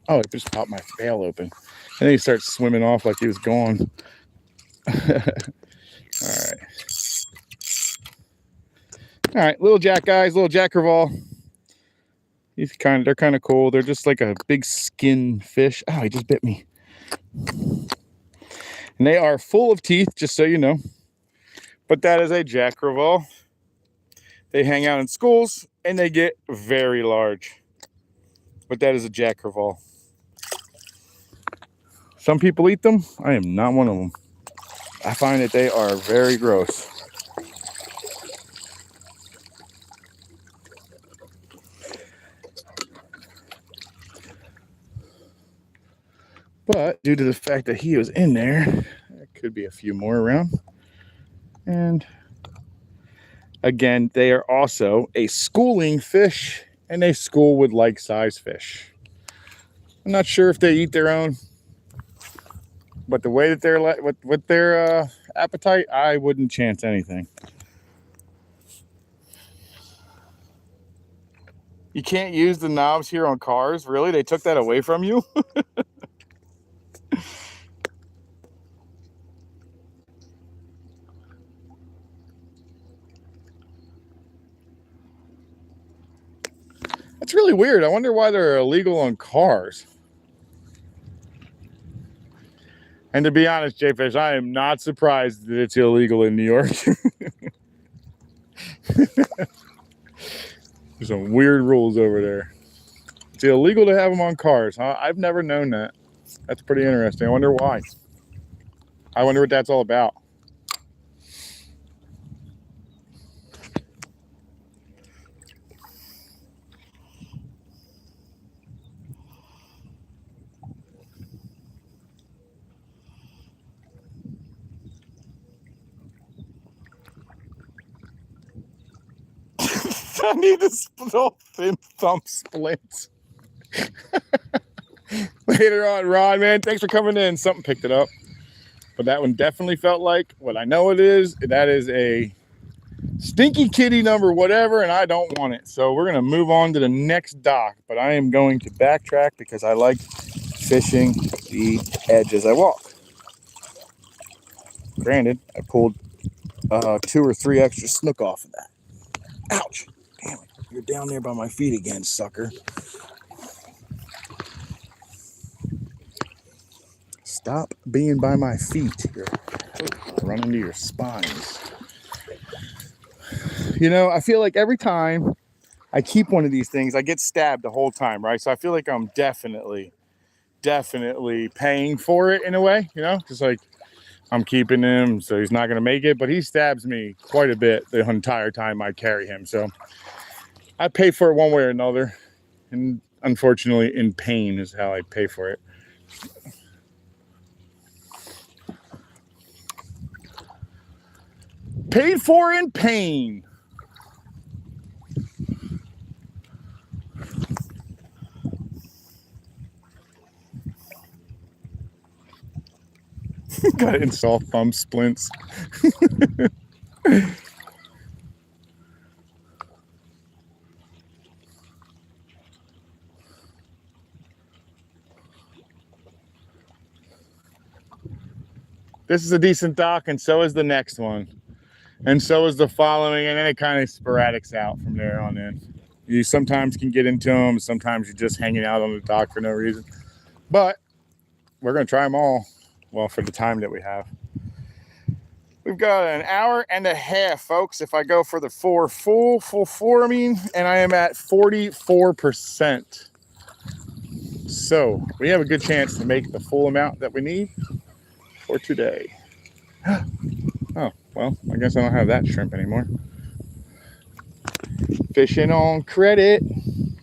Oh, I just popped my bail open. And then he starts swimming off like he was gone. All right, little jack guys, little jack crevalle. They're kind of cool. They're just like a big skin fish. Oh, he just bit me. And they are full of teeth, just so you know. But that is a jack crevalle. They hang out in schools and they get very large. But that is a jack crevalle. Some people eat them. I am not one of them. I find that they are very gross. But due to the fact that he was in there, there could be a few more around. And again, they are also a schooling fish, and they school with like-sized fish. I'm not sure if they eat their own, but the way that they're with their appetite, I wouldn't chance anything. You can't use the knobs here on cars? Really? They took that away from you? That's really weird. I wonder why they're illegal on cars. And to be honest, J-Fish, I am not surprised that it's illegal in New York. There's some weird rules over there. It's illegal to have them on cars, huh? I've never known that. That's pretty interesting. I wonder why. I wonder what that's all about. I need this little thin thumb splints. Later on, Ron, man, thanks for coming in. Something picked it up. But that one definitely felt like what I know it is. That is a stinky kitty number whatever, and I don't want it. So we're going to move on to the next dock. But I am going to backtrack because I like fishing the edge as I walk. Granted, I pulled 2 or 3 extra snook off of that. Ouch. Damn it. You're down there by my feet again, sucker. Stop being by my feet. You're running into your spines. You know, I feel like every time I keep one of these things, I get stabbed the whole time, right? So I feel like I'm definitely paying for it in a way, you know? Just like I'm keeping him, so he's not going to make it. But he stabs me quite a bit the entire time I carry him. So I pay for it one way or another. And unfortunately, in pain is how I pay for it. Paid for in pain. Got to install thumb splints. This is a decent dock, and so is the next one. And so is the following, and then it kind of sporadics out from there on in. You sometimes can get into them, sometimes you're just hanging out on the dock for no reason. But we're going to try them all, well, for the time that we have. We've got an hour and a half, folks. If I go for the full four, and I am at 44%. So we have a good chance to make the full amount that we need for today. Oh, well, I guess I don't have that shrimp anymore. Fishing on credit.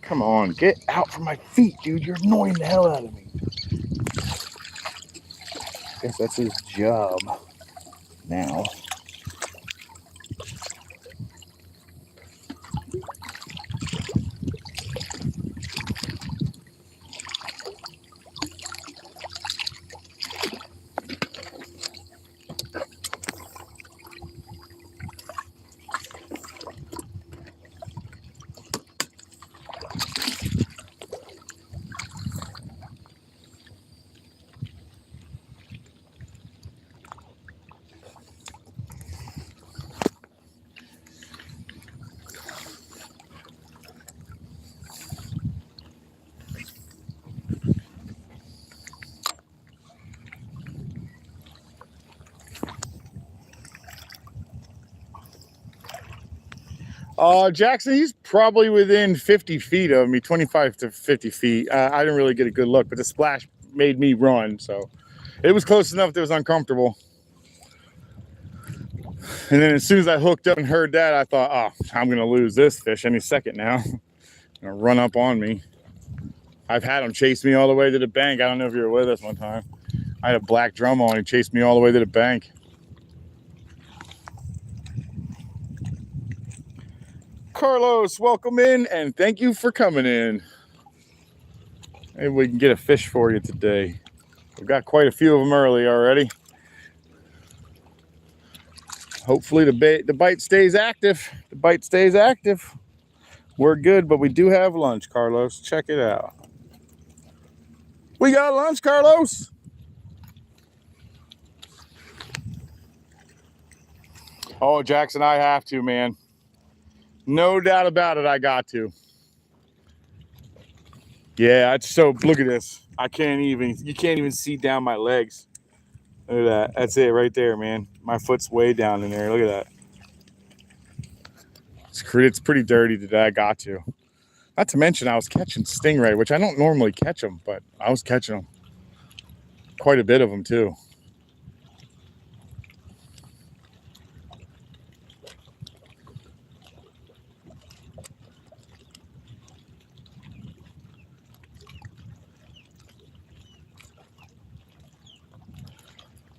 Come on, get out from my feet, dude. You're annoying the hell out of me. Guess that's his job now. Jackson, he's probably within 50 feet of me, 25 to 50 feet. I didn't really get a good look, but the splash made me run, so it was close enough that it was uncomfortable. And then as soon as I hooked up and heard that, I thought, oh, I'm going to lose this fish any second now. Gonna run up on me. I've had him chase me all the way to the bank. I don't know if you were with us one time. I had a black drum on. He chased me all the way to the bank. Carlos, welcome in, and thank you for coming in. Maybe we can get a fish for you today. We've got quite a few of them early already. Hopefully the bite stays active. The bite stays active. We're good, but we do have lunch, Carlos. Check it out. We got lunch, Carlos. Oh, Jackson, I have to, man. No doubt about it, I got to. Yeah, it's so, look at this. You can't even see down my legs. Look at that. That's it right there, man. My foot's way down in there. Look at that. It's pretty dirty today. I got to. Not to mention, I was catching stingray, which I don't normally catch them, but I was catching them. Quite a bit of them, too.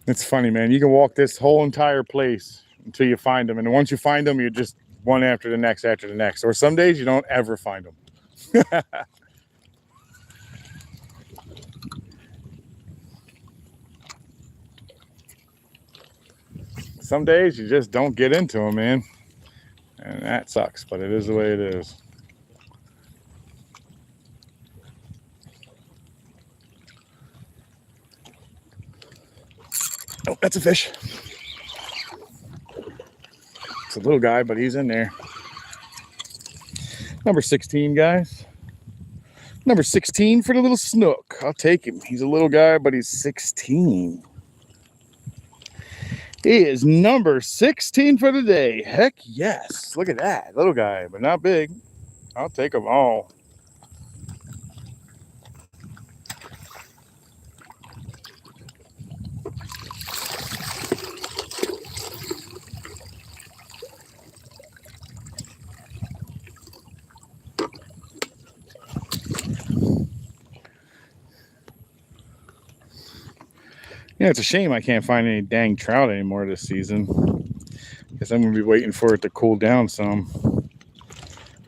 It's funny, man. You can walk this whole entire place until you find them. And once you find them, you're just one after the next, Or some days you don't ever find them. Some days you just don't get into them, man. And that sucks, but it is the way it is. Oh, that's a fish. It's a little guy, but he's in there. Number 16, guys. Number 16 for the little snook. I'll take him. He's a little guy, but he's 16. He is number 16 for the day. Heck yes. Look at that. Little guy, but not big. I'll take them all. Yeah, it's a shame I can't find any dang trout anymore this season. Guess I'm going to be waiting for it to cool down some.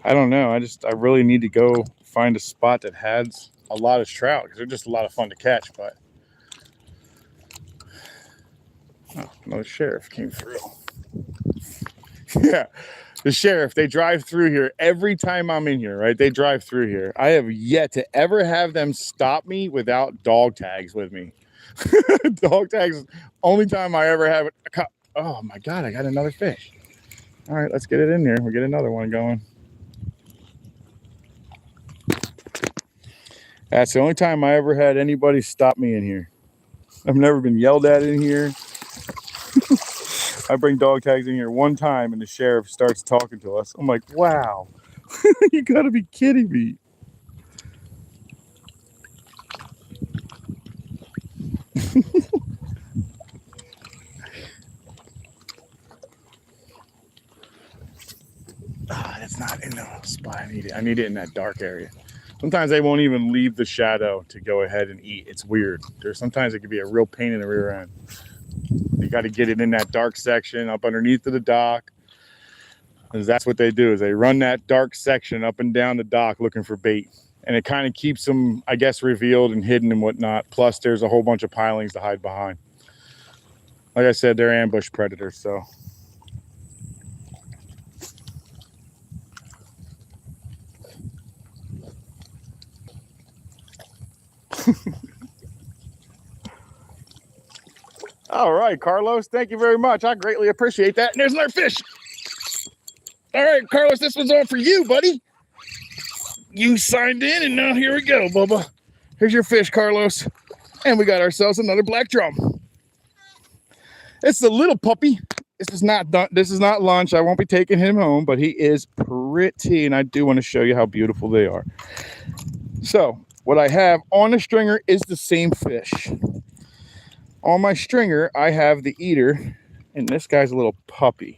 I don't know. I really need to go find a spot that has a lot of trout because they're just a lot of fun to catch. But oh, another sheriff came through. Yeah, the sheriff, they drive through here every time I'm in here, right? They drive through here. I have yet to ever have them stop me without dog tags with me. Dog tags, only time I ever have it. Oh my God, I got another fish. All right, let's get it in there. We'll get another one going. That's the only time I ever had anybody stop me in here. I've never been yelled at in here. I bring dog tags in here one time and the sheriff starts talking to us. I'm like, wow, you gotta be kidding me. It's not in the spot I need it. I need it in that dark area. Sometimes they won't even leave the shadow to go ahead and eat. It's weird. There's sometimes it can be a real pain in the rear end. You got to get it in that dark section up underneath of the dock. Because that's what they do, is they run that dark section up and down the dock looking for bait. And it kind of keeps them, I guess, revealed and hidden and whatnot. Plus, there's a whole bunch of pilings to hide behind. Like I said, they're ambush predators, so. All right, Carlos, thank you very much. I greatly appreciate that. And there's another fish. All right, Carlos, this one's all for you, buddy. You signed in, and now here we go, Bubba. Here's your fish, Carlos. And we got ourselves another black drum. It's a little puppy. This is not done. This is not lunch. I won't be taking him home, but he is pretty, and I do want to show you how beautiful they are. So what I have on the stringer is the same fish. On my stringer, I have the eater, and this guy's a little puppy.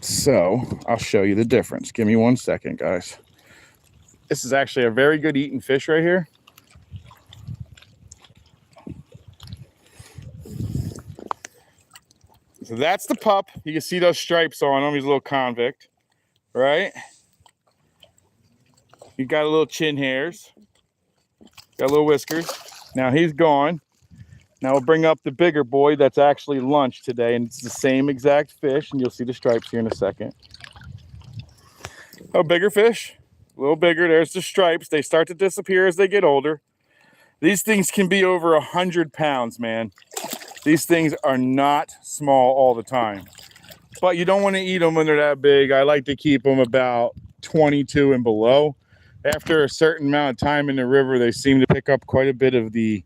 So I'll show you the difference. Give me 1 second, guys. This is actually a very good eating fish right here. So that's the pup. You can see those stripes on him. He's a little convict, right? He got a little chin hairs, got little whiskers. Now he's gone. Now we'll bring up the bigger boy that's actually lunch today, and it's the same exact fish, and you'll see the stripes here in a second. Oh, bigger fish, a little bigger. There's the stripes. They start to disappear as they get older. These things can be over 100 pounds, man. These things are not small all the time, but you don't want to eat them when they're that big. I like to keep them about 22 and below. After a certain amount of time in the river, they seem to pick up quite a bit of the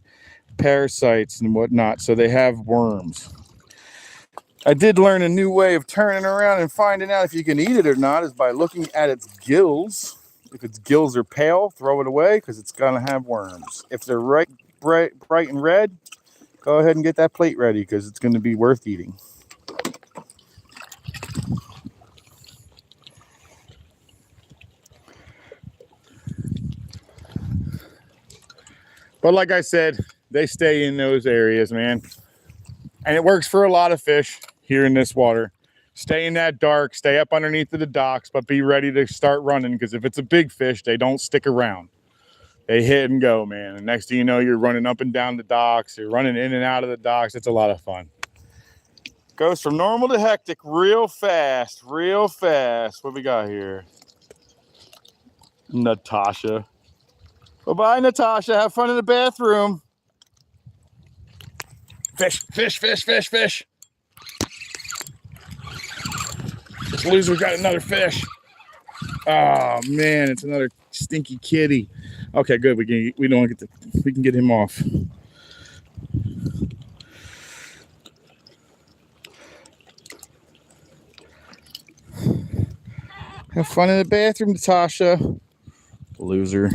parasites and whatnot, so they have worms. I did learn a new way of turning around and finding out if you can eat it or not is by looking at its gills. If its gills are pale, throw it away because it's gonna have worms. If they're bright and red, go ahead and get that plate ready because it's going to be worth eating. But like I said, they stay in those areas, man. And it works for a lot of fish here in this water. Stay in that dark, stay up underneath of the docks, but be ready to start running because if it's a big fish, they don't stick around. They hit and go, man. And next thing you know, you're running up and down the docks. You're running in and out of the docks. It's a lot of fun. Goes from normal to hectic real fast, real fast. What we got here? Natasha. Bye-bye, Natasha. Have fun in the bathroom. Fish, fish, fish, fish, fish. This loser got another fish. Oh, man, it's another stinky kitty. Okay, good. We can get him off. Have fun in the bathroom, Natasha. Loser.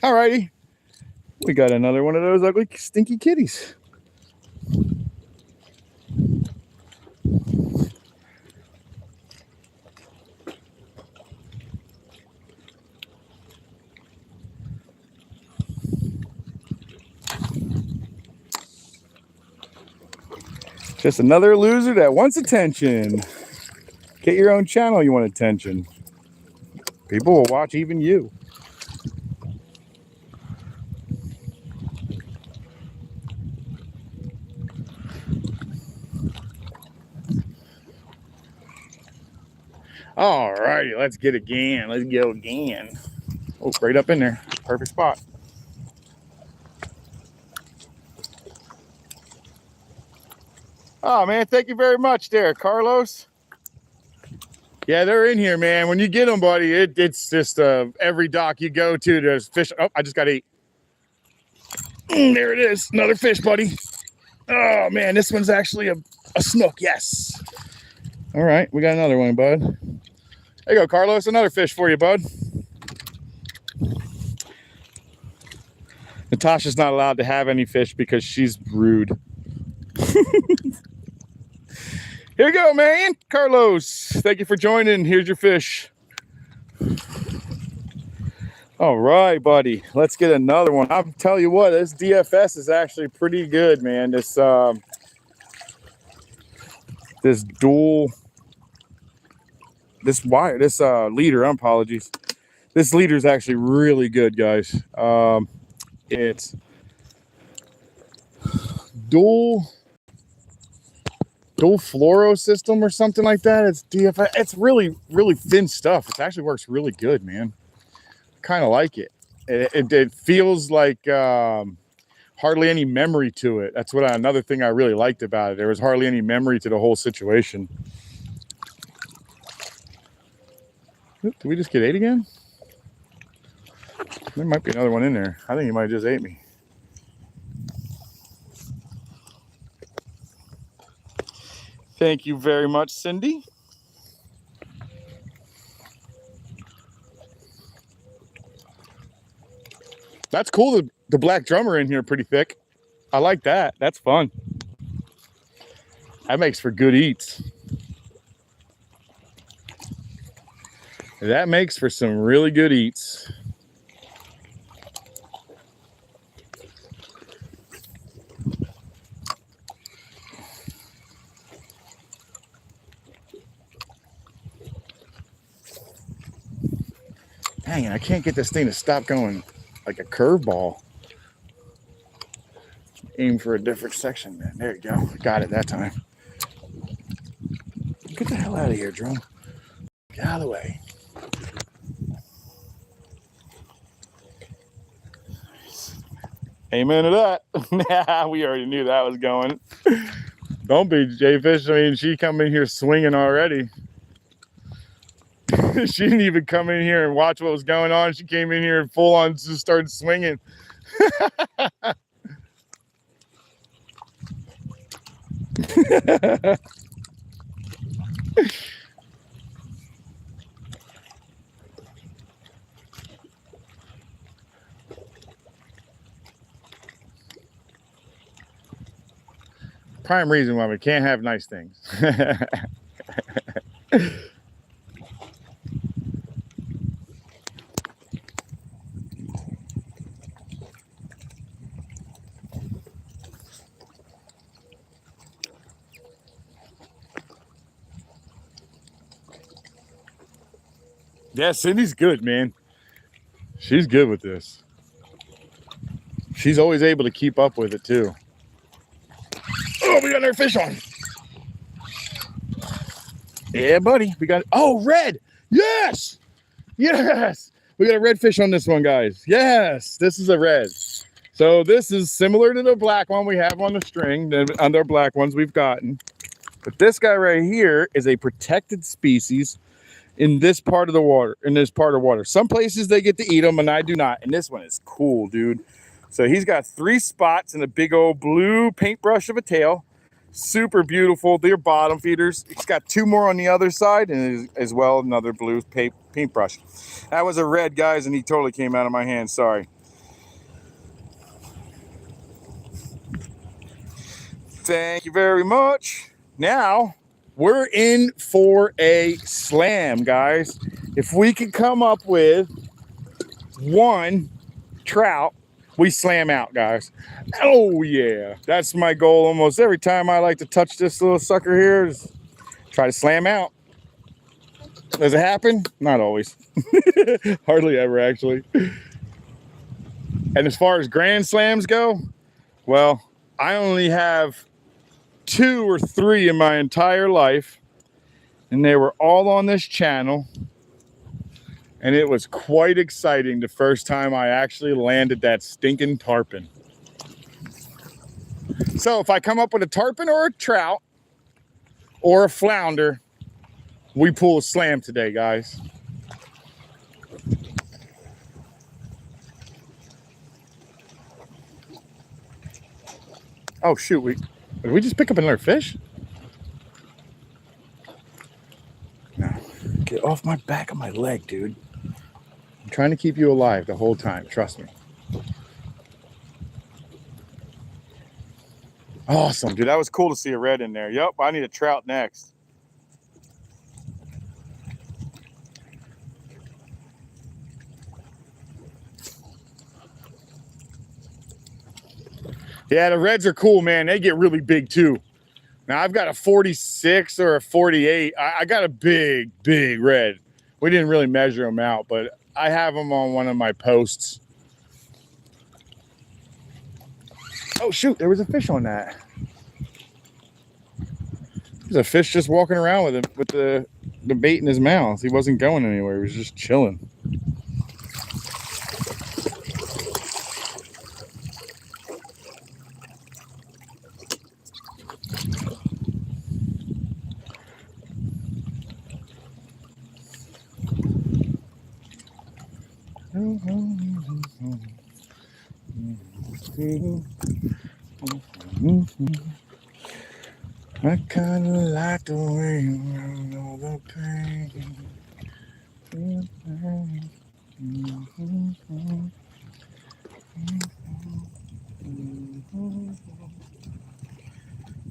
Alrighty. We got another one of those ugly, stinky kitties. Just another loser that wants attention. Get your own channel, you want attention. People will watch even you. All righty, let's get again. Let's go again. Oh, right up in there. Perfect spot. Oh, man, thank you very much there, Carlos. Yeah, they're in here, man. When you get them, buddy, it's just every dock you go to, there's fish. Oh, I just got 8. There it is. Another fish, buddy. Oh, man, this one's actually a snook. Yes. All right, we got another one, bud. There you go, Carlos. Another fish for you, bud. Natasha's not allowed to have any fish because she's rude. Here you go, man. Carlos, thank you for joining. Here's your fish. All right, buddy. Let's get another one. I'll tell you what, this DFS is actually pretty good, man. This leader, apologies. This leader is actually really good, guys. It's dual fluoro system or something like that. It's DFS. It's really, really thin stuff. It actually works really good, man. Kind of like it. It feels like hardly any memory to it. That's another thing I really liked about it. There was hardly any memory to the whole situation. Did we just get 8 again? There might be another one in there. I think he might have just ate me. Thank you very much, Cindy. That's cool. The black drummer in here pretty thick. I like that. That's fun. That makes for good eats. That makes for some really good eats. Dang it, I can't get this thing to stop going like a curveball. Aim for a different section, man. There you go. Got it that time. Get the hell out of here, drone. Get out of the way. Amen to that. We already knew that was going. Don't be, J-Fish. I mean, she come in here swinging already. She didn't even come in here and watch what was going on. She came in here and full on just started swinging. Prime reason why we can't have nice things. Yeah, Cindy's good, man. She's good with this. She's always able to keep up with it, too. Oh, we got our fish on. Yeah, buddy. We got, oh, red. Yes. Yes. We got a red fish on this one, guys. Yes, this is a red. So this is similar to the black one we have on the string, the other black ones we've gotten. But this guy right here is a protected species in this part of the water, Some places they get to eat them and I do not. And this one is cool, dude. So he's got 3 spots and a big old blue paintbrush of a tail. Super beautiful. They're bottom feeders. He's got 2 more on the other side and as well another blue paintbrush. That was a red, guys, and he totally came out of my hand. Sorry. Thank you very much. Now we're in for a slam, guys. If we can come up with 1 trout, we slam out, guys. Oh, yeah. That's my goal almost every time I like to touch this little sucker here. Is try to slam out. Does it happen? Not always. Hardly ever, actually. And as far as grand slams go, well, I only have 2 or 3 in my entire life. And they were all on this channel. And it was quite exciting the first time I actually landed that stinking tarpon. So if I come up with a tarpon or a trout, or a flounder, we pull a slam today, guys. Oh shoot, did we just pick up another fish? No, get off my back of my leg, dude. I'm trying to keep you alive the whole time, trust me. Awesome, dude. That was cool to see a red in there. Yep, I need a trout next. Yeah, the reds are cool, man. They get really big too. Now I've got a 46 or a 48. I got a big red. We didn't really measure them out, but I have them on one of my posts. Oh shoot, there was a fish on that. There's a fish just walking around with the bait in his mouth. He wasn't going anywhere. He was just chilling. I kinda like the way you know the pain.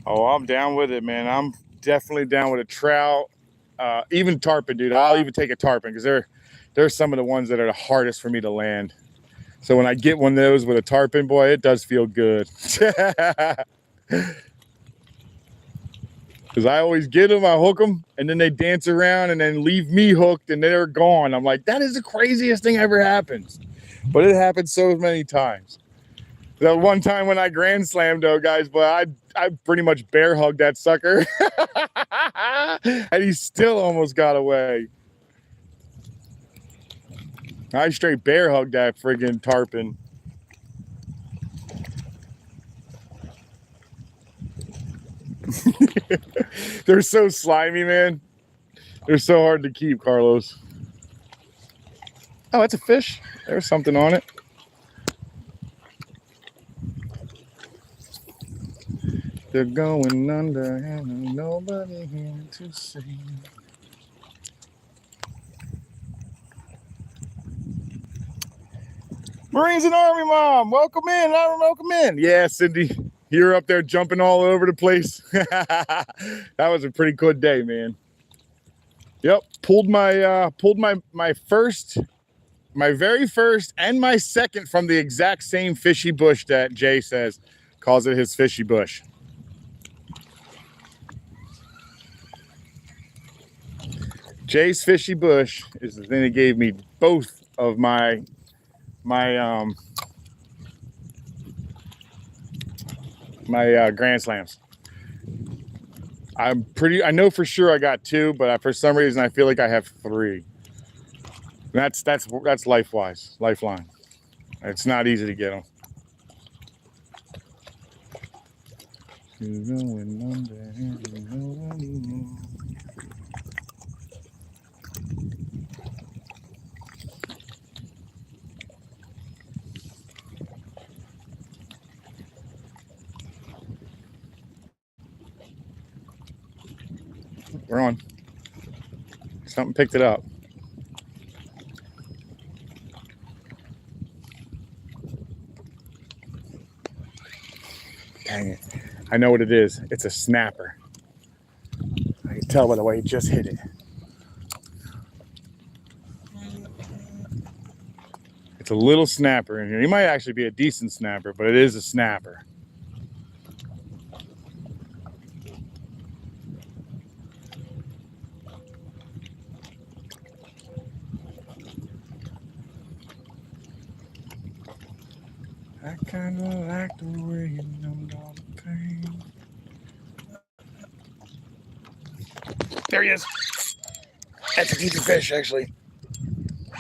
Oh, I'm down with it, man. I'm definitely down with a trout. Even tarpon, dude. I'll even take a tarpon because they're some of the ones that are the hardest for me to land. So when I get one of those with a tarpon, boy, it does feel good. Because I always get them, I hook them, and then they dance around and then leave me hooked and they're gone. I'm like, that is the craziest thing ever happens. But it happens so many times. That one time when I grand slammed, though, guys, but I pretty much bear hugged that sucker. And he still almost got away. I straight bear hugged that friggin' tarpon. They're so slimy, man. They're so hard to keep, Carlos. Oh, that's a fish. There's something on it. They're going under and nobody here to see. Marines and Army Mom, welcome in, welcome in. Yeah, Cindy, you're up there jumping all over the place. That was a pretty good day, man. Yep, pulled my very first and my second from the exact same fishy bush that Jay says, calls it his fishy bush. Jay's fishy bush is the thing that gave me both of my grand slams. I know for sure I got 2, but for some reason I feel like I have 3. That's lifeline. It's not easy to get them. We're on. Something picked it up. Dang it. I know what it is. It's a snapper. I can tell by the way he just hit it. It's a little snapper in here. He might actually be a decent snapper, but it is a snapper. I kinda like the way you numbed all the pain. There he is. That's a decent fish, actually.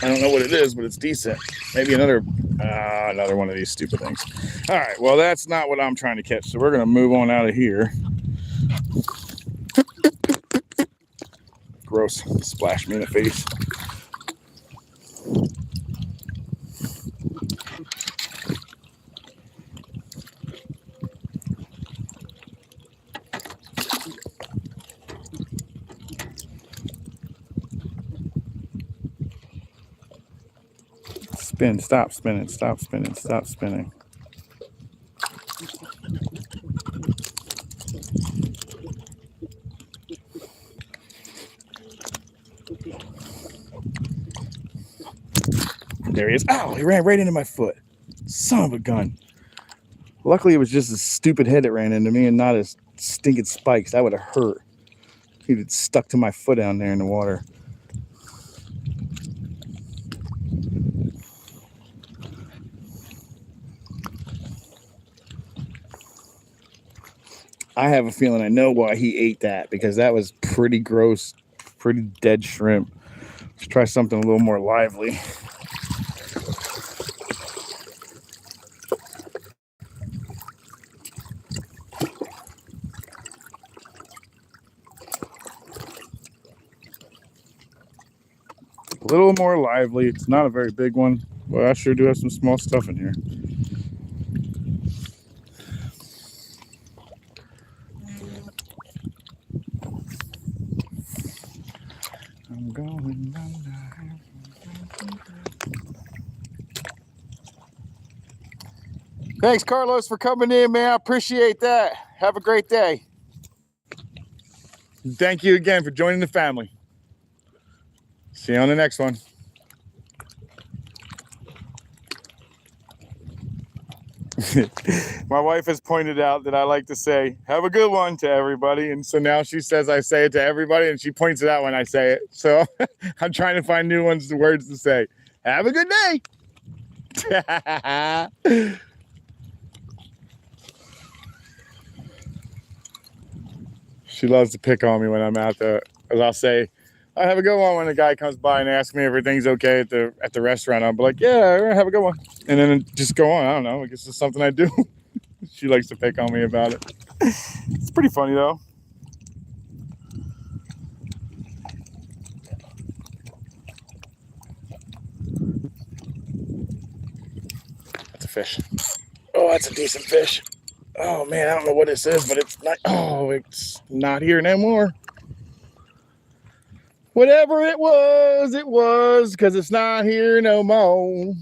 I don't know what it is, but it's decent. Maybe another one of these stupid things. All right, well, that's not what I'm trying to catch, so we're going to move on out of here. Gross. Splashed me in the face. Spin, stop spinning, stop spinning, stop spinning. There he is. Ow, he ran right into my foot. Son of a gun. Luckily, it was just his stupid head that ran into me and not his stinking spikes. That would have hurt. He'd have stuck to my foot down there in the water. I have a feeling I know why he ate that, because that was pretty gross, pretty dead shrimp. Let's try something a little more lively. A little more lively. It's not a very big one, but I sure do have some small stuff in here. I'm going down there. Thanks, Carlos, for coming in, man. I appreciate that. Have a great day. Thank you again for joining the family. See you on the next one. My wife has pointed out that I like to say, have a good one to everybody. And so now she says I say it to everybody, and she points it out when I say it. So I'm trying to find new words to say. Have a good day. She loves to pick on me when I'm out there. As I'll say, I have a good one when a guy comes by and asks me if everything's okay at the restaurant. I'll be like, yeah, have a good one. And then just go on. I don't know. I guess it's something I do. She likes to pick on me about it. It's pretty funny, though. That's a fish. Oh, that's a decent fish. Oh, man, I don't know what this is, but it's not. Oh, it's not here no more. Whatever it was, because it's not here no more.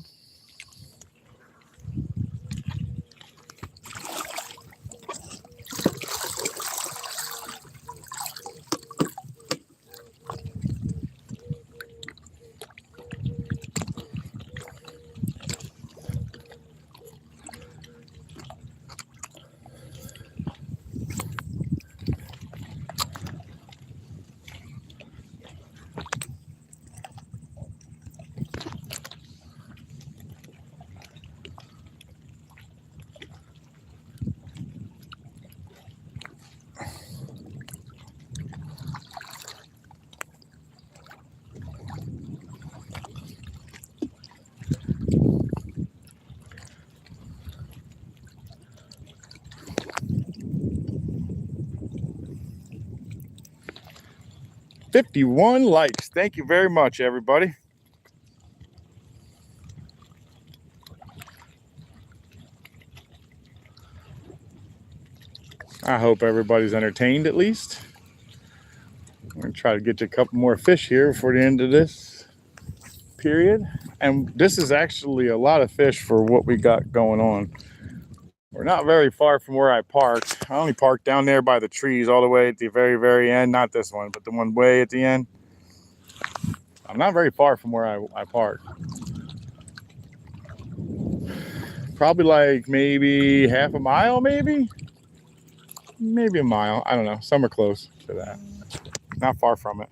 "51 likes. Thank you very much, everybody. I hope everybody's entertained at least. I'm going to try to get you a couple more fish here before the end of this period. And this is actually a lot of fish for what we got going on. We're not very far from where I parked. I only parked down there by the trees all the way at the very, very end. Not this one, but the one way at the end. I'm not very far from where I parked. Probably like maybe half a mile, maybe a mile. I don't know, somewhere close to that. Not far from it.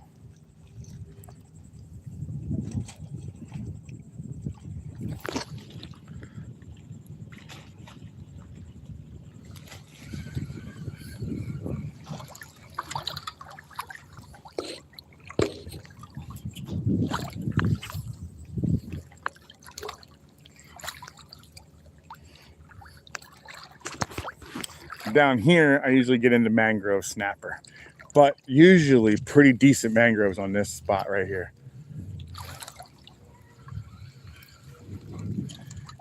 Down here, I usually get into mangrove snapper. but usually pretty decent mangroves on this spot right here.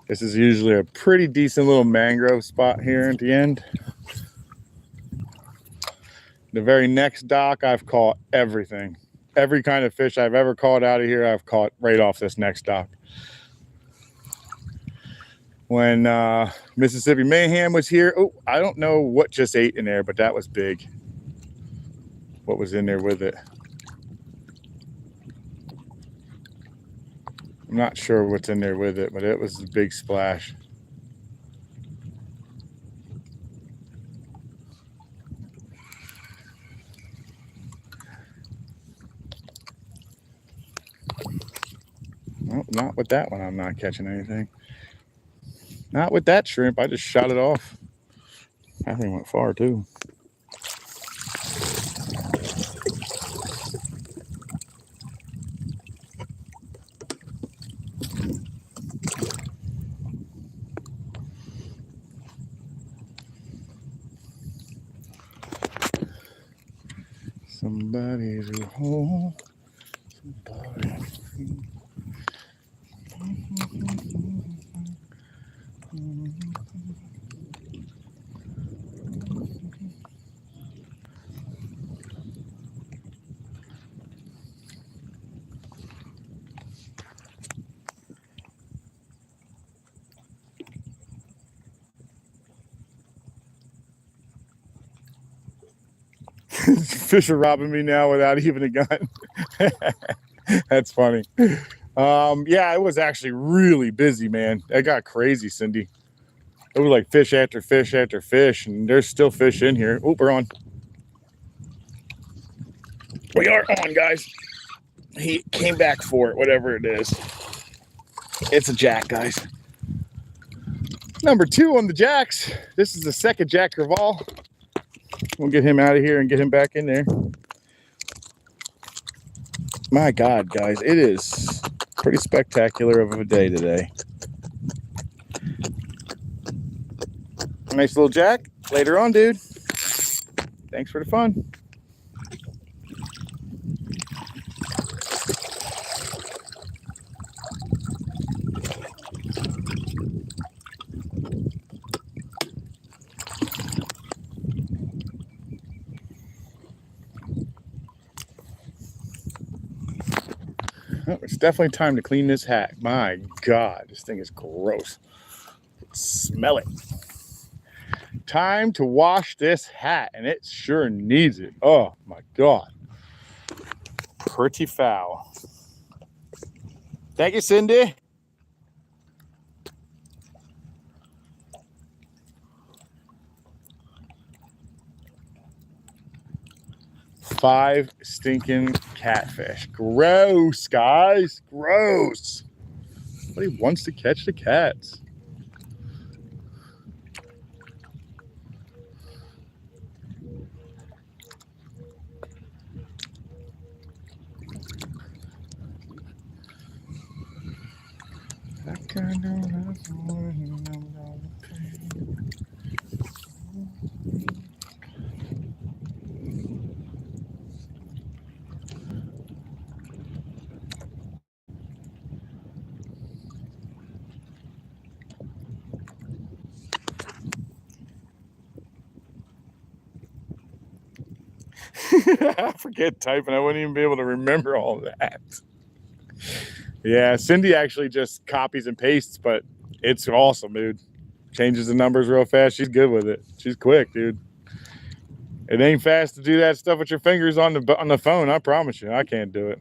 This is usually a pretty decent little mangrove spot here at the end. The very next dock, I've caught everything. Every kind of fish I've ever caught out of here, I've caught right off this next dock. When Mississippi Mayhem was here, oh, I don't know what just ate in there, but that was big. What was in there with it? I'm not sure what's in there with it, but it was a big splash. Nope, not with that one. I'm not catching anything. Not with that shrimp. I just shot it off. That thing went far too. Somebody's home. Somebody. Fish are robbing me now without even a gun. That's funny. Yeah, it was actually really busy, man. It got crazy, Cindy. It was like fish after fish after fish, and there's still fish in here. Oh, we're on. We are on, guys. He came back for it, whatever it is. It's a jack, guys. Number 2 on the jacks. This is the second Jack Crevalle. We'll get him out of here and get him back in there. My God, guys, it is pretty spectacular of a day today. Nice little jack. Later on, dude. Thanks for the fun. Oh, it's definitely time to clean this hat. My God, this thing is gross. Smell it. Time to wash this hat, and it sure needs it. Oh my God. Pretty foul. Thank you, Cindy. Five stinking catfish. Gross, guys. Gross. Nobody wants to catch the cats. I forget typing. I wouldn't even be able to remember all that. Yeah, Cindy actually just copies and pastes, but it's awesome, dude. Changes the numbers real fast. She's good with it. She's quick, dude. It ain't fast to do that stuff with your fingers on the phone. I promise you, I can't do it.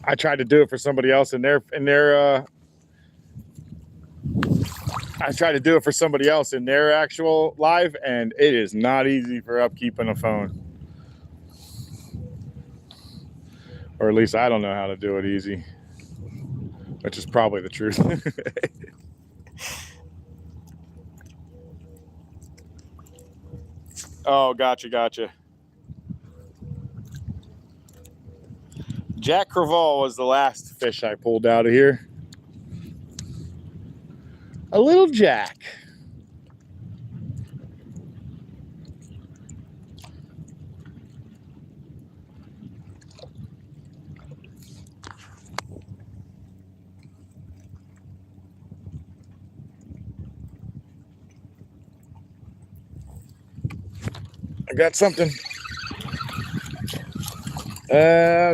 I tried to do it for somebody else in their I tried to do it for somebody else in their actual live, and it is not easy for upkeep on a phone. Or at least I don't know how to do it easy, which is probably the truth. Oh, gotcha. Jack Crevalle was the last fish I pulled out of here. A little jack. I got something.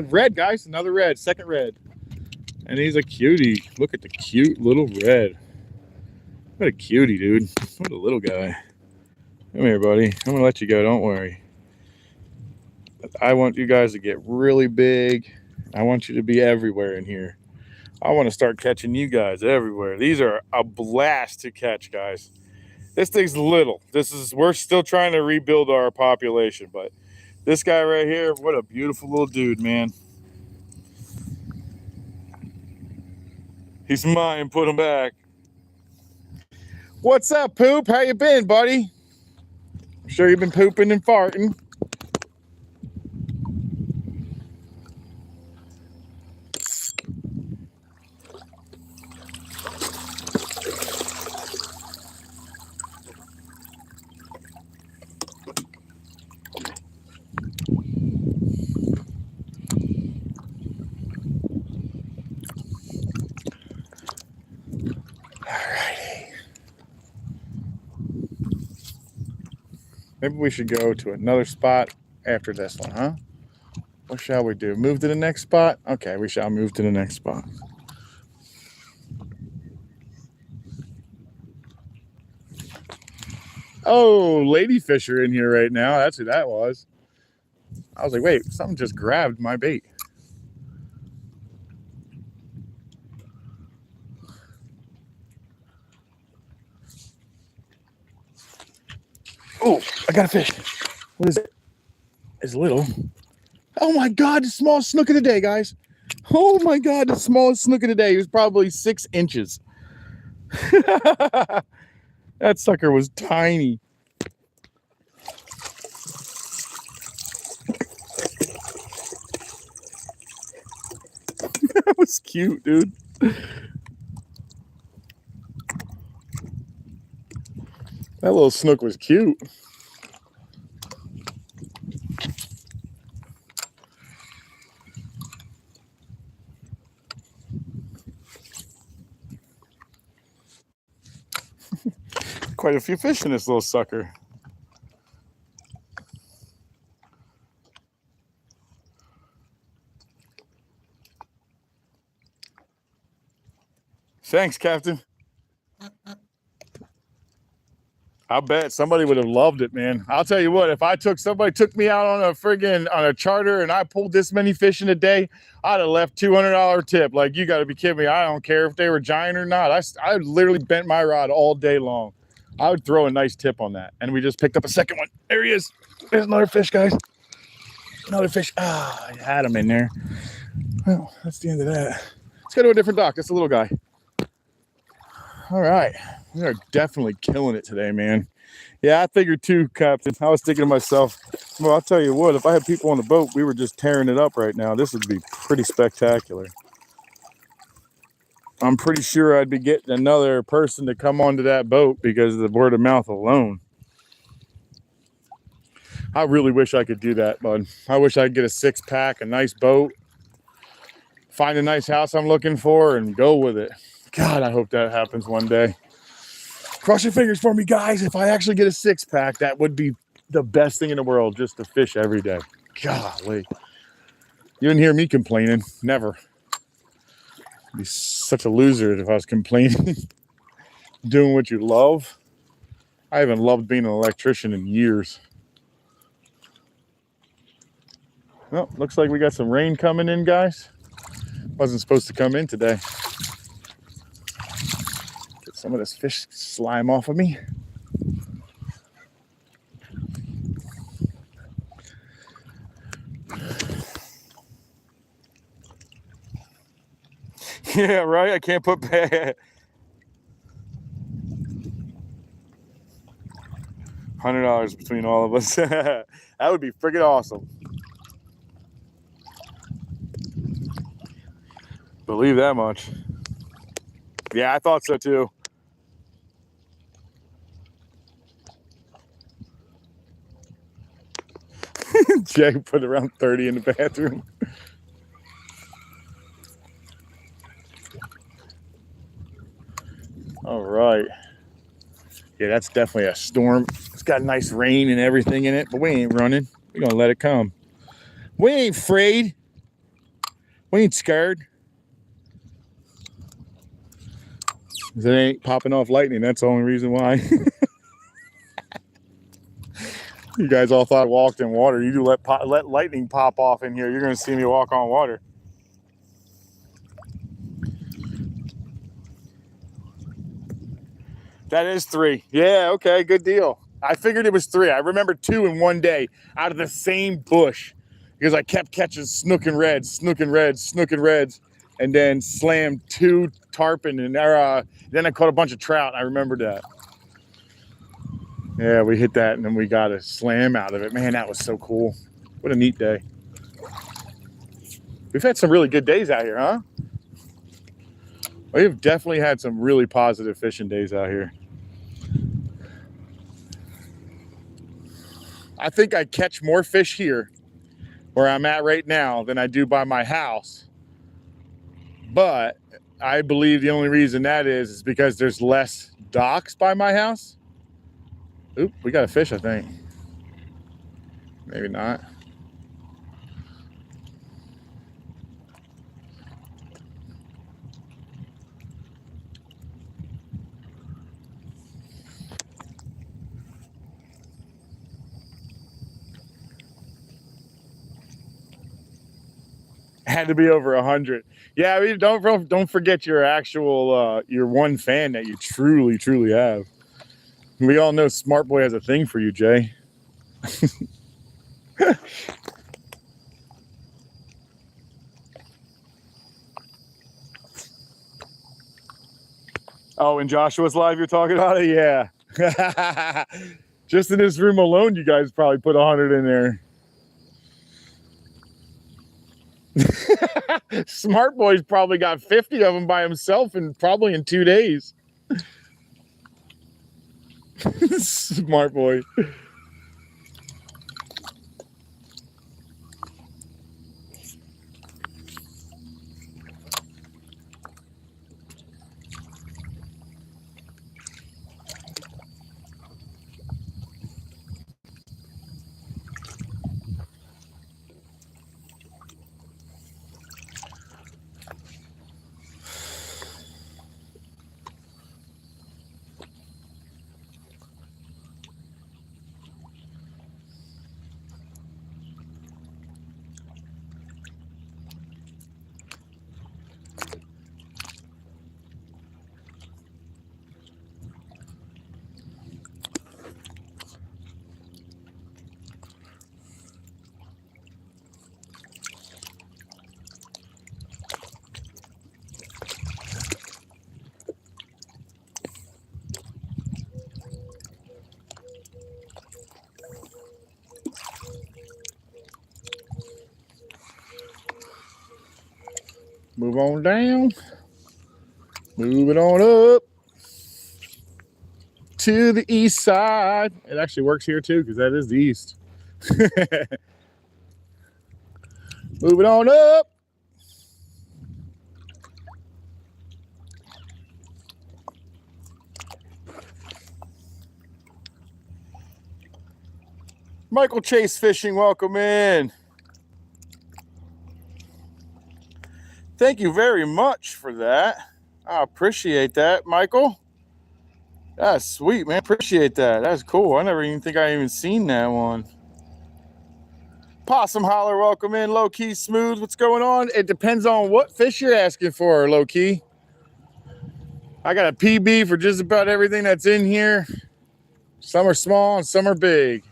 Red, guys. Another red. Second red. And he's a cutie. Look at the cute little red. What a cutie, dude. What a little guy. Come here, buddy. I'm going to let you go. Don't worry. I want you guys to get really big. I want you to be everywhere in here. I want to start catching you guys everywhere. These are a blast to catch, guys. This thing's little. We're still trying to rebuild our population, but this guy right here, what a beautiful little dude, man. He's mine. Put him back. What's up, Poop? How you been, buddy? I'm sure you've been pooping and farting. Maybe we should go to another spot after this one, huh? What shall we do? Move to the next spot? Okay, we shall move to the next spot. Oh, ladyfish are in here right now. That's who that was. I was like, wait, something just grabbed my bait. Oh, I got a fish. What is it? It's little. Oh my God, the smallest snook of the day, guys. Oh my God, the smallest snook of the day. He was probably 6 inches. That sucker was tiny. That was cute, dude. That little snook was cute. Quite a few fish in this little sucker. Thanks, Captain. I bet somebody would have loved it, man. I'll tell you what, if somebody took me out on a charter and I pulled this many fish in a day, I'd have left $200 tip. Like, you got to be kidding me. I don't care if they were giant or not. I literally bent my rod all day long. I would throw a nice tip on that. And we just picked up a second one. There he is. There's another fish, guys. Another fish. Ah, I had him in there. Well, that's the end of that. Let's go to a different dock. That's a little guy. All right. We are definitely killing it today, man. Yeah, I figured too, Captain. I was thinking to myself, well, I'll tell you what, if I had people on the boat, we were just tearing it up right now. This would be pretty spectacular. I'm pretty sure I'd be getting another person to come onto that boat because of the word of mouth alone. I really wish I could do that, bud. I wish I could get a 6-pack, a nice boat, find a nice house I'm looking for, and go with it. God, I hope that happens one day. Cross your fingers for me, guys. If I actually get a 6-pack, that would be the best thing in the world, just to fish every day. Golly. You didn't hear me complaining. Never. I'd be such a loser if I was complaining. Doing what you love. I haven't loved being an electrician in years. Well, looks like we got some rain coming in, guys. Wasn't supposed to come in today. Get some of this fish slime off of me. Yeah, right? I can't put bad. $100 between all of us. That would be freaking awesome. Believe that much. Yeah, I thought so too. Jay put around 30 in the bathroom. All right. Yeah, that's definitely a storm. It's got nice rain and everything in it, but we ain't running. We're gonna let it come. We ain't afraid. We ain't scared. It ain't popping off lightning. That's the only reason why. You guys all thought I walked in water. You do let lightning pop off in here, you're gonna see me walk on water. That is 3. Yeah, okay, good deal. I figured it was 3. I remember 2 in one day out of the same bush because I kept catching snook and reds, and then slammed 2 tarpon and then I caught a bunch of trout. I remembered that. Yeah, we hit that and then we got a slam out of it. Man, that was so cool. What a neat day. We've had some really good days out here, huh? We've definitely had some really positive fishing days out here. I think I catch more fish here where I'm at right now than I do by my house. But I believe the only reason that is because there's less docks by my house. Oop, we got a fish, I think. Maybe not. Had to be over 100. Yeah, I mean, don't forget your actual your one fan that you truly have. We all know Smart Boy has a thing for you, Jay. Oh, in Joshua's live you're talking about it? Yeah. Just in this room alone, you guys probably put 100 in there. Smart Boy's probably got 50 of them by himself and probably in 2 days. Smart Boy. Move on down. Moving on up to the east side. It actually works here too because that is the east. Moving on up. Michael Chase Fishing, welcome in. Thank you very much for that. I appreciate that, Michael. That's sweet, man. Appreciate that. That's cool. I never even think I even seen that one. Possum Holler, welcome in. Low Key Smooth, what's going on? It depends on what fish you're asking for, Low Key. I got a PB for just about everything that's in here. Some are small and some are big.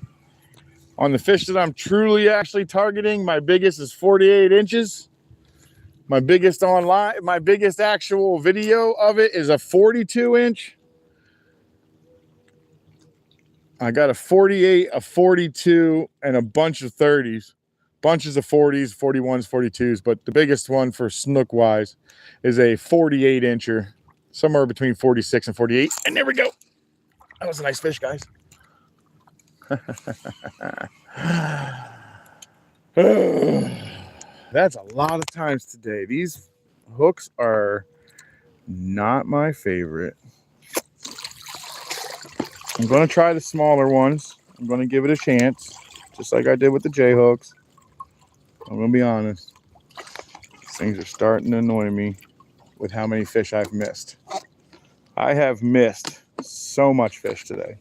On the fish that I'm truly actually targeting, my biggest is 48 inches. My biggest online, my biggest actual video of it is a 42 inch. I got a 48, a 42, and a bunch of 30s. bunches of 40s, 41s, 42s, but the biggest one for snook wise is a 48 incher, somewhere between 46 and 48. And there we go. That was a nice fish, guys. That's a lot of times today. These hooks are not my favorite. I'm going to try the smaller ones. I'm going to give it a chance, just like I did with the J hooks. I'm going to be honest. These things are starting to annoy me with how many fish I've missed. I have missed so much fish today.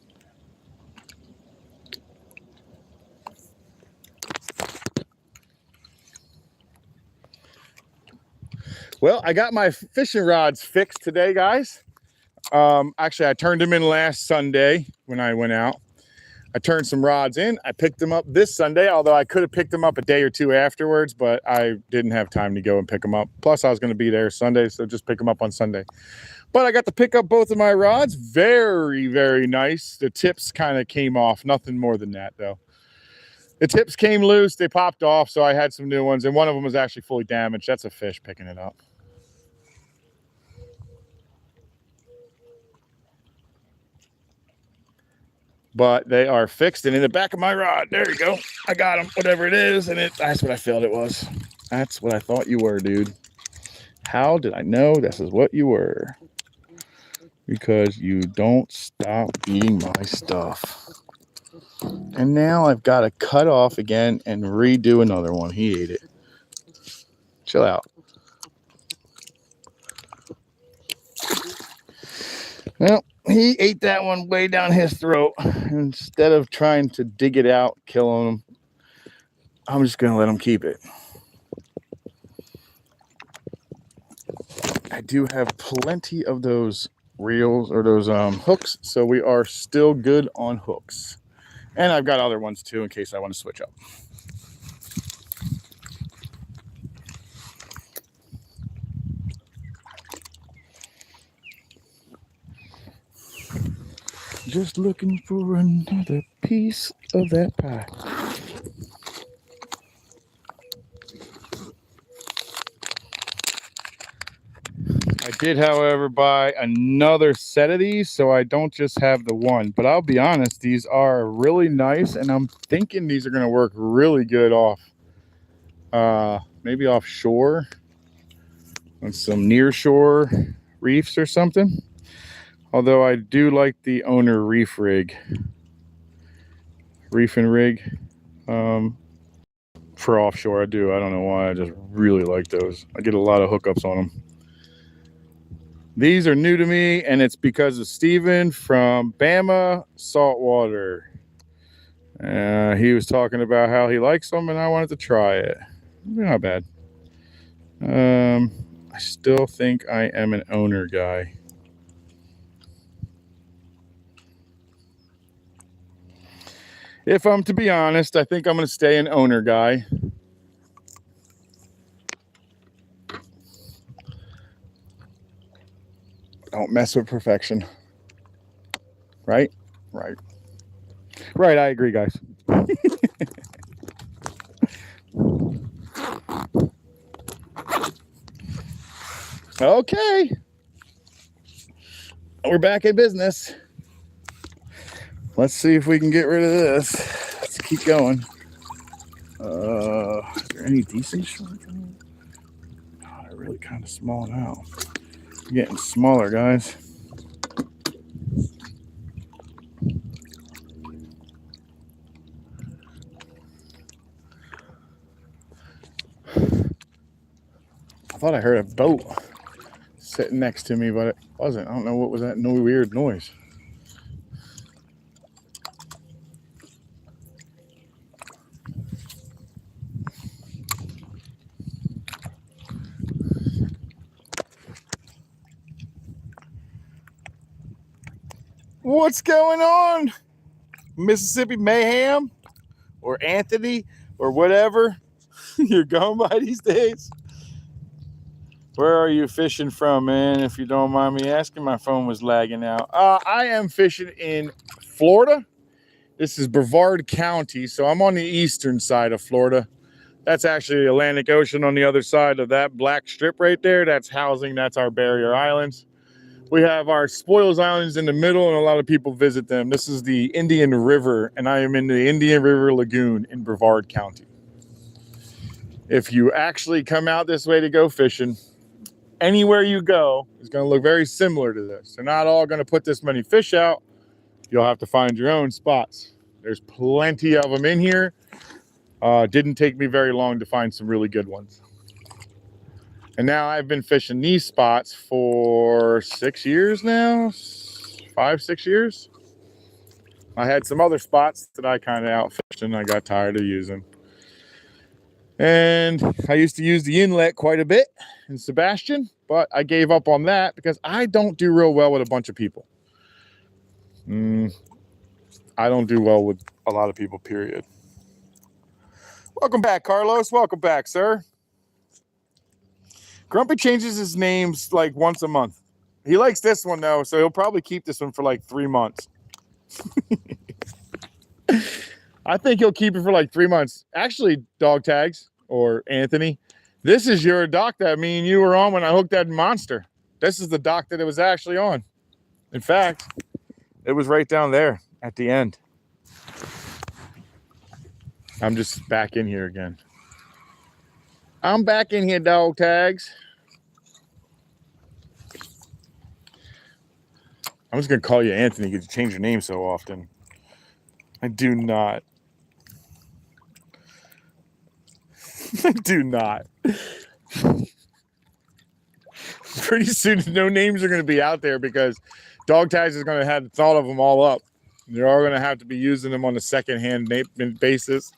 Well, I got my fishing rods fixed today, guys. Actually, I turned them in last Sunday when I went out. I turned some rods in. I picked them up this Sunday, although I could have picked them up a day or two afterwards, but I didn't have time to go and pick them up. Plus, I was going to be there Sunday, so just pick them up on Sunday. But I got to pick up both of my rods. Very, very nice. The tips kind of came off. Nothing more than that, though. The tips came loose. They popped off, so I had some new ones, and one of them was actually fully damaged. That's a fish picking it up. But they are fixed and in the back of my rod. There you go. I got them, whatever it is. And that's what I felt it was. That's what I thought you were, dude. How did I know this is what you were? Because you don't stop eating my stuff. And now I've got to cut off again and redo another one. He ate it. Chill out. Well, he ate that one way down his throat. Instead of trying to dig it out, killing him, I'm just going to let him keep it. I do have plenty of those reels or those hooks, so we are still good on hooks. And I've got other ones too in case I want to switch up. Just looking for another piece of that pie. I did, however, buy another set of these, so I don't just have the one. But I'll be honest, these are really nice, and I'm thinking these are going to work really good off, maybe offshore on some nearshore reefs or something. Although I do like the owner reef and rig for offshore. I do. I don't know why. I just really like those. I get a lot of hookups on them. These are new to me, and it's because of Steven from Bama Saltwater. He was talking about how he likes them, and I wanted to try it. They're not bad. I still think I am an owner guy. If I'm to be honest, I think I'm going to stay an owner guy. Don't mess with perfection. Right? Right. Right, I agree, guys. Okay. We're back in business. Let's see if we can get rid of this. Let's keep going. Is there any decent short? Oh, they're really kind of small now. Getting smaller, guys. I thought I heard a boat sitting next to me, but it wasn't. I don't know what was that weird noise. What's going on? Mississippi Mayhem or Anthony or whatever you're going by these days. Where are you fishing from, man? If you don't mind me asking, my phone was lagging out. I am fishing in Florida. This is Brevard County, so I'm on the eastern side of Florida. That's actually the Atlantic Ocean on the other side of that black strip right there. That's housing. That's our barrier islands. We have our Spoils Islands in the middle, and a lot of people visit them. This is the Indian River, and I am in the Indian River Lagoon in Brevard County. If you actually come out this way to go fishing, anywhere you go is going to look very similar to this. They're not all going to put this many fish out. You'll have to find your own spots. There's plenty of them in here. Didn't take me very long to find some really good ones. And now I've been fishing these spots for 6 years now, 5, 6 years. I had some other spots that I kind of outfished and I got tired of using. And I used to use the inlet quite a bit in Sebastian, but I gave up on that because I don't do real well with a bunch of people. I don't do well with a lot of people, period. Welcome back, Carlos. Welcome back, sir. Grumpy changes his names like once a month. He likes this one, though, so he'll probably keep this one for like 3 months. I think he'll keep it for like 3 months. Actually, Dog Tags or Anthony, this is your dock that me and you were on when I hooked that monster. This is the dock that it was actually on. In fact, it was right down there at the end. I'm just back in here again. I'm back in here, Dog Tags. I'm just going to call you Anthony because you change your name so often. I do not. I do not. Pretty soon, no names are going to be out there because Dog Tags is going to have thought of them all up. They're all going to have to be using them on a second-hand basis.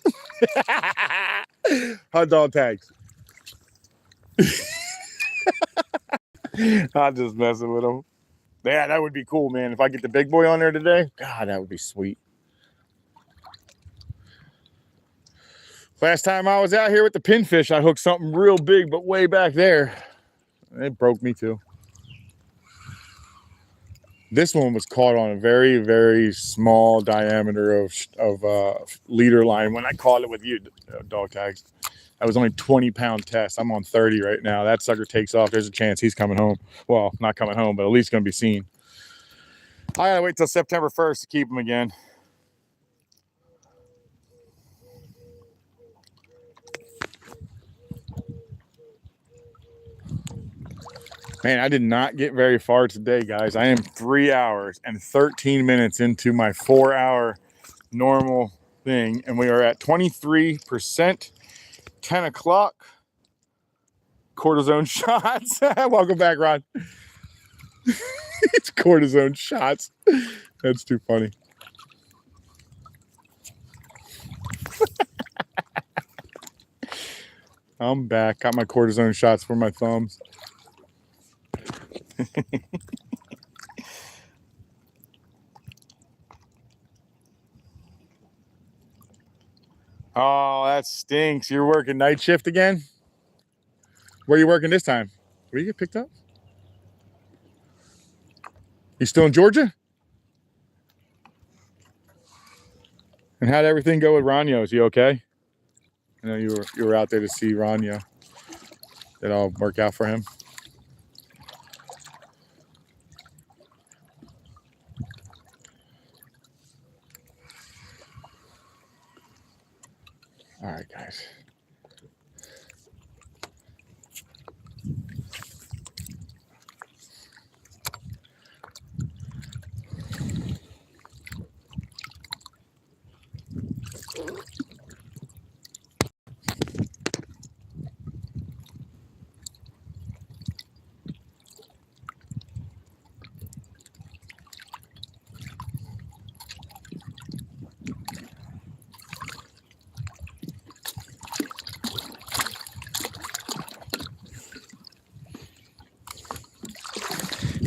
Hot Dog Tags. I'm just messing with them. Yeah, that would be cool, man. If I get the big boy on there today, God, that would be sweet. Last time I was out here with the pinfish, I hooked something real big, but way back there. It broke me too. This one was caught on a very, very small diameter of leader line when I caught it with you, Dog Tags. That was only 20-pound test. I'm on 30 right now. That sucker takes off. There's a chance he's coming home. Well, not coming home, but at least going to be seen. I got to wait till September 1st to keep him again. Man, I did not get very far today, guys. I am 3 hours and 13 minutes into my 4-hour normal thing, and we are at 23%, 10 o'clock. Cortisone shots. Welcome back, Ron. It's cortisone shots. That's too funny. I'm back. Got my cortisone shots for my thumbs. Oh, that stinks. You're working night shift again? Where are you working this time? Where you get picked up? You still in Georgia? And how'd everything go with Ranyo? Is he okay? I know you were out there to see Ranyo. Did it all work out for him? All right, guys.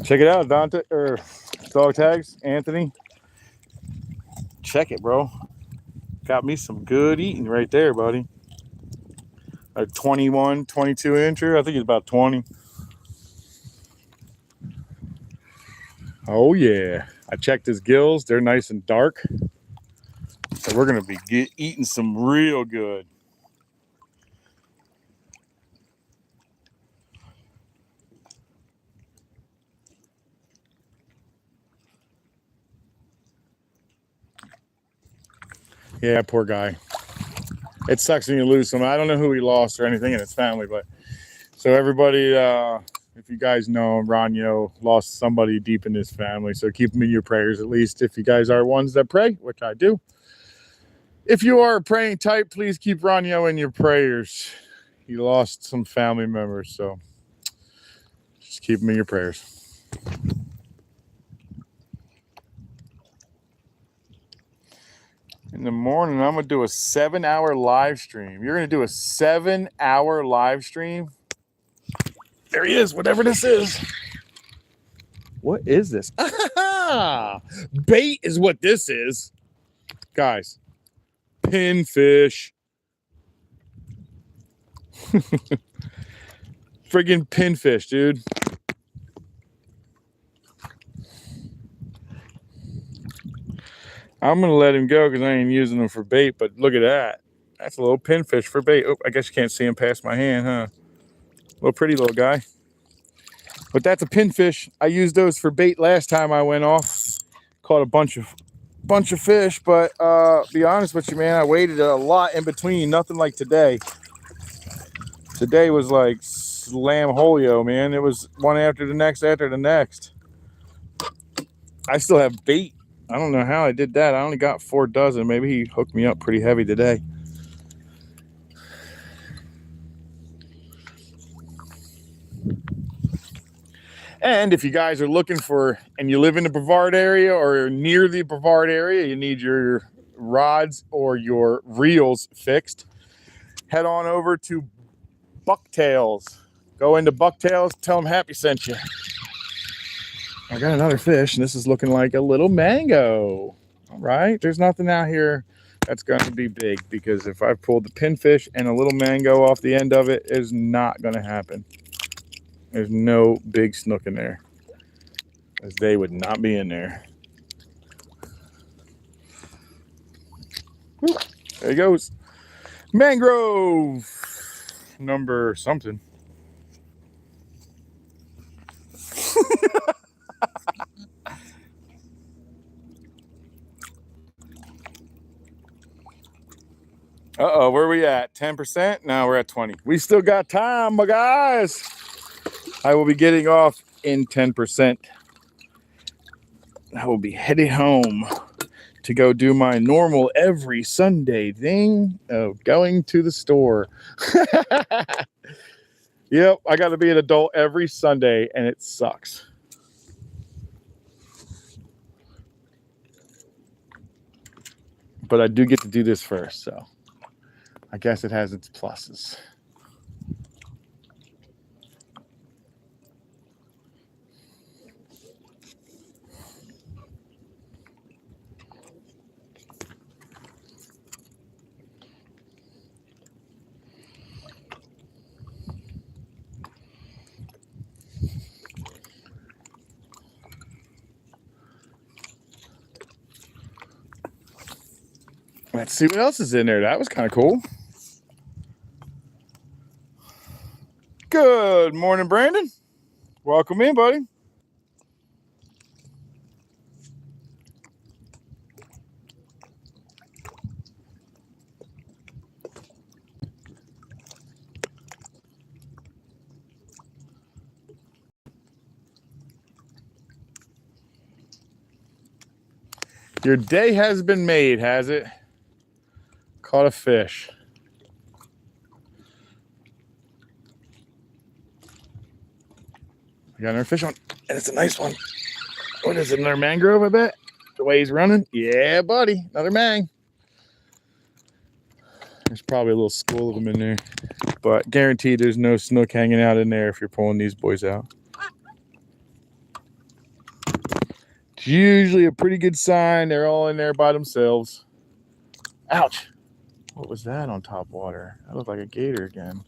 Check it out, Dante, or Dog Tags, Anthony. Check it, bro. Got me some good eating right there, buddy. A 21, 22 incher. I think it's about 20. Oh, yeah. I checked his gills. They're nice and dark. So we're going to be eating some real good. Yeah, poor guy. It sucks when you lose someone. I don't know who he lost or anything in his family, but so everybody, if you guys know, Ronyo lost somebody deep in his family. So keep him in your prayers, at least if you guys are ones that pray, which I do. If you are a praying type, please keep Ronyo in your prayers. He lost some family members, so just keep him in your prayers. In the morning, I'm going to do a 7-hour live stream. You're going to do a 7-hour live stream? There he is, whatever this is. What is this? Bait is what this is. Guys, pinfish. Friggin' pinfish, dude. I'm going to let him go because I ain't using him for bait, but look at that. That's a little pinfish for bait. Oh, I guess you can't see him past my hand, huh? Little pretty little guy. But that's a pinfish. I used those for bait last time I went off. Caught a bunch of fish, but be honest with you, man, I waited a lot in between. Nothing like today. Today was like slam holio, man. It was one after the next after the next. I still have bait. I don't know how I did that. I only got 4 dozen. Maybe he hooked me up pretty heavy today. And if you guys are looking for, and you live in the Brevard area or near the Brevard area, you need your rods or your reels fixed, head on over to Bucktails. Go into Bucktails, tell them Happy sent you. I got another fish, and this is looking like a little mango. All right, there's nothing out here that's going to be big, because if I pulled the pinfish and a little mango off the end of it, is not going to happen. There's no big snook in there, as they would not be in there. Woo, there he goes. Mangrove number something. Uh-oh, where are we at? 10%? Now we're at 20. We still got time, my guys. I will be getting off in 10%. I will be headed home to go do my normal every Sunday thing of going to the store. Yep, I got to be an adult every Sunday, and it sucks. But I do get to do this first, so I guess it has its pluses. Let's see what else is in there. That was kind of cool. Good morning, Brandon. Welcome in, buddy. Your day has been made, has it? Caught a fish. I got another fish on, and it's a nice one. What is it, another mangrove, I bet? The way he's running? Yeah, buddy, another mang. There's probably a little school of them in there, but guaranteed there's no snook hanging out in there if you're pulling these boys out. It's usually a pretty good sign. They're all in there by themselves. Ouch. What was that on top water? That looked like a gator again.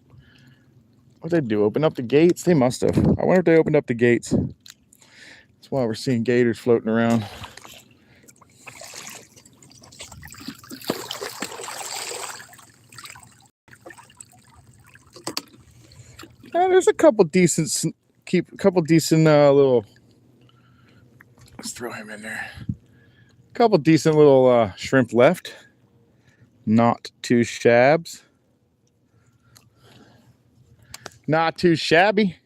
What'd they do? Open up the gates? They must have. I wonder if they opened up the gates. That's why we're seeing gators floating around. There's a couple decent, little. Let's throw him in there. A couple decent little shrimp left. Not too shabs. Not too shabby.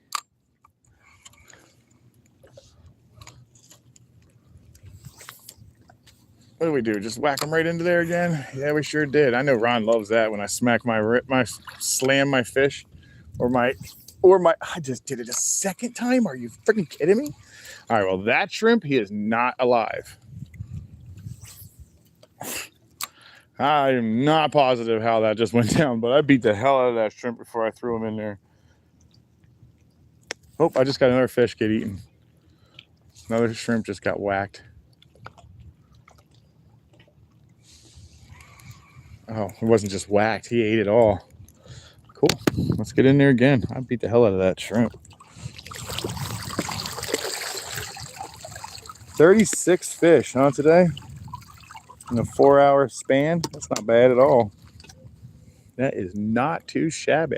What do we do? Just whack them right into there again? Yeah, we sure did. I know Ron loves that when I smack slam my fish, or my. I just did it a second time. Are you freaking kidding me? All right, well, that shrimp, he is not alive. I am not positive how that just went down, but I beat the hell out of that shrimp before I threw him in there. Oh, I just got another fish get eaten. Another shrimp just got whacked. Oh, it wasn't just whacked. He ate it all. Cool. Let's get in there again. I beat the hell out of that shrimp. 36 fish, huh, today? In a 4-hour span? That's not bad at all. That is not too shabby.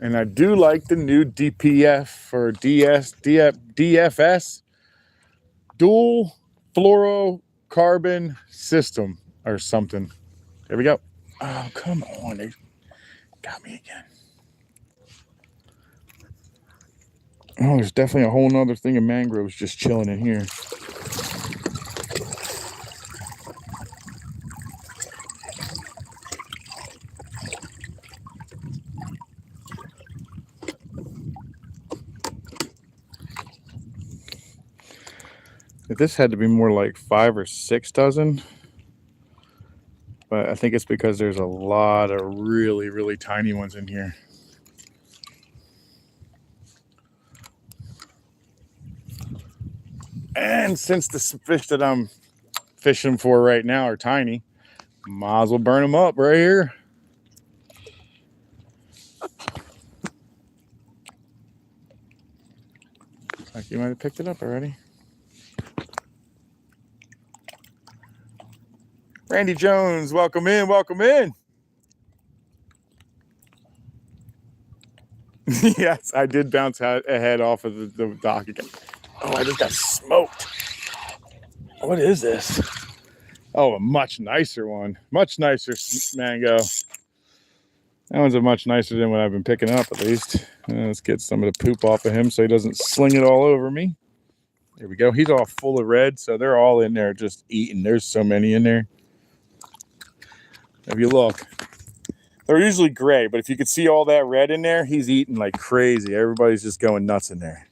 And I do like the new DPF or DFS, dual fluorocarbon system or something. There we go. Oh, come on. They got me again. Oh, there's definitely a whole nother thing of mangroves just chilling in here. This had to be more like 5 or 6 dozen. But I think it's because there's a lot of really, really tiny ones in here. And since the fish that I'm fishing for right now are tiny, might as well burn them up right here. Like you might have picked it up already. Randy Jones, welcome in, welcome in. Yes, I did bounce ahead off of the dock again. Oh, I just got smoked. What is this? Oh, a much nicer one. Much nicer mango. That one's a much nicer than what I've been picking up, at least. Let's get some of the poop off of him so he doesn't sling it all over me. There we go. He's all full of red, so they're all in there just eating. There's so many in there. If you look, they're usually gray, but if you could see all that red in there, he's eating like crazy. Everybody's just going nuts in there.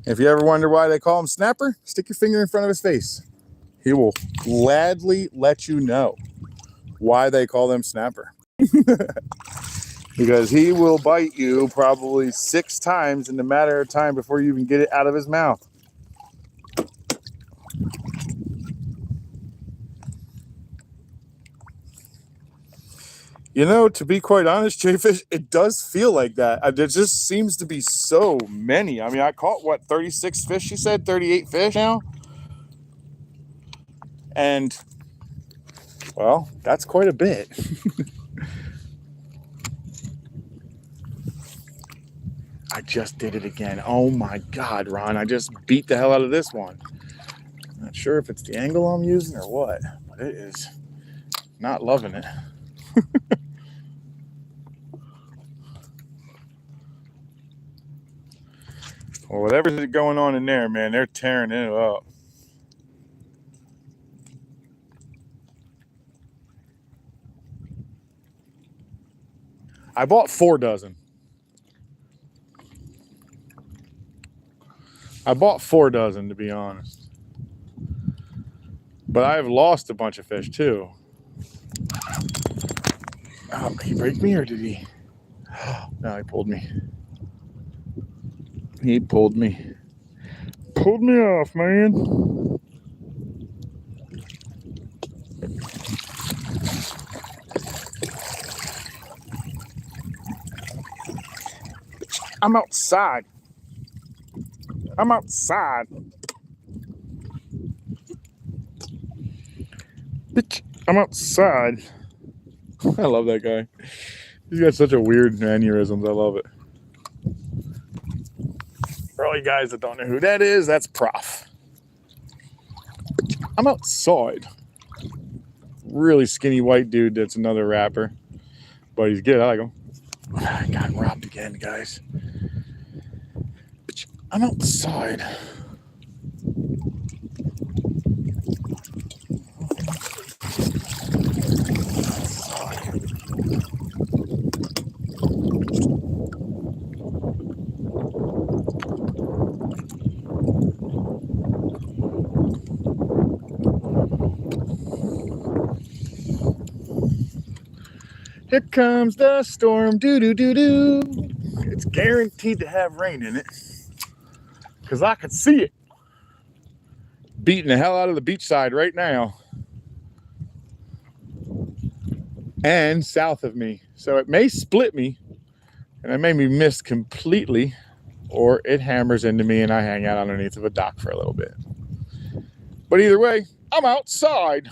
If you ever wonder why they call him Snapper, stick your finger in front of his face. He will gladly let you know why they call them Snapper. Because he will bite you probably 6 times in a matter of time before you even get it out of his mouth. You know, to be quite honest, Jayfish, it does feel like that. There just seems to be so many. I mean, I caught, what, 36 fish, you said? 38 fish now? And, well, that's quite a bit. I just did it again. Oh, my God, Ron. I just beat the hell out of this one. Not sure if it's the angle I'm using or what, but it is not loving it. Well, whatever's going on in there, man, they're tearing it up. I bought 4 dozen. I bought 4 dozen, to be honest. But I've lost a bunch of fish, too. Oh, did he break me, or did he? No, he pulled me. He pulled me. Pulled me off, man. I'm outside. I'm outside. Bitch. I'm outside. I love that guy. He's got such a weird mannerisms. I love it. For all you guys that don't know who that is, that's Prof. I'm outside. Really skinny white dude that's another rapper. But he's good. I like him. I got robbed again, guys. I'm outside. Here comes the storm, doo-doo-doo-doo. It's guaranteed to have rain in it, because I can see it beating the hell out of the beach side right now. And south of me. So it may split me, and it may be missed completely, or it hammers into me and I hang out underneath of a dock for a little bit. But either way, I'm outside.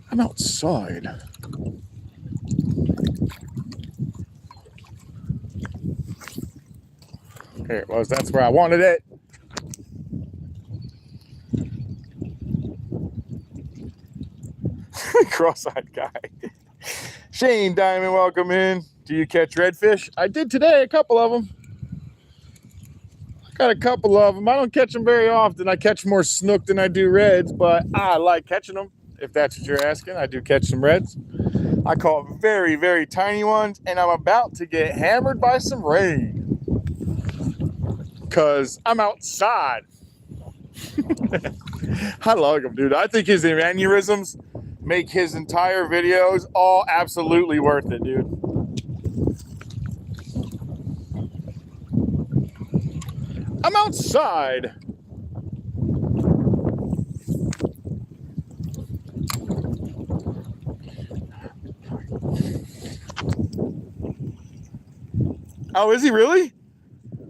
I'm outside. There it was. That's where I wanted it. Cross-eyed guy. Shane Diamond, welcome in. Do you catch redfish? I did today, a couple of them. Got a couple of them. I don't catch them very often. I catch more snook than I do reds, but I like catching them. If that's what you're asking, I do catch some reds. I caught very, very tiny ones, and I'm about to get hammered by some rain because I'm outside. I love him, dude. I think his mannerisms make his entire videos all absolutely worth it, dude. I'm outside. Oh, is he really?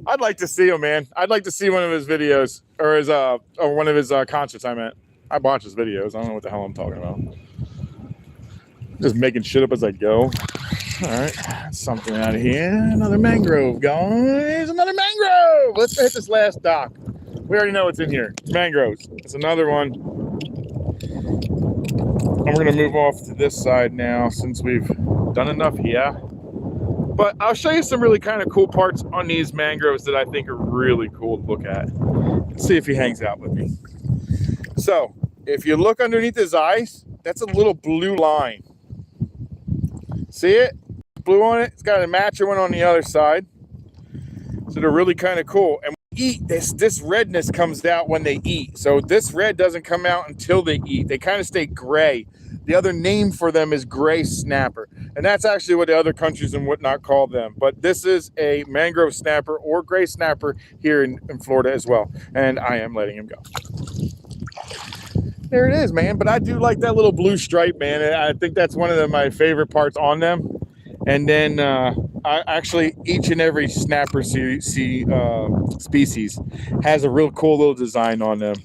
I'd like to see him, man. I'd like to see one of his videos, or his or one of his concerts. I meant. I watch his videos. I don't know what the hell I'm talking about. Just making shit up as I go. All right, something out of here. Another mangrove, guys. Another mangrove. Let's hit this last dock. We already know what's in here. It's mangroves. It's another one. And we're gonna move off to this side now since we've done enough here. But I'll show you some really kind of cool parts on these mangroves that I think are really cool to look at. Let's see if he hangs out with me. So if you look underneath his eyes, that's a little blue line. See it? Blue on it. It's got a matching one on the other side. So they're really kind of cool. And when they eat, this redness comes out when they eat. So this red doesn't come out until they eat. They kind of stay gray. The other name for them is gray snapper. And that's actually what the other countries and whatnot call them. But this is a mangrove snapper or gray snapper here in Florida as well. And I am letting him go. There it is, man. But I do like that little blue stripe, man. I think that's one of my favorite parts on them. And then I actually, each and every snapper species has a real cool little design on them.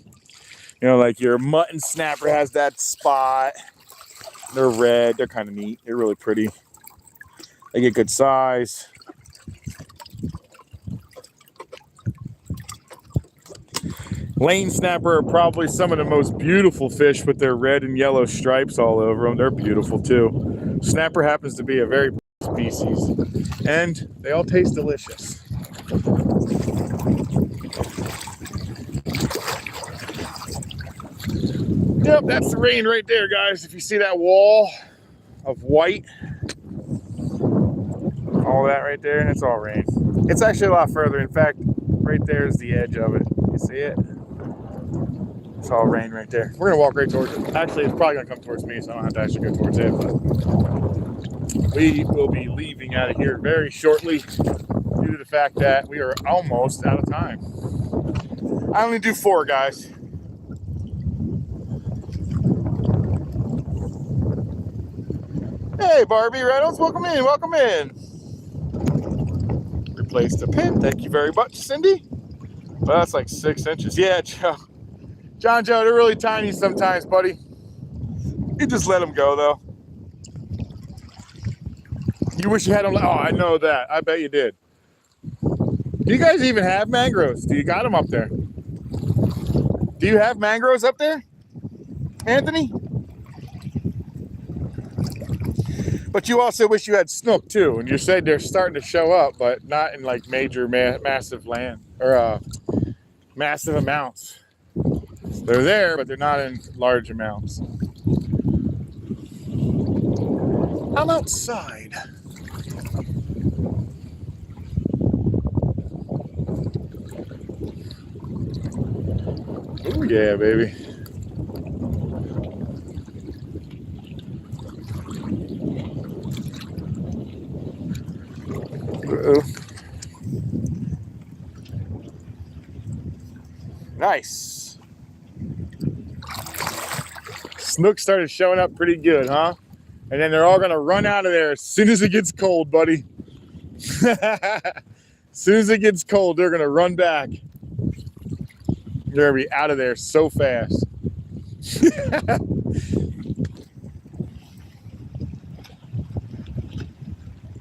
You know, like your mutton snapper has that spot. They're red. They're kind of neat. They're really pretty. They get good size. Lane snapper are probably some of the most beautiful fish with their red and yellow stripes all over them. They're beautiful too. Snapper happens to be a very species, and they all taste delicious. Yep, that's the rain right there, guys. If you see that wall of white, all that right there, it's all rain. It's actually a lot further. In fact, right there is the edge of it. You see it? It's all rain right there. We're gonna walk right towards it. Actually, it's probably gonna come towards me, so I don't have to actually go towards it, but we will be leaving out of here very shortly due to the fact that we are almost out of time. I only do 4, guys. Hey, Barbie Reynolds, welcome in, welcome in. Replace the pin, thank you very much, Cindy. Well, that's like 6 inches. Yeah, Joe. John Joe, they're really tiny sometimes, buddy. You just let them go, though. You wish you had them. Oh, I know that. I bet you did. Do you guys even have mangroves? Do you got them up there? Do you have mangroves up there, Anthony? But you also wish you had snook too, and you said they're starting to show up, but not in like major massive land or massive amounts. They're there, but they're not in large amounts. I'm outside. Oh yeah, baby. Uh-oh. Nice. Snook started showing up pretty good, huh? And then they're all gonna run out of there as soon as it gets cold, buddy. As soon as it gets cold, they're gonna run back. They're gonna be out of there so fast.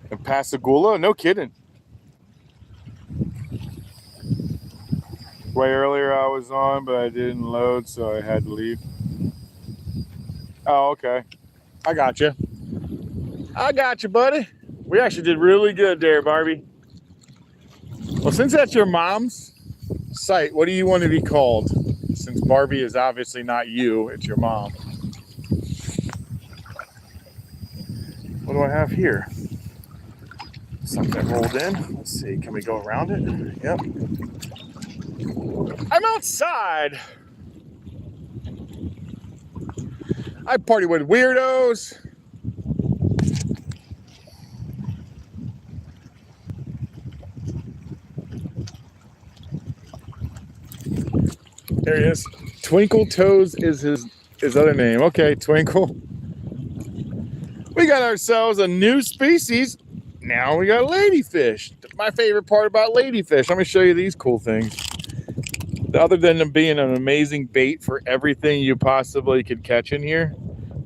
And Pascagoula? No kidding. Way earlier I was on, but I didn't load, so I had to leave. Oh, okay. I got you. I got you, buddy. We actually did really good there, Barbie. Well, since that's your mom's site, what do you want to be called? Since Barbie is obviously not you, it's your mom. What do I have here? Something rolled in. Let's see, can we go around it? Yep. I'm outside. I party with weirdos. There he is. Twinkle Toes is his other name. Okay, Twinkle. We got ourselves a new species. Now we got ladyfish. My favorite part about ladyfish. Let me show you these cool things. Other than them being an amazing bait for everything you possibly could catch in here,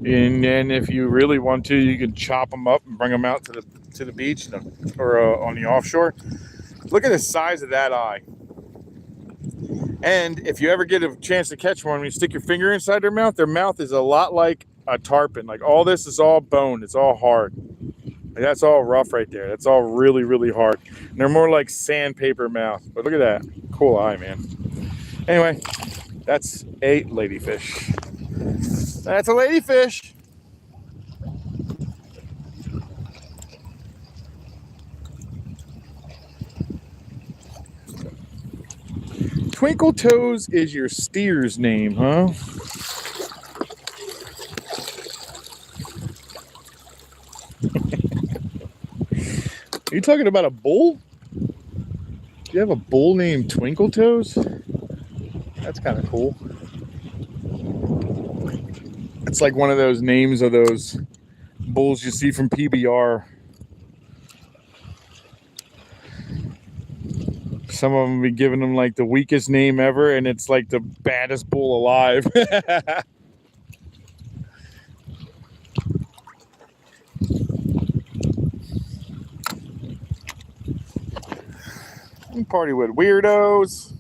and then if you really want to, you can chop them up and bring them out to the beach or on the offshore. Look at the size of that eye. And if you ever get a chance to catch one, when you stick your finger inside their mouth is a lot like a tarpon. Like all this is all bone. It's all hard. Like that's all rough right there. That's all really, really hard. And they're more like sandpaper mouth. But look at that. Cool eye, man. Anyway, that's a ladyfish. That's a ladyfish. Twinkle Toes is your steer's name, huh? Are you talking about a bull? Do you have a bull named Twinkle Toes? That's kind of cool. It's like one of those names of those bulls you see from PBR. Some of them be giving them like the weakest name ever, and it's like the baddest bull alive. You party with weirdos.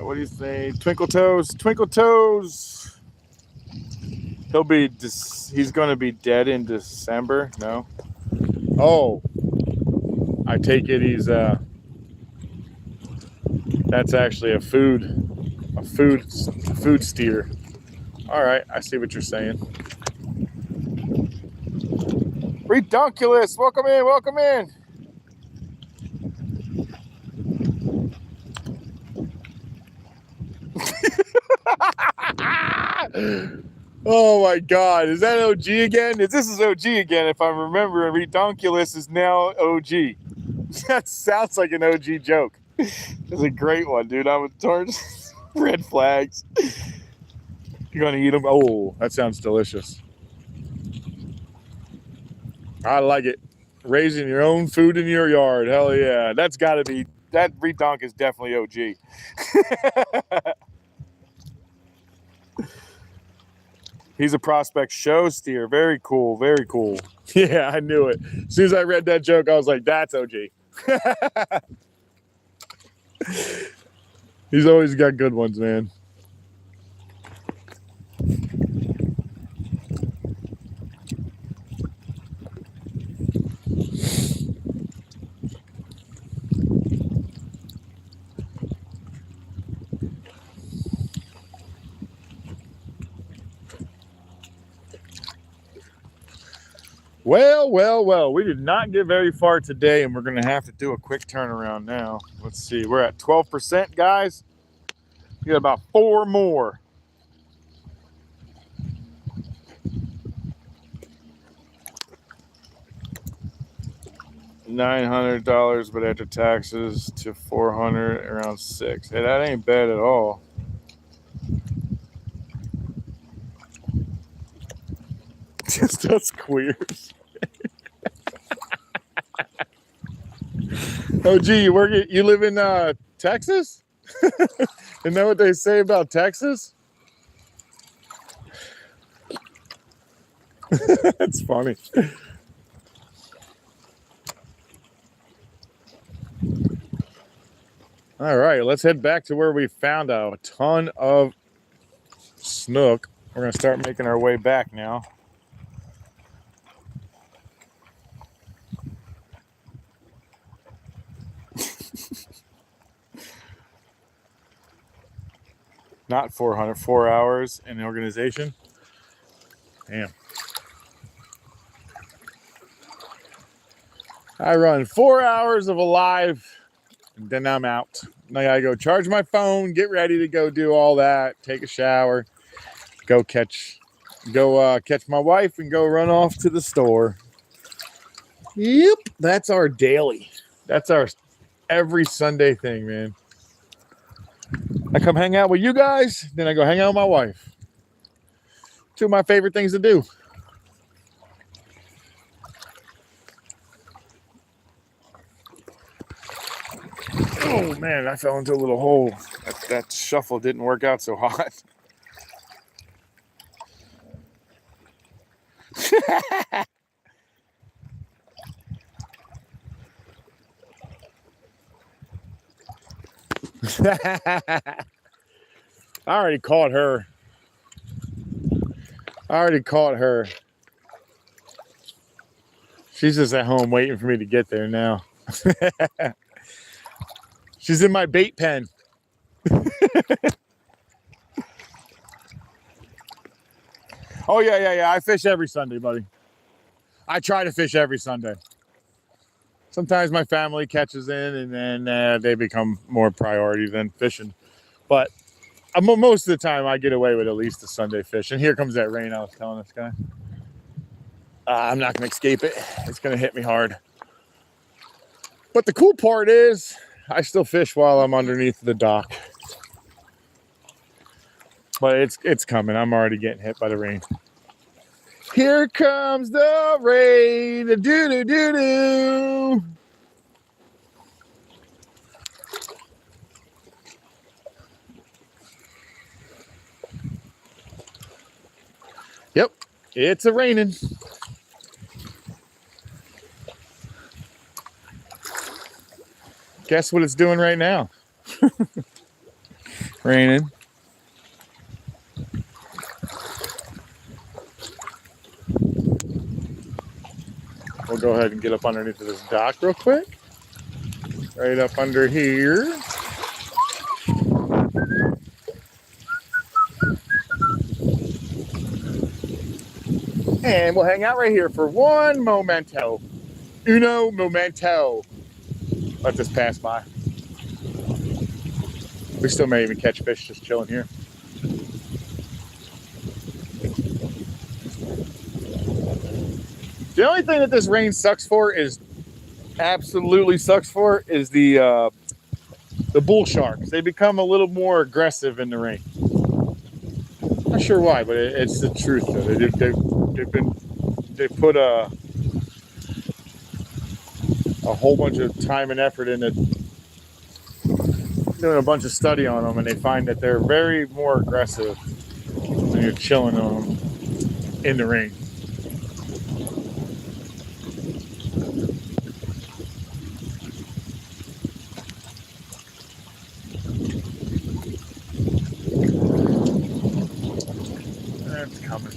What do you say? Twinkle Toes. Twinkle Toes. He's going to be dead in December. No. Oh. I take it he's that's actually a food steer. All right, I see what you're saying. Redunculus, welcome in, welcome in. Oh my God, is that OG again? This is OG again. If I'm remembering, Redonkulous is now OG. That sounds like an OG joke. It's a great one, dude. I'm with torch. Red flags. You're gonna eat them? Oh, that sounds delicious. I like it. Raising your own food in your yard. Hell yeah. That's gotta be, that redonk is definitely OG. He's a Prospect show steer. Very cool. Very cool. Yeah, I knew it. As soon as I read that joke, I was like, that's OG. He's always got good ones, man. Well, we did not get very far today, and we're going to have to do a quick turnaround now. Let's see, we're at 12%, guys. We got about 4 more. $900, but after taxes to $400, around 6. Hey, that ain't bad at all. Just us queers. Oh, gee, you live in Texas? You know what they say about Texas? That's funny. All right, let's head back to where we found a ton of snook. We're going to start making our way back now. Not 400, 4 hours in the organization. Damn. I run 4 hours of Alive, and then I'm out. Now I gotta go charge my phone, get ready to go do all that, take a shower, go catch my wife, and go run off to the store. Yep, that's our daily. That's our every Sunday thing, man. I come hang out with you guys, then I go hang out with my wife. 2 of my favorite things to do. Oh man, I fell into a little hole. That shuffle didn't work out so hot. I already caught her. She's just at home waiting for me to get there now. She's in my bait pen. Oh, yeah. I fish every Sunday, buddy. I try to fish every Sunday. Sometimes my family catches in, and then they become more priority than fishing. But most of the time, I get away with at least a Sunday fish. And here comes that rain I was telling this guy. I'm not going to escape it. It's going to hit me hard. But the cool part is I still fish while I'm underneath the dock. But it's coming. I'm already getting hit by the rain. Here comes the rain. Do-do-do-do. Yep, it's a raining. Guess what it's doing right now? Raining. We'll go ahead and get up underneath this dock real quick. Right up under here. And we'll hang out right here for one momento. Uno momento. Let this pass by. We still may even catch fish just chilling here. The only thing that this rain sucks for is absolutely sucks for is the bull sharks. They become a little more aggressive in the rain. Not sure why, but it's the truth though. They put a whole bunch of time and effort into doing a bunch of study on them, and they find that they're very more aggressive when you're chilling on them in the rain. That's coming.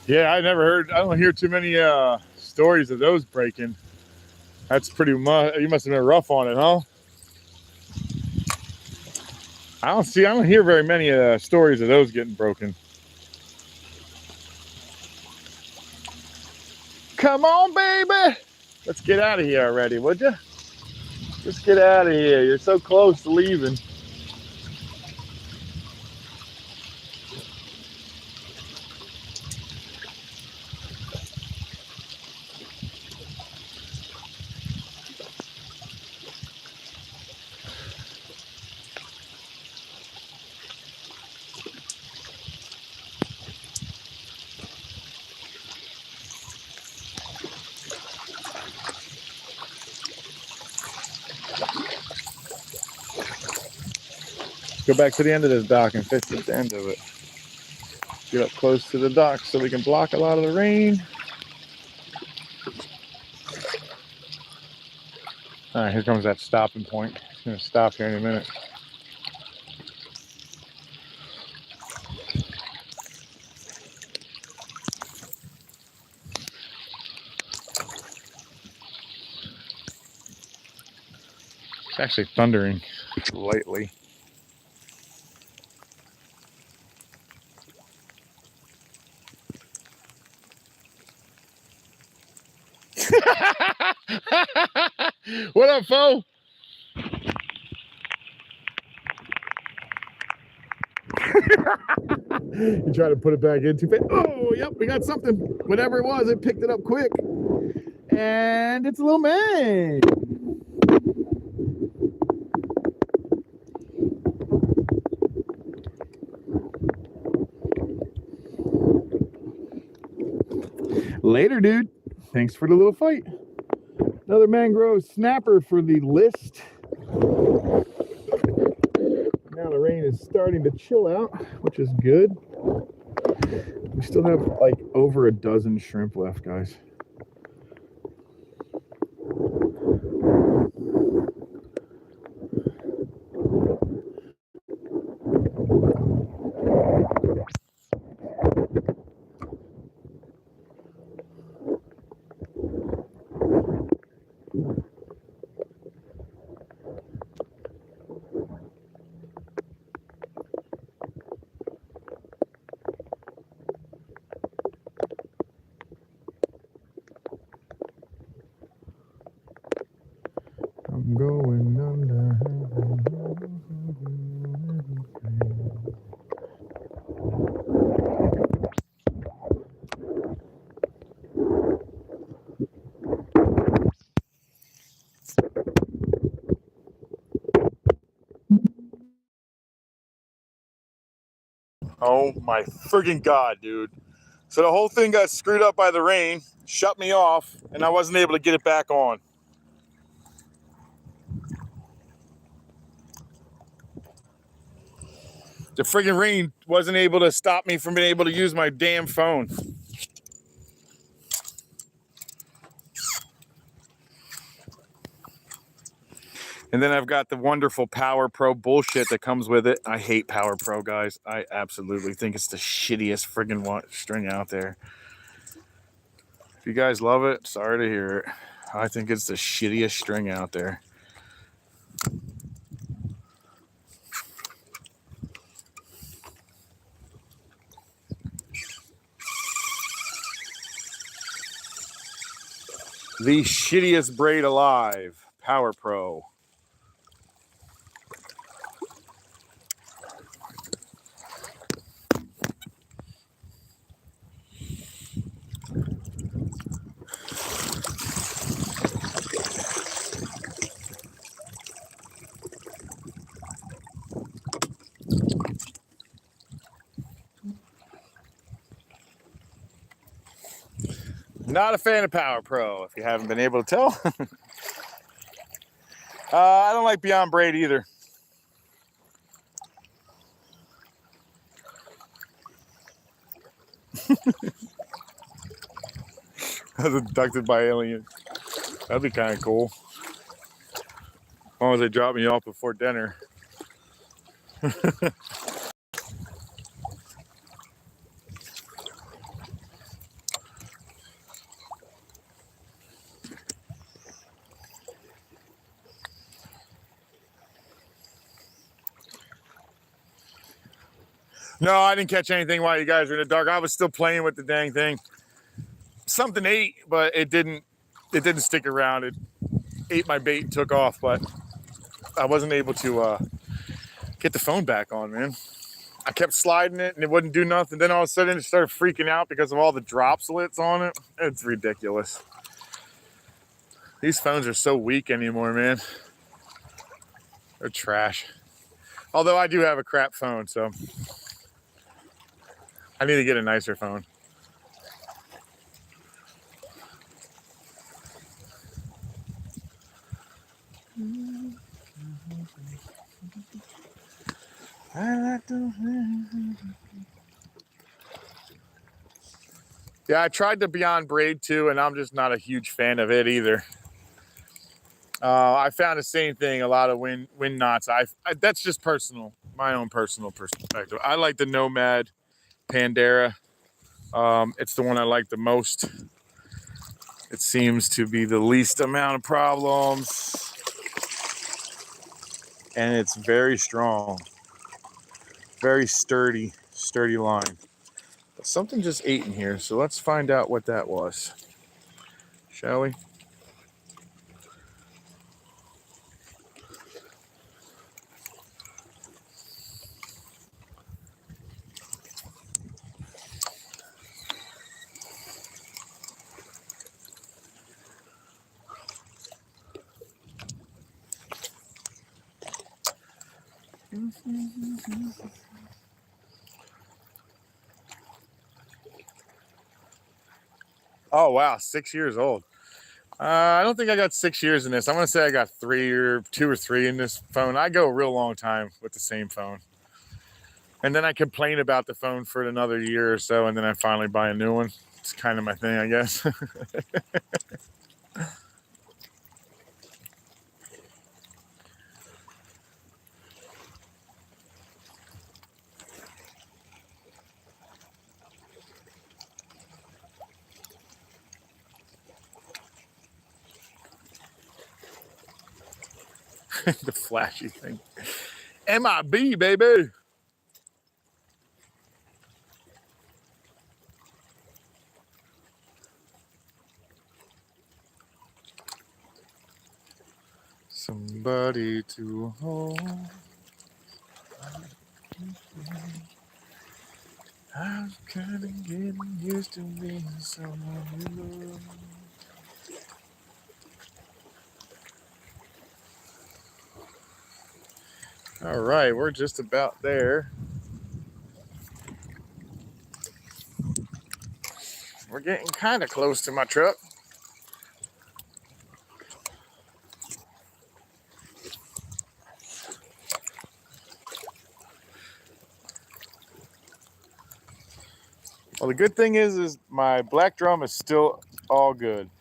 Yeah, I don't hear too many stories of those breaking. That's pretty much, you must have been rough on it, huh? I don't hear very many stories of those getting broken. Come on, baby. Let's get out of here already, would you? Let's get out of here. You're so close to leaving. Go back to the end of this dock and fish at the end of it. Get up close to the dock so we can block a lot of the rain. All right, here comes that stopping point. It's gonna stop here in a minute. It's actually thundering lightly. What up, foe? You try to put it back in too fast. Oh, yep, we got something. Whatever it was, it picked it up quick. And it's a little man. Later, dude. Thanks for the little fight. Another mangrove snapper for the list. Now the rain is starting to chill out, which is good. We still have like over a dozen shrimp left, guys. I'm going under. Oh my friggin' God, dude. So the whole thing got screwed up by the rain, shut me off, and I wasn't able to get it back on. The friggin' rain wasn't able to stop me from being able to use my damn phone. And then I've got the wonderful Power Pro bullshit that comes with it. I hate Power Pro, guys. I absolutely think it's the shittiest friggin' string out there. If you guys love it, sorry to hear it. I think it's the shittiest string out there. The shittiest braid alive, Power Pro. Not a fan of Power Pro, if you haven't been able to tell. I don't like Beyond Braid either. I was abducted by aliens. That'd be kind of cool. As long as they drop me off before dinner. No, I didn't catch anything while you guys were in the dark. I was still playing with the dang thing. Something ate, but it didn't stick around. It ate my bait and took off, but I wasn't able to get the phone back on, man. I kept sliding it and it wouldn't do nothing. Then all of a sudden it started freaking out because of all the dropslets on it. It's ridiculous. These phones are so weak anymore, man. They're trash. Although I do have a crap phone, so I need to get a nicer phone. Yeah, I tried the Beyond Braid too, and I'm just not a huge fan of it either. I found the same thing, a lot of wind knots. That's just personal, my own personal perspective. I like the Nomad Pandera. It's the one I like the most. It seems to be the least amount of problems. And it's very strong. Very sturdy line. But something just ate in here, so let's find out what that was. Shall we? Oh, wow, 6 years old. I don't think I got 6 years in this. I'm going to say I got 2 or 3 in this phone. I go a real long time with the same phone. And then I complain about the phone for another year or so, and then I finally buy a new one. It's kind of my thing, I guess. The flashy thing. MIB, baby. Somebody to hold. I'm kind of getting used to being someone you love. All right, we're just about there. We're getting kind of close to my truck. Well, the good thing is my black drum is still all good.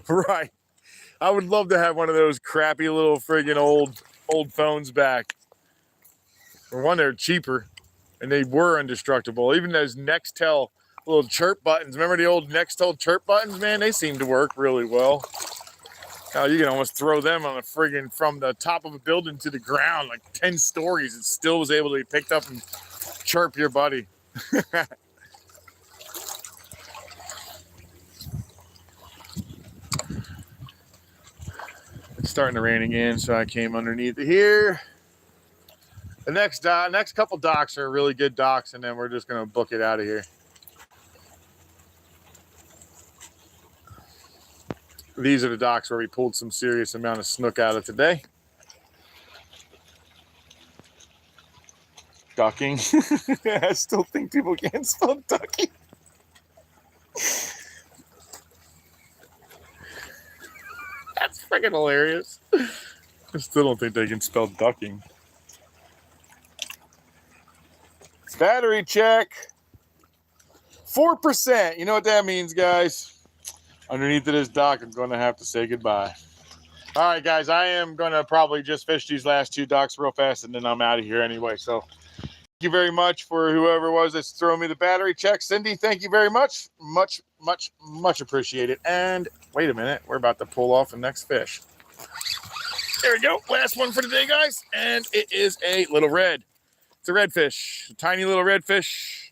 Right. I would love to have one of those crappy little friggin' old phones back. For one, they're cheaper, and they were indestructible. Even those Nextel little chirp buttons. Remember the old Nextel chirp buttons, man? They seem to work really well. Oh, you can almost throw them on a friggin' from the top of a building to the ground, like 10 stories. It still was able to be picked up and chirp your buddy. It's starting to rain again, so I came underneath here. The next couple docks are really good docks, and then we're just gonna book it out of here. These are the docks where we pulled some serious amount of snook out of today. Ducking. I still think people can't spell ducking. That's freaking hilarious. I still don't think they can spell ducking. Battery check. 4%. You know what that means, guys? Underneath of this dock, I'm going to have to say goodbye. All right, guys, I am going to probably just fish these last 2 docks real fast, and then I'm out of here anyway. So thank you very much for whoever it was that's throwing me the battery check. Cindy, thank you very much. Much, much, much appreciated. And wait a minute. We're about to pull off the next fish. There we go. Last one for today, guys. And it is a little red. It's a redfish. A tiny little redfish.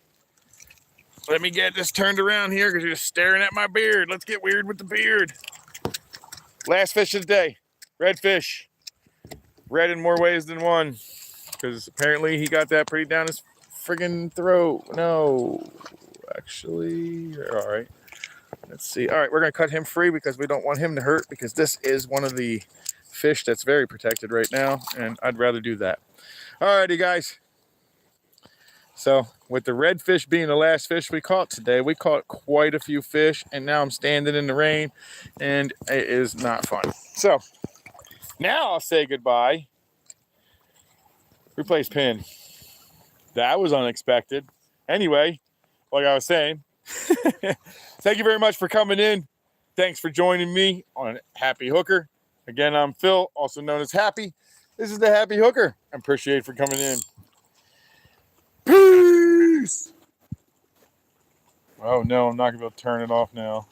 Let me get this turned around here because you're just staring at my beard. Let's get weird with the beard. Last fish of the day. Redfish. Red in more ways than one. Because apparently he got that pretty down his friggin' throat. No. Actually, all right. Let's see. All right, we're going to cut him free because we don't want him to hurt, because this is one of the fish that's very protected right now, and I'd rather do that. All righty, guys. So with the redfish being the last fish we caught today, we caught quite a few fish, and now I'm standing in the rain, and it is not fun. So now I'll say goodbye. Replace pin. That was unexpected. Anyway, like I was saying, thank you very much for coming in. Thanks for joining me on Happy Hooker. Again, I'm Phil, also known as Happy. This is the Happy Hooker. I appreciate it for coming in. Peace! Oh no, I'm not gonna be able to turn it off now.